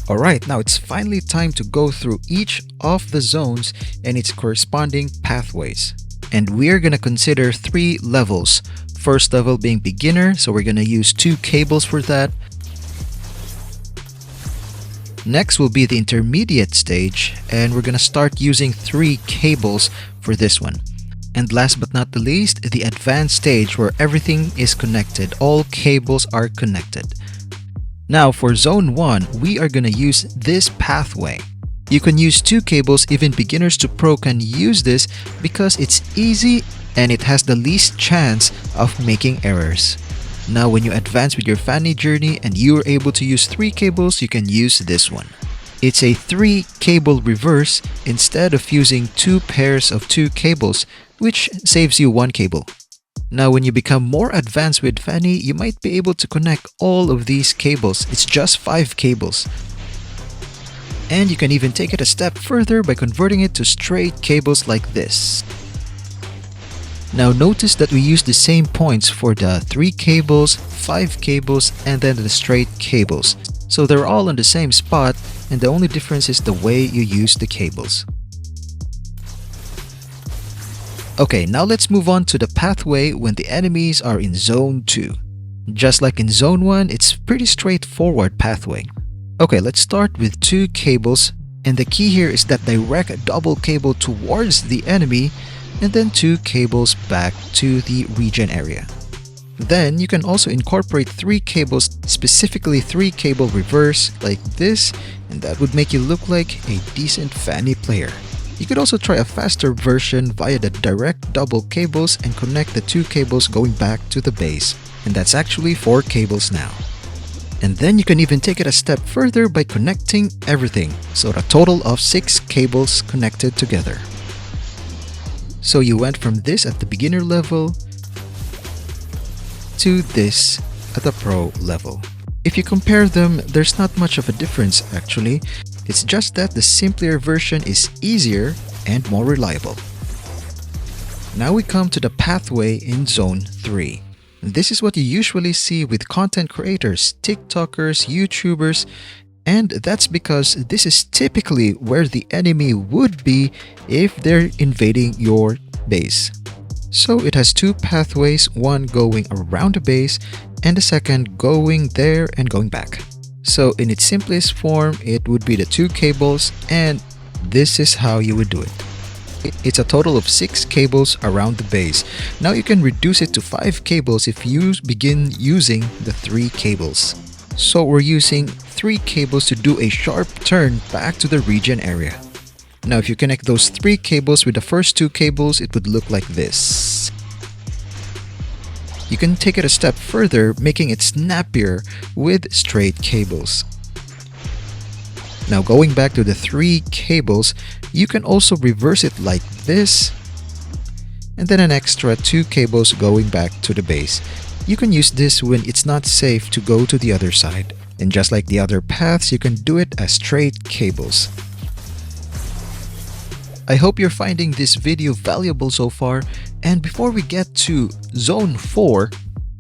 Alright, now it's finally time to go through each of the zones and its corresponding pathways. And we're gonna consider 3 levels. First level being beginner, so we're gonna use 2 cables for that. Next will be the intermediate stage, and we're gonna start using 3 cables for this one. And last but not the least, the advanced stage where everything is connected. All cables are connected. Now for zone 1, we are gonna use this pathway. You can use 2 cables, even beginners to pro can use this because it's easy and it has the least chance of making errors. Now when you advance with your Fanny journey and you are able to use 3 cables, you can use this one. It's a 3 cable reverse instead of using 2 pairs of 2 cables, which saves you 1 cable. Now when you become more advanced with Fanny, you might be able to connect all of these cables. It's just 5 cables. And you can even take it a step further by converting it to straight cables like this. Now notice that we use the same points for the 3 cables, 5 cables, and then the straight cables. So they're all on the same spot, and the only difference is the way you use the cables. Okay, now let's move on to the pathway when the enemies are in Zone 2. Just like in Zone 1, it's pretty straightforward pathway. Okay, let's start with 2 cables, and the key here is that direct double cable towards the enemy and then 2 cables back to the region area. Then you can also incorporate 3 cables, specifically 3 cable reverse like this, and that would make you look like a decent Fanny player. You could also try a faster version via the direct double cables and connect the 2 cables going back to the base, and that's actually 4 cables now. And then you can even take it a step further by connecting everything, so a total of 6 cables connected together. So you went from this at the beginner level to this at the pro level. If you compare them, there's not much of a difference actually. It's just that the simpler version is easier and more reliable. Now we come to the pathway in Zone 3. This is what you usually see with content creators, TikTokers, YouTubers, and that's because this is typically where the enemy would be if they're invading your base. So it has 2 pathways, one going around the base and the second going there and going back. So in its simplest form, it would be the 2 cables, and this is how you would do it. It's a total of 6 cables around the base. Now you can reduce it to 5 cables if you begin using the 3 cables. So we're using 3 cables to do a sharp turn back to the region area. Now if you connect those 3 cables with the first 2 cables, it would look like this. You can take it a step further, making it snappier with straight cables. Now going back to the 3 cables, you can also reverse it like this, and then an extra 2 cables going back to the base. You can use this when it's not safe to go to the other side. And just like the other paths, you can do it as straight cables. I hope you're finding this video valuable so far, and before we get to Zone 4,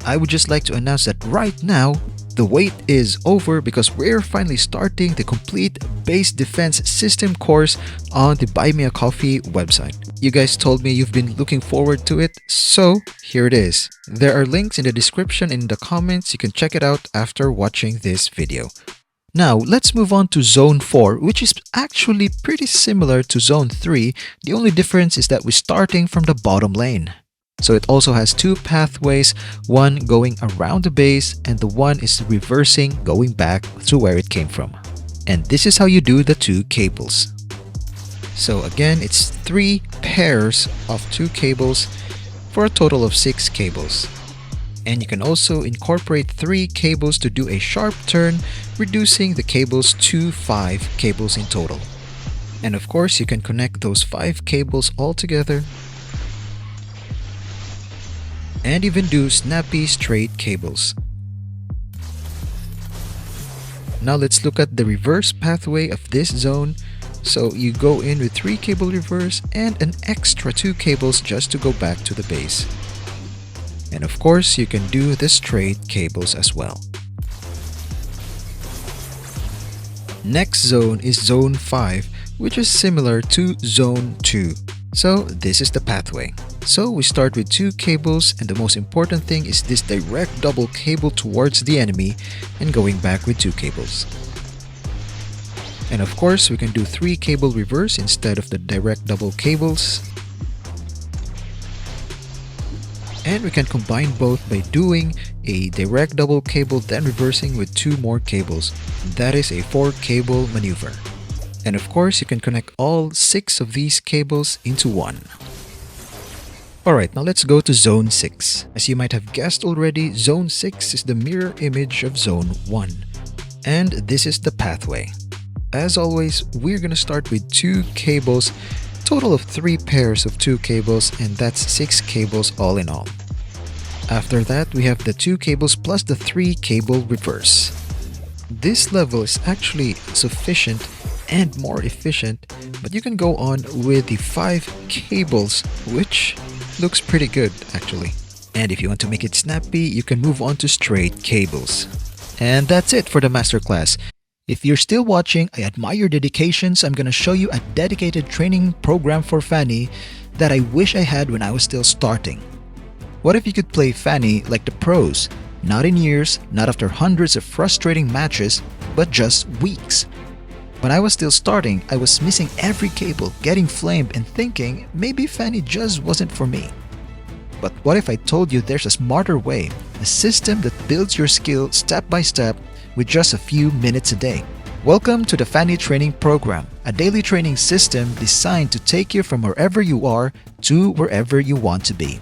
I would just like to announce that right now, the wait is over because we're finally starting the complete base defense system course on the Buy Me a Coffee website. You guys told me you've been looking forward to it, so here it is. There are links in the description and in the comments. You can check it out after watching this video. Now, let's move on to Zone 4, which is actually pretty similar to Zone 3. The only difference is that we're starting from the bottom lane. So it also has 2 pathways, one going around the base and the one is reversing going back to where it came from. And this is how you do the 2 cables. So again, it's 3 pairs of 2 cables for a total of 6 cables. And you can also incorporate 3 cables to do a sharp turn, reducing the cables to 5 cables in total. And of course, you can connect those 5 cables all together and even do snappy straight cables. Now let's look at the reverse pathway of this zone. So you go in with 3 cable reverse and an extra 2 cables just to go back to the base. And of course, you can do the straight cables as well. Next zone is Zone 5, which is similar to Zone 2. So this is the pathway. So we start with 2 cables, and the most important thing is this direct double cable towards the enemy and going back with 2 cables. And of course, we can do 3 cable reverse instead of the direct double cables. And we can combine both by doing a direct double cable then reversing with 2 more cables. That is a 4 cable maneuver. And of course, you can connect all 6 of these cables into one. Alright, now let's go to Zone 6. As you might have guessed already, Zone 6 is the mirror image of Zone 1. And this is the pathway. As always, we're gonna start with 2 cables, total of 3 pairs of 2 cables, and that's 6 cables all in all. After that, we have the 2 cables plus the 3 cable reverse. This level is actually sufficient and more efficient, but you can go on with the 5 cables, which looks pretty good actually. And if you want to make it snappy, you can move on to straight cables. And that's it for the masterclass. If you're still watching, I admire your dedications. I'm gonna show you a dedicated training program for Fanny that I wish I had when I was still starting. What if you could play Fanny like the pros? Not in years, not after hundreds of frustrating matches, but just weeks. When I was still starting, I was missing every cable, getting flamed, and thinking maybe Fanny just wasn't for me. But what if I told you there's a smarter way, a system that builds your skill step by step with just a few minutes a day? Welcome to the Fanny Training Program, a daily training system designed to take you from wherever you are to wherever you want to be.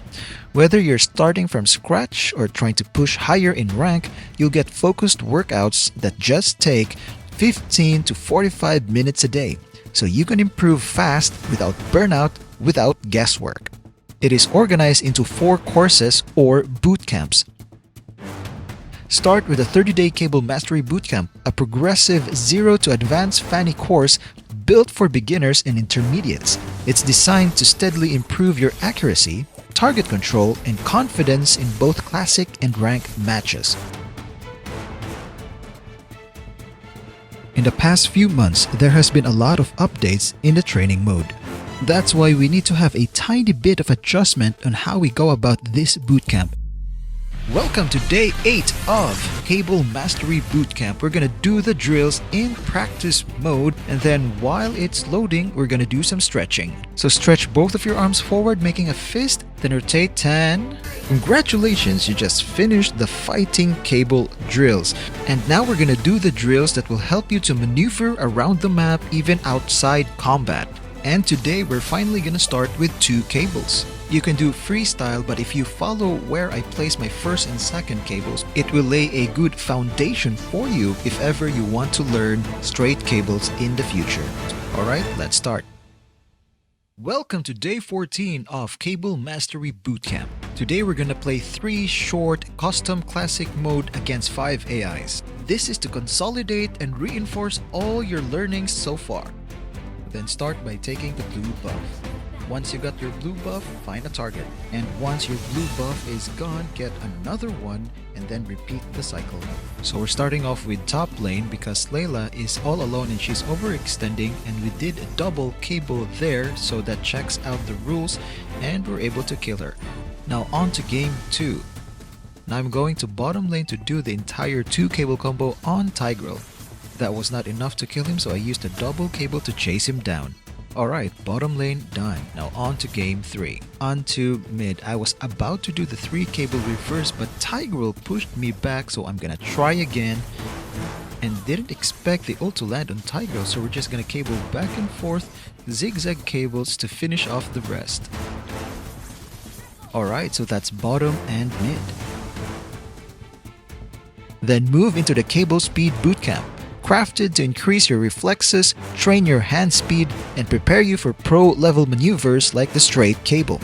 Whether you're starting from scratch or trying to push higher in rank, you'll get focused workouts that just take 15 to 45 minutes a day, so you can improve fast without burnout, without guesswork. It is organized into 4 courses or boot camps. Start with a 30-day Cable Mastery Bootcamp, a progressive 0 to advanced Fanny course built for beginners and intermediates. It's designed to steadily improve your accuracy, target control, and confidence in both classic and rank matches. In the past few months, there has been a lot of updates in the training mode. That's why we need to have a tiny bit of adjustment on how we go about this bootcamp. Welcome to day 8 of Cable Mastery Bootcamp. We're gonna do the drills in practice mode, and then while it's loading, we're gonna do some stretching. So stretch both of your arms forward, making a fist, then rotate 10. Congratulations, you just finished the fighting cable drills. And now we're gonna do the drills that will help you to maneuver around the map even outside combat. And today we're finally gonna start with 2 cables. You can do freestyle, but if you follow where I place my first and second cables, it will lay a good foundation for you if ever you want to learn straight cables in the future. Alright, let's start. Welcome to day 14 of Cable Mastery Bootcamp. Today we're gonna play 3 short custom classic mode against 5 AIs. This is to consolidate and reinforce all your learnings so far. Then start by taking the blue buff. Once you got your blue buff, find a target. And once your blue buff is gone, get another one and then repeat the cycle. So we're starting off with top lane because Layla is all alone and she's overextending, and we did a double cable there, so that checks out the rules and we're able to kill her. Now on to game 2. Now I'm going to bottom lane to do the entire 2 cable combo on Tigreal. That was not enough to kill him, so I used a double cable to chase him down. Alright, bottom lane done. Now on to game 3. On to mid. I was about to do the 3 cable reverse, but Tigreal pushed me back, so I'm gonna try again. And didn't expect the ult to land on Tigreal, so we're just gonna cable back and forth, zigzag cables to finish off the rest. Alright, so that's bottom and mid. Then move into the cable speed bootcamp, crafted to increase your reflexes, train your hand speed, and prepare you for pro-level maneuvers like the straight cable.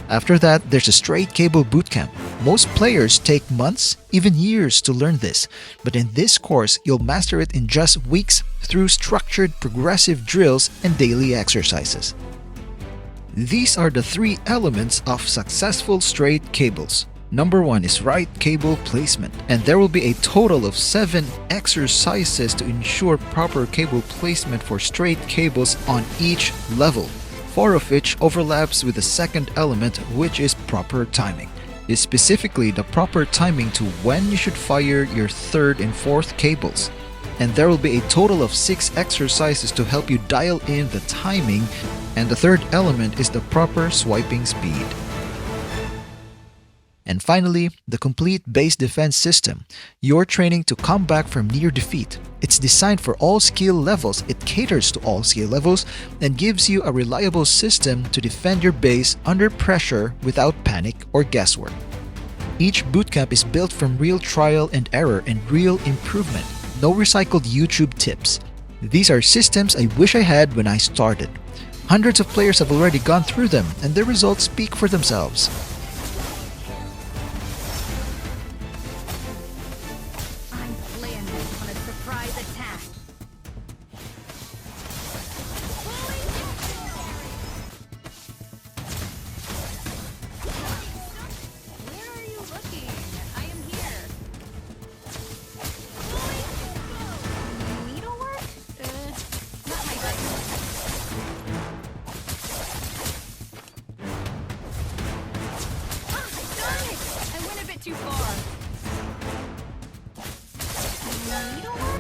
After that, there's a straight cable bootcamp. Most players take months, even years to learn this, but in this course, you'll master it in just weeks through structured progressive drills and daily exercises. These are the 3 elements of successful straight cables. Number 1 is right cable placement, and there will be a total of 7 exercises to ensure proper cable placement for straight cables on each level, 4 of which overlaps with the second element, which is proper timing. It's specifically the proper timing to when you should fire your 3rd and 4th cables. And there will be a total of 6 exercises to help you dial in the timing, and the 3rd element is the proper swiping speed. And finally, the complete base defense system. You're training to come back from near defeat. It's designed for all skill levels, it caters to all skill levels, and gives you a reliable system to defend your base under pressure without panic or guesswork. Each bootcamp is built from real trial and error and real improvement. No recycled YouTube tips. These are systems I wish I had when I started. Hundreds of players have already gone through them, and their results speak for themselves. Too far.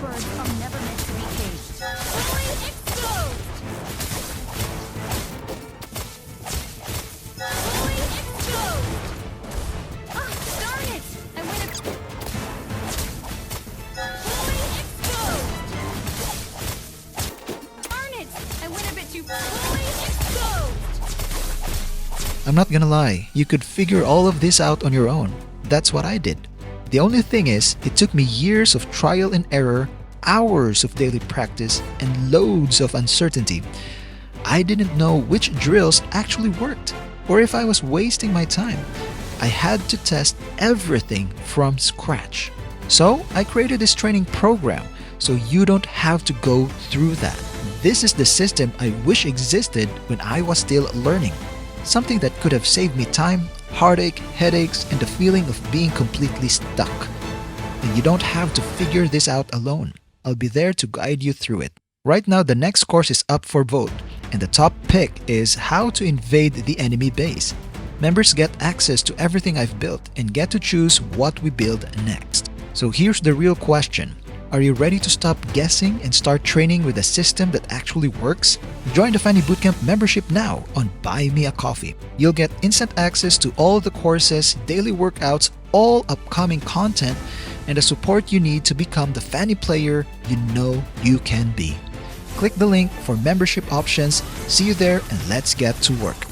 Birds are never meant to be caged. Fully exposed! Fully exposed! Ah, darn it! I went a... Fully exposed! Darn it! I went a bit too... Fully exposed! I'm not gonna lie, you could figure all of this out on your own. That's what I did. The only thing is, it took me years of trial and error, hours of daily practice, and loads of uncertainty. I didn't know which drills actually worked, or if I was wasting my time. I had to test everything from scratch. So I created this training program, so you don't have to go through that. This is the system I wish existed when I was still learning. Something that could have saved me time, heartache, headaches, and the feeling of being completely stuck. And you don't have to figure this out alone. I'll be there to guide you through it. Right now, the next course is up for vote, and the top pick is how to invade the enemy base. Members get access to everything I've built and get to choose what we build next. So here's the real question. Are you ready to stop guessing and start training with a system that actually works? Join the Fanny Bootcamp membership now on Buy Me a Coffee. You'll get instant access to all the courses, daily workouts, all upcoming content, and the support you need to become the Fanny player you know you can be. Click the link for membership options. See you there and let's get to work.